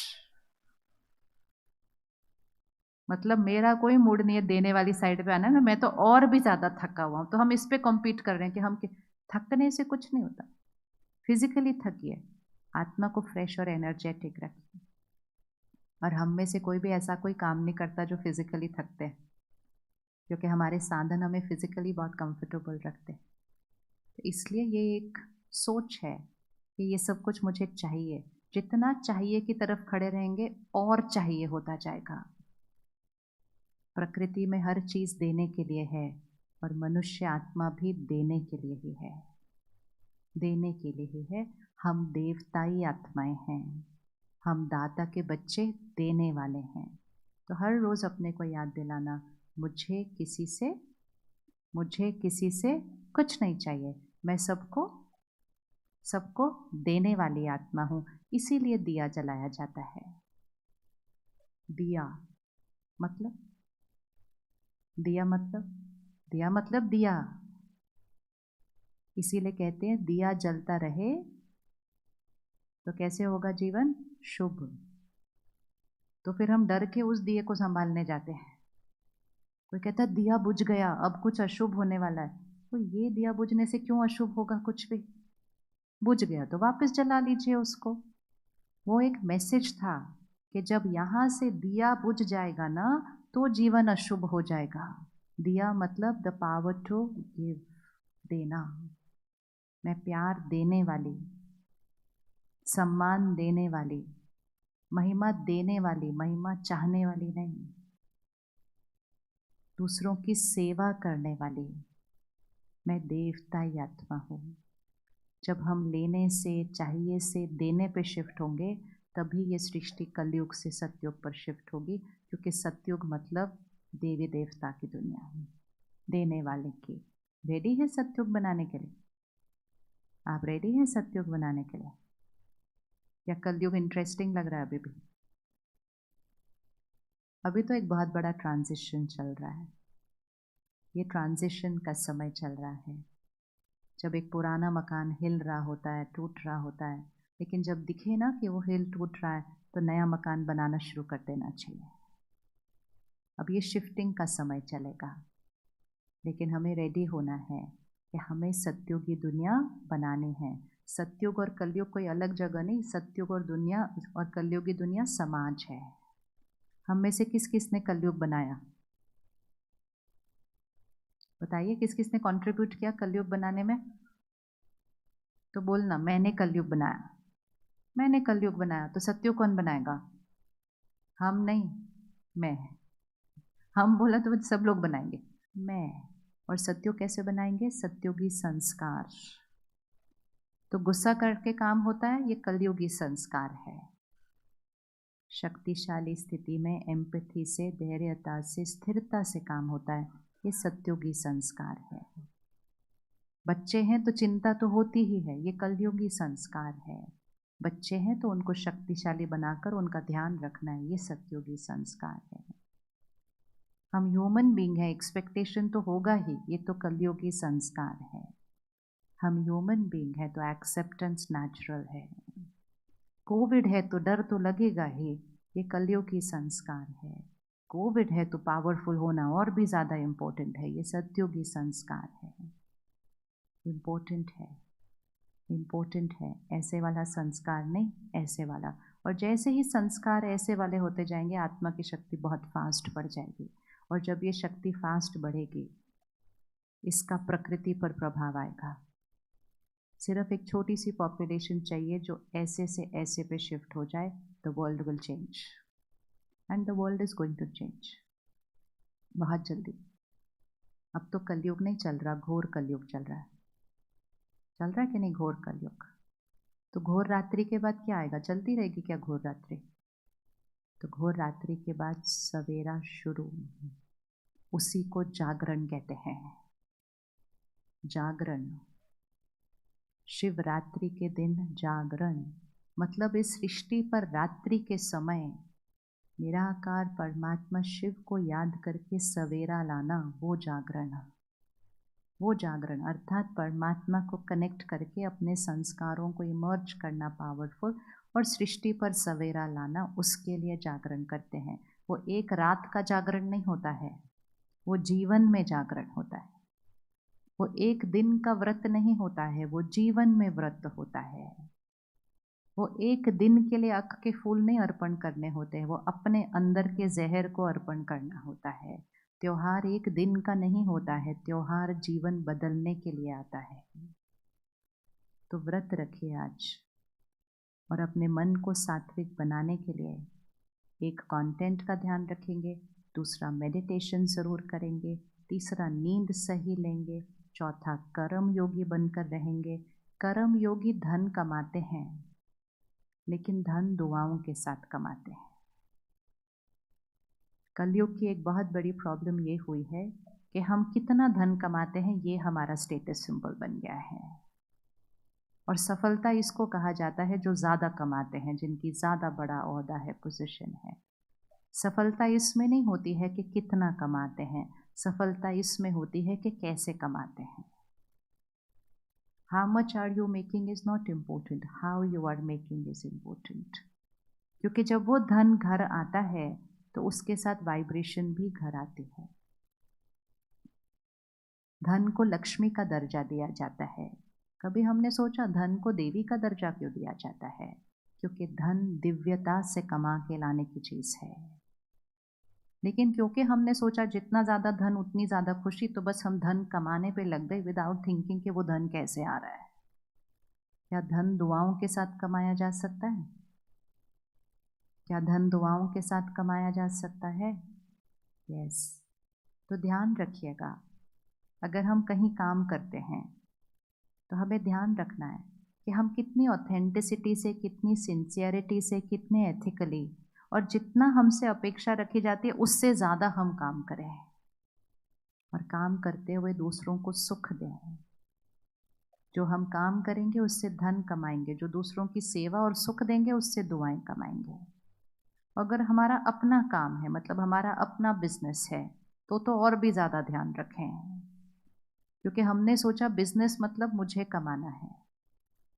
A: मतलब मेरा कोई मूड नहीं है देने वाली साइड पे आना है, मैं तो और भी ज्यादा थका हुआ हूं। तो हम इस पे कॉम्पीट कर रहे हैं कि हम थकने से कुछ नहीं होता। फिजिकली थकिए, आत्मा को फ्रेश और एनर्जेटिक रखिए। और हम में से कोई भी ऐसा कोई काम नहीं करता जो फिजिकली थकते हैं, क्योंकि हमारे साधन हमें फिजिकली बहुत कंफर्टेबल रखते हैं। तो इसलिए ये एक सोच है कि ये सब कुछ मुझे चाहिए। जितना चाहिए की तरफ खड़े रहेंगे और चाहिए होता जाएगा। प्रकृति में हर चीज देने के लिए है और मनुष्य आत्मा भी देने के लिए ही है, देने के लिए ही है। हम देवताई आत्माएं हैं, हम दाता के बच्चे देने वाले हैं। तो हर रोज अपने को याद दिलाना, मुझे किसी से कुछ नहीं चाहिए, मैं सबको सबको देने वाली आत्मा हूं। इसीलिए दिया जलाया जाता है। दिया मतलब दिया मतलब दिया मतलब दिया। इसीलिए कहते हैं दिया जलता रहे तो कैसे होगा जीवन शुभ। तो फिर हम डर के उस दिए को संभालने जाते हैं। कोई कहता है दिया बुझ गया, अब कुछ अशुभ होने वाला है। तो ये दिया बुझने से क्यों अशुभ होगा? कुछ भी बुझ गया तो वापस जला लीजिए उसको। वो एक मैसेज था कि जब यहां से दिया बुझ जाएगा ना तो जीवन अशुभ हो जाएगा। दिया मतलब द पावर टू गिव, देना। मैं प्यार देने वाली, सम्मान देने वाली, महिमा देने वाली, महिमा चाहने वाली नहीं, दूसरों की सेवा करने वाली। मैं देवताई आत्मा हूं। जब हम लेने से, चाहिए से देने पे शिफ्ट होंगे तभी ये सृष्टि कलयुग से सतयुग पर शिफ्ट होगी। क्योंकि सतयुग मतलब देवी देवता की दुनिया है, देने वाले की। रेडी है सतयुग बनाने के लिए? आप रेडी हैं सतयुग बनाने के लिए? या कलयुग इंटरेस्टिंग लग रहा है अभी भी? अभी तो एक बहुत बड़ा ट्रांजिशन चल रहा है। ये ट्रांजिशन का समय चल रहा है। जब एक पुराना मकान हिल रहा होता है, टूट रहा होता है, लेकिन जब दिखे ना कि वो हिल टूट रहा है तो नया मकान बनाना शुरू कर देना चाहिए। अब ये शिफ्टिंग का समय चलेगा, लेकिन हमें रेडी होना है कि हमें सतयुग की दुनिया बनानी है। सतयुग और कलयुग कोई अलग जगह नहीं, सतयुग और दुनिया और कलयुग की दुनिया समाज है। हम में से किस किस ने कलयुग बनाया? बताइए किस किस ने कंट्रीब्यूट किया कलयुग बनाने में? तो बोलना मैंने कलयुग बनाया, मैंने कलयुग बनाया। तो सतयुग कौन बनाएगा? हम नहीं, मैं। हम बोला तो सब लोग बनाएंगे, मैं। और सतयुग कैसे बनाएंगे? सतयुगी संस्कार। तो गुस्सा करके काम होता है, ये कलयुगी संस्कार है। शक्तिशाली स्थिति में एम्पैथी से, धैर्यता से, स्थिरता से काम होता है, ये सतयुगी संस्कार है। बच्चे हैं तो चिंता तो होती ही है, ये कलयुगी संस्कार है। बच्चे हैं तो उनको शक्तिशाली बनाकर उनका ध्यान रखना है, ये सतयुगी संस्कार है। हम ह्यूमन बीइंग है, एक्सपेक्टेशन तो होगा ही, ये तो कलयुगी संस्कार है। हम ह्यूमन बीइंग है तो एक्सेप्टेंस नेचुरल है। कोविड है तो डर तो लगेगा ही, ये कलयुगी संस्कार है। कोविड है तो पावरफुल होना और भी ज़्यादा इम्पोर्टेंट है, ये सतयुगी संस्कार है। इम्पोर्टेंट है, इम्पोर्टेंट है, ऐसे वाला संस्कार नहीं, ऐसे वाला। और जैसे ही संस्कार ऐसे वाले होते जाएंगे आत्मा की शक्ति बहुत फास्ट बढ़ जाएगी। और जब ये शक्ति फास्ट बढ़ेगी इसका प्रकृति पर प्रभाव आएगा। सिर्फ एक छोटी सी पॉपुलेशन चाहिए जो ऐसे से ऐसे पे शिफ्ट हो जाए, the world will change and the world is going to change बहुत जल्दी। अब तो कलयुग नहीं चल रहा, घोर कलयुग चल रहा है। चल रहा है कि नहीं घोर कलयुग? तो घोर रात्रि के बाद क्या आएगा? चलती रहेगी क्या घोर रात्रि? तो घोर रात्रि के बाद सवेरा शुरू, उसी को जागरण कहते हैं। जागरण, शिवरात्रि के दिन जागरण, मतलब इस सृष्टि पर रात्रि के समय निराकार परमात्मा शिव को याद करके सवेरा लाना, वो जागरण। वो जागरण अर्थात परमात्मा को कनेक्ट करके अपने संस्कारों को इमर्ज करना पावरफुल, और सृष्टि पर सवेरा लाना, उसके लिए जागरण करते हैं। वो एक रात का जागरण नहीं होता है, वो जीवन में जागरण होता है। वो एक दिन का व्रत नहीं होता है, वो जीवन में व्रत होता है। वो एक दिन के लिए अख के फूल नहीं अर्पण करने होते हैं, वो अपने अंदर के जहर को अर्पण करना होता है। त्योहार एक दिन का नहीं होता है, त्योहार जीवन बदलने के लिए आता है। तो व्रत रखिए आज, और अपने मन को सात्विक बनाने के लिए एक कंटेंट का ध्यान रखेंगे, दूसरा मेडिटेशन ज़रूर करेंगे, तीसरा नींद सही लेंगे, चौथा कर्म योगी बनकर रहेंगे। कर्म योगी धन कमाते हैं, लेकिन धन दुआओं के साथ कमाते हैं। कलयुग की एक बहुत बड़ी प्रॉब्लम ये हुई है कि हम कितना धन कमाते हैं ये हमारा स्टेटस सिंबल बन गया है। और सफलता इसको कहा जाता है जो ज़्यादा कमाते हैं, जिनकी ज़्यादा बड़ा ओहदा है, पोजीशन है। सफलता इसमें नहीं होती है कि कितना कमाते हैं, सफलता इसमें होती है कि कैसे कमाते हैं। How much are you making is not important, how you are making is important। क्योंकि जब वो धन घर आता है तो उसके साथ वाइब्रेशन भी घर आती है। धन को लक्ष्मी का दर्जा दिया जाता है। कभी हमने सोचा धन को देवी का दर्जा क्यों दिया जाता है? क्योंकि धन दिव्यता से कमा के लाने की चीज़ है। लेकिन क्योंकि हमने सोचा जितना ज़्यादा धन उतनी ज़्यादा खुशी, तो बस हम धन कमाने पे लग गए विदाउट थिंकिंग कि वो धन कैसे आ रहा है। क्या धन दुआओं के साथ कमाया जा सकता है? क्या धन दुआओं के साथ कमाया जा सकता है? यस। तो ध्यान रखिएगा, अगर हम कहीं काम करते हैं तो हमें ध्यान रखना है कि हम कितनी ऑथेंटिसिटी से, कितनी सिंसियरिटी से, कितने एथिकली, और जितना हमसे अपेक्षा रखी जाती है उससे ज़्यादा हम काम करें, और काम करते हुए दूसरों को सुख दें। जो हम काम करेंगे उससे धन कमाएंगे, जो दूसरों की सेवा और सुख देंगे उससे दुआएं कमाएंगे। अगर हमारा अपना काम है, मतलब हमारा अपना बिजनेस है, तो और भी ज़्यादा ध्यान रखें, क्योंकि हमने सोचा बिजनेस मतलब मुझे कमाना है,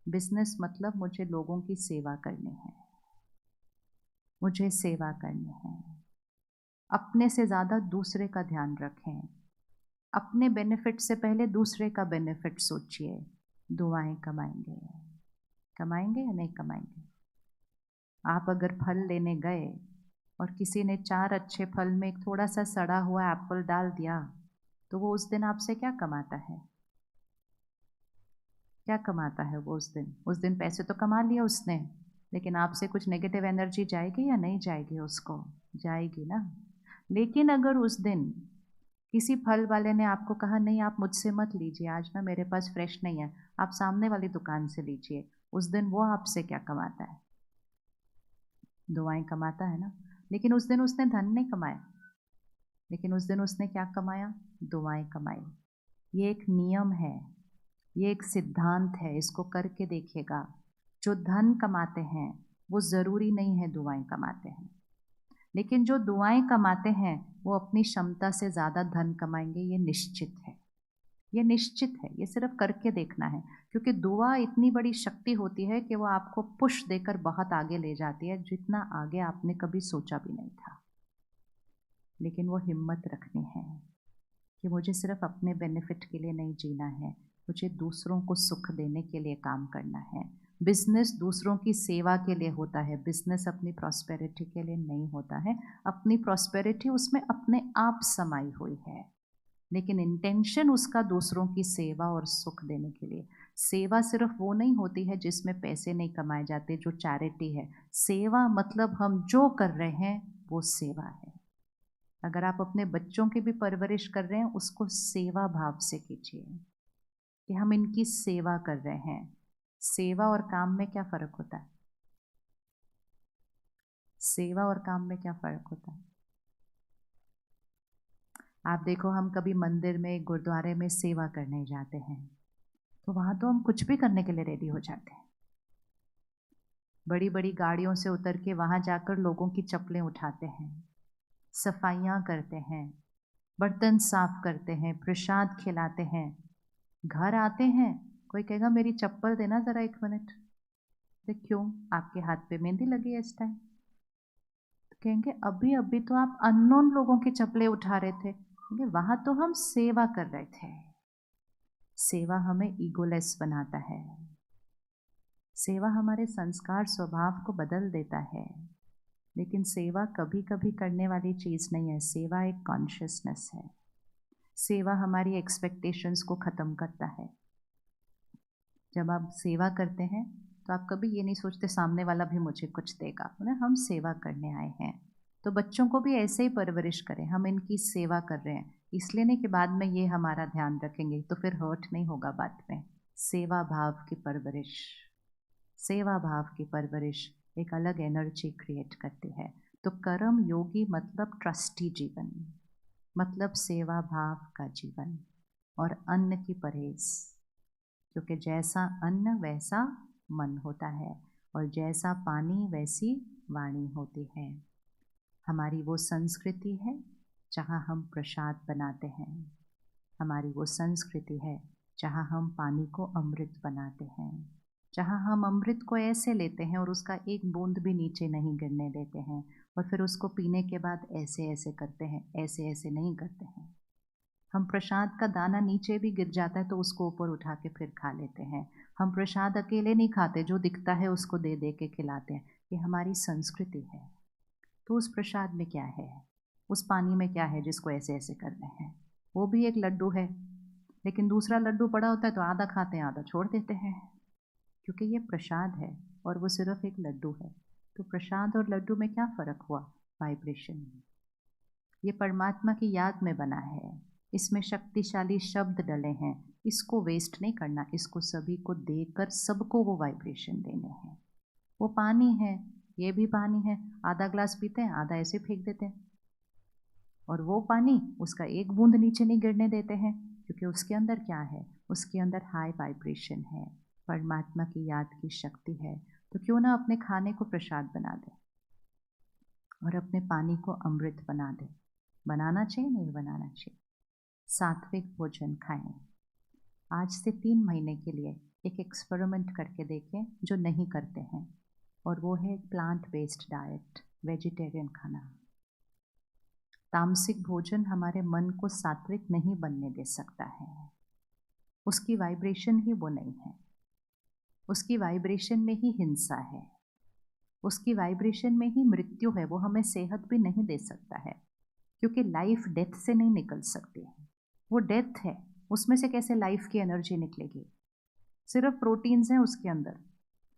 A: बिजनेस मतलब मुझे लोगों की सेवा करनी है, मुझे सेवा करनी है। अपने से ज़्यादा दूसरे का ध्यान रखें, अपने बेनिफिट से पहले दूसरे का बेनिफिट सोचिए। दुआएं कमाएंगे, कमाएंगे या नहीं कमाएंगे? आप अगर फल लेने गए और किसी ने 4 अच्छे फल में एक थोड़ा सा सड़ा हुआ एप्पल डाल दिया, तो वो उस दिन आपसे क्या कमाता है? क्या कमाता है वो उस दिन? उस दिन पैसे तो कमा लिया उसने, लेकिन आपसे कुछ नेगेटिव एनर्जी जाएगी या नहीं जाएगी? उसको जाएगी ना। लेकिन अगर उस दिन किसी फल वाले ने आपको कहा नहीं आप मुझसे मत लीजिए, आज ना मेरे पास फ्रेश नहीं है, आप सामने वाली दुकान से लीजिए, उस दिन वो आपसे क्या कमाता है? दुआएं कमाता है ना। लेकिन उस दिन उसने धन नहीं कमाया, लेकिन उस दिन उसने क्या कमाया? दुआएं कमाई। ये एक नियम है, ये एक सिद्धांत है, इसको करके देखिएगा। जो धन कमाते हैं वो ज़रूरी नहीं है दुआएं कमाते हैं, लेकिन जो दुआएं कमाते हैं वो अपनी क्षमता से ज़्यादा धन कमाएंगे, ये निश्चित है। ये निश्चित है, ये सिर्फ करके देखना है, क्योंकि दुआ इतनी बड़ी शक्ति होती है कि वो आपको पुश देकर बहुत आगे ले जाती है, जितना आगे आपने कभी सोचा भी नहीं था। लेकिन वो हिम्मत रखनी है कि मुझे सिर्फ अपने बेनिफिट के लिए नहीं जीना है, मुझे दूसरों को सुख देने के लिए काम करना है। बिजनेस दूसरों की सेवा के लिए होता है, बिजनेस अपनी प्रॉस्पेरिटी के लिए नहीं होता है। अपनी प्रॉस्पेरिटी उसमें अपने आप समाई हुई है, लेकिन इंटेंशन उसका दूसरों की सेवा और सुख देने के लिए। सेवा सिर्फ वो नहीं होती है जिसमें पैसे नहीं कमाए जाते, जो चैरिटी है। सेवा मतलब हम जो कर रहे हैं वो सेवा है। अगर आप अपने बच्चों की भी परवरिश कर रहे हैं, उसको सेवा भाव से कीजिए कि हम इनकी सेवा कर रहे हैं। सेवा और काम में क्या फ़र्क होता है? सेवा और काम में क्या फ़र्क होता है? आप देखो, हम कभी मंदिर में, गुरुद्वारे में सेवा करने जाते हैं, तो वहाँ तो हम कुछ भी करने के लिए रेडी हो जाते हैं। बड़ी बड़ी गाड़ियों से उतर के वहाँ जाकर लोगों की चप्पलें उठाते हैं, सफाइयाँ करते हैं, बर्तन साफ करते हैं, प्रसाद खिलाते हैं। घर आते हैं, कोई कहेगा मेरी चप्पल देना ज़रा 1 मिनट। तो क्यों? आपके हाथ पे मेहंदी लगी है इस टाइम। तो कहेंगे अभी अभी तो आप अननोन लोगों की चप्पलें उठा रहे थे। कहेंगे वहाँ तो हम सेवा कर रहे थे। सेवा हमें ईगोलेस बनाता है। सेवा हमारे संस्कार स्वभाव को बदल देता है। लेकिन सेवा कभी कभी करने वाली चीज़ नहीं है। सेवा एक कॉन्शियसनेस है। सेवा हमारी एक्सपेक्टेशंस को ख़त्म करता है। जब आप सेवा करते हैं तो आप कभी ये नहीं सोचते सामने वाला भी मुझे कुछ देगा, ना, हम सेवा करने आए हैं। तो बच्चों को भी ऐसे ही परवरिश करें, हम इनकी सेवा कर रहे हैं, इसलिए नहीं कि बाद में ये हमारा ध्यान रखेंगे, तो फिर हर्ट नहीं होगा बाद में। सेवा भाव की परवरिश, सेवा भाव की परवरिश एक अलग एनर्जी क्रिएट करती है। तो कर्म योगी मतलब ट्रस्टी जीवन, मतलब सेवा भाव का जीवन और अन्न की परहेज, क्योंकि जैसा अन्न वैसा मन होता है और जैसा पानी वैसी वाणी होती है। हमारी वो संस्कृति है जहाँ हम प्रसाद बनाते हैं। हमारी वो संस्कृति है जहाँ हम पानी को अमृत बनाते हैं, जहाँ हम अमृत को ऐसे लेते हैं और उसका एक बूंद भी नीचे नहीं गिरने देते हैं, और फिर उसको पीने के बाद ऐसे ऐसे करते हैं, ऐसे ऐसे नहीं करते हैं। हम प्रसाद का दाना नीचे भी गिर जाता है तो उसको ऊपर उठा के फिर खा लेते हैं। हम प्रसाद अकेले नहीं खाते, जो दिखता है उसको दे दे के खिलाते हैं। ये हमारी संस्कृति है। तो उस प्रसाद में क्या है, उस पानी में क्या है जिसको ऐसे ऐसे कर रहे हैं? वो भी एक लड्डू है, लेकिन दूसरा लड्डू पड़ा होता है तो आधा खाते हैं आधा छोड़ देते हैं, क्योंकि ये प्रसाद है और वो सिर्फ एक लड्डू है। तो प्रसाद और लड्डू में क्या फ़र्क हुआ? वाइब्रेशन। ये परमात्मा की याद में बना है, इसमें शक्तिशाली शब्द डले हैं। इसको वेस्ट नहीं करना, इसको सभी को देकर सबको वो वाइब्रेशन देने हैं। वो पानी है, ये भी पानी है, आधा ग्लास पीते हैं आधा ऐसे फेंक देते हैं, और वो पानी उसका एक बूंद नीचे नहीं गिरने देते हैं, क्योंकि उसके अंदर क्या है? उसके अंदर हाई वाइब्रेशन है, परमात्मा की याद की शक्ति है। तो क्यों ना अपने खाने को प्रसाद बना दे और अपने पानी को अमृत बना दे। बनाना चाहिए, नहीं बनाना चाहिए? सात्विक भोजन खाएं। आज से 3 महीने के लिए एक एक्सपेरिमेंट करके देखें जो नहीं करते हैं, और वो है प्लांट बेस्ड डाइट, वेजिटेरियन खाना। तामसिक भोजन हमारे मन को सात्विक नहीं बनने दे सकता है। उसकी वाइब्रेशन ही वो नहीं है। उसकी वाइब्रेशन में ही हिंसा है, उसकी वाइब्रेशन में ही मृत्यु है। वो हमें सेहत भी नहीं दे सकता है, क्योंकि लाइफ डेथ से नहीं निकल सकती है। वो डेथ है, उसमें से कैसे लाइफ की एनर्जी निकलेगी? सिर्फ प्रोटीन्स हैं उसके अंदर,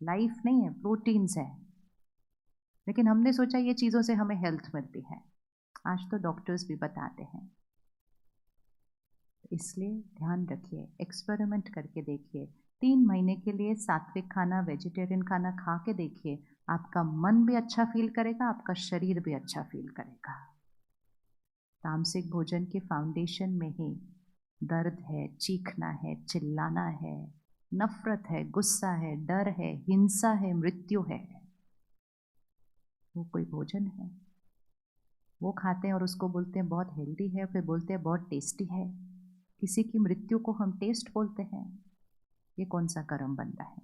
A: लाइफ नहीं है, प्रोटीन्स है। लेकिन हमने सोचा ये चीज़ों से हमें हेल्थ मिलती है। आज तो डॉक्टर्स भी बताते हैं। इसलिए ध्यान रखिए, एक्सपेरिमेंट करके देखिए। 3 महीने के लिए सात्विक खाना, वेजिटेरियन खाना खा के देखिए। आपका मन भी अच्छा फील करेगा, आपका शरीर भी अच्छा फील करेगा। तामसिक भोजन के फाउंडेशन में ही दर्द है, चीखना है, चिल्लाना है, नफरत है, गुस्सा है, डर है, हिंसा है, मृत्यु है। वो कोई भोजन है? वो खाते हैं और उसको बोलते हैं बहुत हेल्दी है, फिर बोलते हैं बहुत टेस्टी है। किसी की मृत्यु को हम टेस्ट बोलते हैं। ये कौन सा कर्म बनता है?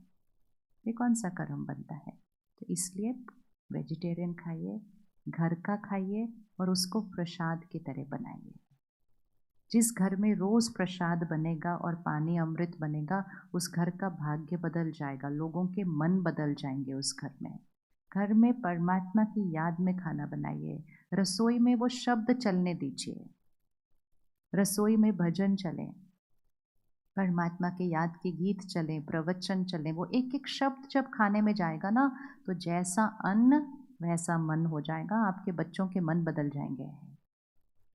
A: ये कौन सा कर्म बनता है? तो इसलिए वेजिटेरियन खाइए, घर का खाइए और उसको प्रसाद की तरह बनाइए। जिस घर में रोज प्रसाद बनेगा और पानी अमृत बनेगा, उस घर का भाग्य बदल जाएगा, लोगों के मन बदल जाएंगे उस घर में। घर में परमात्मा की याद में खाना बनाइए। रसोई में वो शब्द चलने दीजिए, रसोई में भजन चले, परमात्मा के याद के गीत चलें, प्रवचन चलें। वो एक एक शब्द जब खाने में जाएगा ना, तो जैसा अन्न वैसा मन हो जाएगा। आपके बच्चों के मन बदल जाएंगे।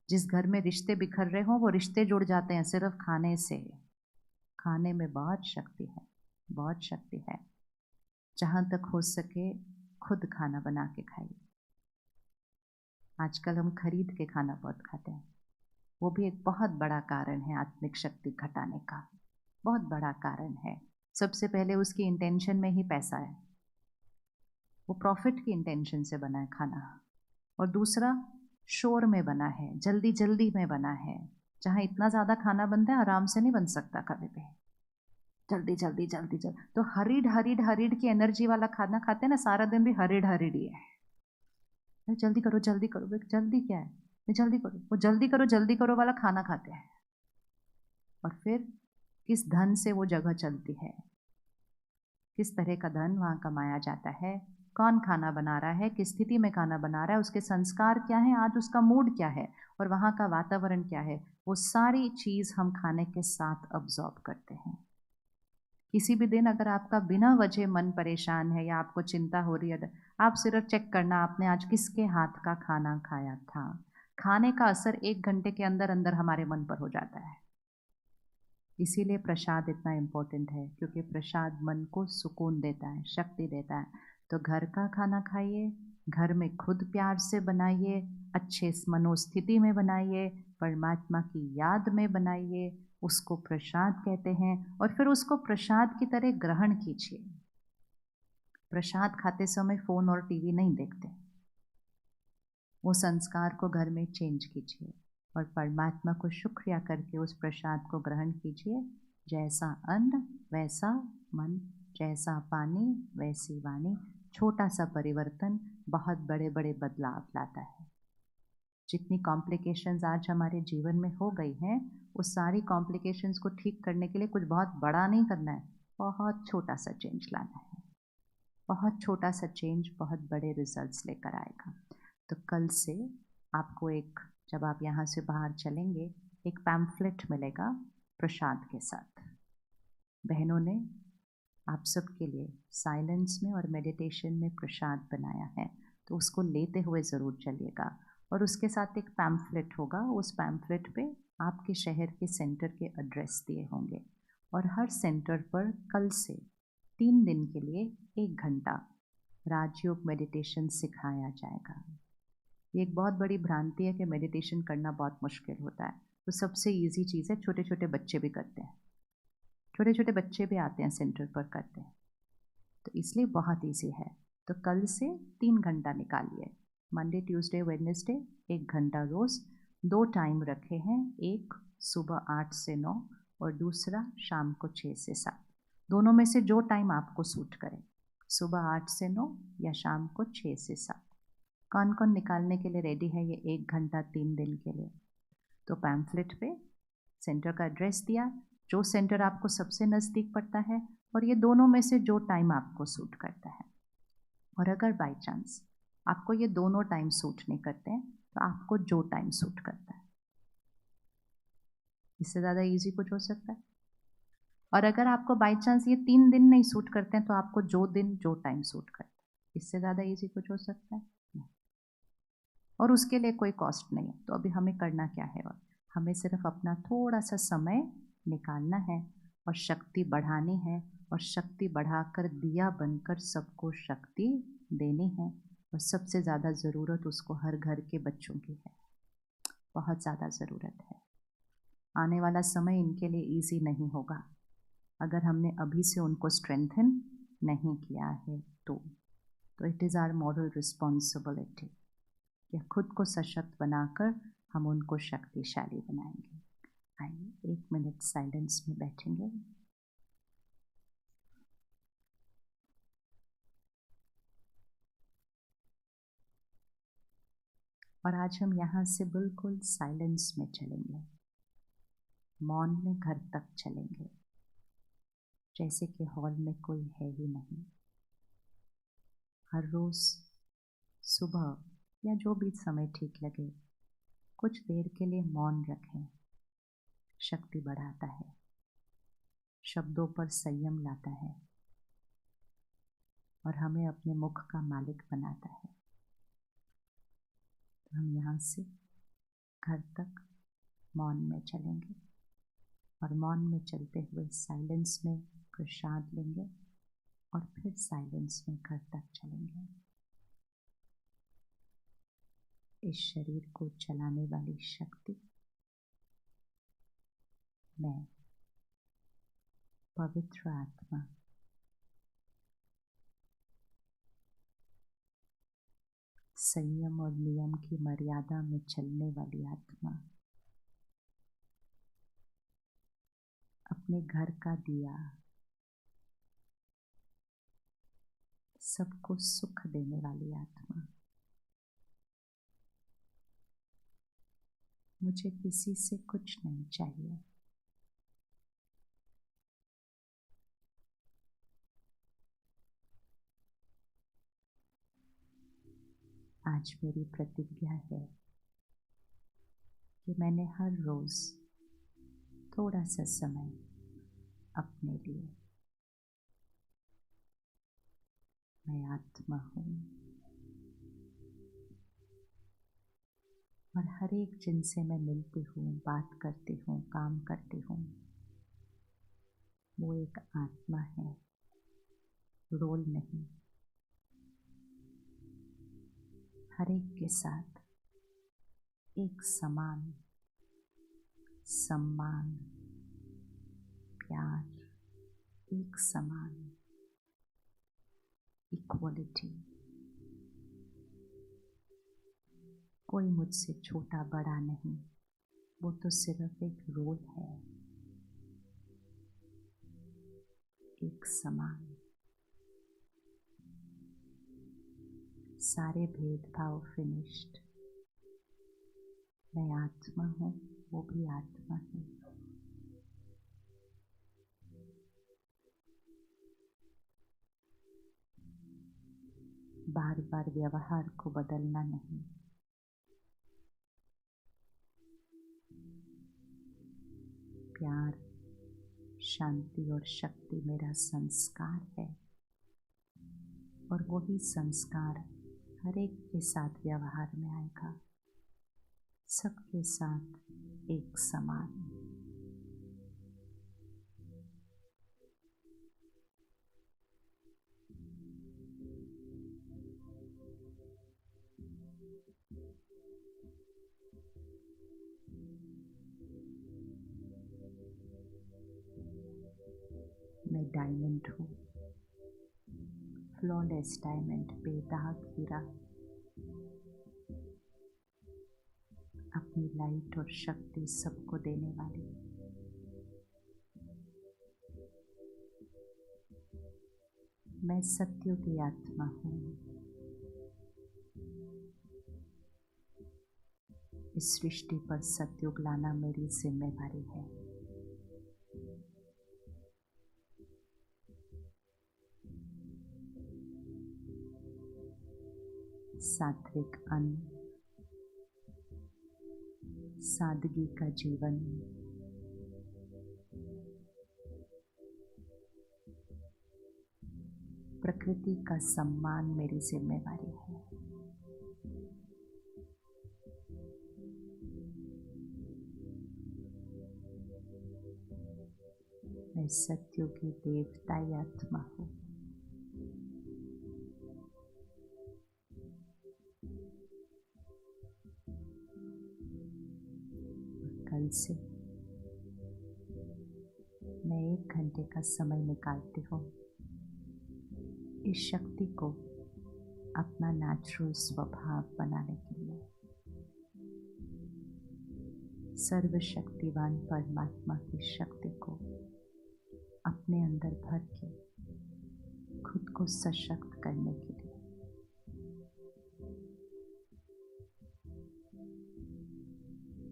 A: जिस घर में रिश्ते बिखर रहे हों, वो रिश्ते जुड़ जाते हैं सिर्फ खाने से। खाने में बहुत शक्ति है, बहुत शक्ति है। जहाँ तक हो सके खुद खाना बना के खाइए। आजकल हम खरीद के खाना बहुत खाते हैं। वो भी एक बहुत बड़ा कारण है आत्मिक शक्ति घटाने का, बहुत बड़ा कारण है। सबसे पहले उसकी इंटेंशन में ही पैसा है, वो प्रॉफिट की इंटेंशन से बना है खाना। और दूसरा, शोर में बना है, जल्दी जल्दी में बना है। जहाँ इतना ज़्यादा खाना बनता है आराम से नहीं बन सकता कभी भी, जल्दी जल्दी जल्दी जल्दी। तो हरिड हरिड हरिड की एनर्जी वाला खाना खाते हैं ना, सारा दिन भी हरिड हरिड ही है। जल्दी करो जल्दी करो, भाई जल्दी क्या है, जल्दी करो, वो जल्दी करो वाला खाना खाते हैं। और फिर किस धन से वो जगह चलती है, किस तरह का धन वहाँ कमाया जाता है, कौन खाना बना रहा है, किस स्थिति में खाना बना रहा है, उसके संस्कार क्या है, आज उसका मूड क्या है, और वहाँ का वातावरण क्या है, वो सारी चीज़ हम खाने के साथ अब्जॉर्ब करते हैं। किसी भी दिन अगर आपका बिना वजह मन परेशान है या आपको चिंता हो रही है, आप सिर्फ चेक करना आपने आज किसके हाथ का खाना खाया था। खाने का असर 1 घंटे के अंदर अंदर हमारे मन पर हो जाता है। इसीलिए प्रसाद इतना इम्पोर्टेंट है, क्योंकि प्रसाद मन को सुकून देता है, शक्ति देता है। तो घर का खाना खाइए, घर में खुद प्यार से बनाइए, अच्छे मनोस्थिति में बनाइए, परमात्मा की याद में बनाइए, उसको प्रसाद कहते हैं। और फिर उसको प्रसाद की तरह ग्रहण कीजिए। प्रसाद खाते समय फ़ोन और टीवी नहीं देखते, वो संस्कार को घर में चेंज कीजिए और परमात्मा को शुक्रिया करके उस प्रसाद को ग्रहण कीजिए। जैसा अन्न वैसा मन, जैसा पानी वैसी वाणी। छोटा सा परिवर्तन बहुत बड़े बड़े बदलाव लाता है। जितनी कॉम्प्लिकेशंस आज हमारे जीवन में हो गई हैं, उस सारी कॉम्प्लिकेशंस को ठीक करने के लिए कुछ बहुत बड़ा नहीं करना है, बहुत छोटा सा चेंज लाना है। बहुत छोटा सा चेंज बहुत बड़े रिजल्ट्स लेकर आएगा। तो कल से आपको एक, जब आप यहाँ से बाहर चलेंगे, एक पैम्फलेट मिलेगा प्रसाद के साथ। बहनों ने आप सबके लिए साइलेंस में और मेडिटेशन में प्रसाद बनाया है, तो उसको लेते हुए ज़रूर चलिएगा। और उसके साथ एक पैम्फलेट होगा, उस पैम्फलेट पे आपके शहर के सेंटर के एड्रेस दिए होंगे। और हर सेंटर पर कल से 3 दिन के लिए 1 घंटा राजयोग मेडिटेशन सिखाया जाएगा। ये एक बहुत बड़ी भ्रांति है कि मेडिटेशन करना बहुत मुश्किल होता है। तो सबसे ईजी चीज़ है, छोटे छोटे बच्चे भी करते हैं, छोटे छोटे बच्चे भी आते हैं सेंटर पर करते हैं, तो इसलिए बहुत ईजी है। तो कल से 3 घंटा निकालिए, मंडे ट्यूसडे वेडनेसडे 1 घंटा रोज़। 2 टाइम रखे हैं, एक सुबह 8 से 9 और दूसरा शाम को 6 से 7। दोनों में से जो टाइम आपको सूट करे, सुबह 8 से 9 या शाम को 6 से 7। कौन कौन निकालने के लिए रेडी है ये 1 घंटा 3 दिन के लिए? तो पैम्फलेट पे सेंटर का एड्रेस दिया, जो सेंटर आपको सबसे नज़दीक पड़ता है, और ये दोनों में से जो टाइम आपको सूट करता है। और अगर बाई चांस आपको ये दोनों टाइम सूट नहीं करते हैं, तो आपको जो टाइम सूट करता है, इससे ज़्यादा इजी कुछ हो सकता है? और अगर आपको बाई चांस ये 3 दिन नहीं सूट करते हैं, तो आपको जो दिन जो टाइम सूट करता है, इससे ज़्यादा इजी कुछ हो सकता है? नहीं। और उसके लिए कोई कॉस्ट नहीं है। तो अभी हमें करना क्या है, और हमें सिर्फ अपना थोड़ा सा समय निकालना है और शक्ति बढ़ानी है, और शक्ति बढ़ाकर दिया बनकर सबको शक्ति देनी है। और सबसे ज़्यादा ज़रूरत उसको हर घर के बच्चों की है, बहुत ज़्यादा ज़रूरत है। आने वाला समय इनके लिए ईजी नहीं होगा अगर हमने अभी से उनको स्ट्रेंथन नहीं किया है। तो it is our moral responsibility कि खुद को सशक्त बनाकर हम उनको शक्तिशाली बनाएंगे। आइए 1 मिनट साइलेंस में बैठेंगे। और आज हम यहाँ से बिल्कुल साइलेंस में चलेंगे, मौन में घर तक चलेंगे, जैसे कि हॉल में कोई है ही नहीं। हर रोज़ सुबह या जो भी समय ठीक लगे, कुछ देर के लिए मौन रखें। शक्ति बढ़ाता है, शब्दों पर संयम लाता है, और हमें अपने मुख का मालिक बनाता है। तो हम यहाँ से घर तक मौन में चलेंगे, और मौन में चलते हुए साइलेंस में प्रसाद लेंगे, और फिर साइलेंस में घर तक चलेंगे। इस शरीर को चलाने वाली शक्ति मैं पवित्र आत्मा संयम और नियम की मर्यादा में चलने वाली आत्मा अपने घर का दिया सबको सुख देने वाली आत्मा मुझे किसी से कुछ नहीं चाहिए। आज मेरी प्रतिज्ञा है कि मैंने हर रोज थोड़ा सा समय अपने लिए, मैं आत्मा हूँ और हर एक जिनसे मैं मिलती हूँ, बात करती हूँ, काम करती हूँ, वो एक आत्मा है, रोल नहीं। हर एक के साथ एक समान सम्मान, प्यार, एक समान इक्वलिटी। कोई मुझसे छोटा बड़ा नहीं, वो तो सिर्फ एक रोल है। एक समान, सारे भेदभाव फिनिश्ड। मैं आत्मा हूँ, वो भी आत्मा है। बार बार व्यवहार को बदलना नहीं, प्यार, शांति और शक्ति मेरा संस्कार है और वही संस्कार हर एक के साथ व्यवहार में आएगा, सबके साथ एक समान। मैं डायमंड हूँ, फ्लॉलेस डायमंड, बेदाग हीरा, अपनी लाइट और शक्ति सबको देने वाली। मैं सत्युग की आत्मा हूँ, इस सृष्टि पर सत्युग लाना मेरी जिम्मेदारी है। सात्विक अन्न, सादगी का जीवन, प्रकृति का सम्मान मेरी जिम्मेदारी है। मैं सत्युगी देवताई आत्मा हूँ। कल से मैं 1 घंटे का समय निकालती हूँ इस शक्ति को अपना नेचुरल स्वभाव बनाने के लिए। सर्वशक्तिवान परमात्मा की शक्ति को अपने अंदर भर के खुद को सशक्त करने के लिए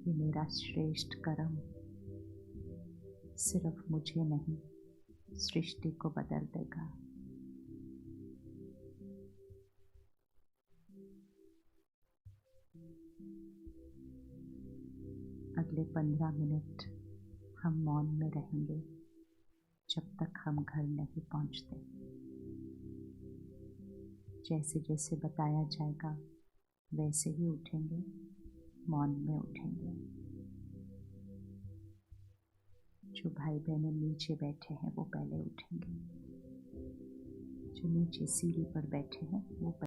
A: ये मेरा श्रेष्ठ कर्म सिर्फ मुझे नहीं, सृष्टि को बदल देगा। अगले 15 मिनट हम मौन में रहेंगे जब तक हम घर नहीं पहुंचते। जैसे जैसे बताया जाएगा वैसे ही उठेंगे, मौन में उठेंगे। जो भाई बहनें नीचे बैठे हैं वो पहले उठेंगे, जो नीचे सीढ़ी पर बैठे हैं वो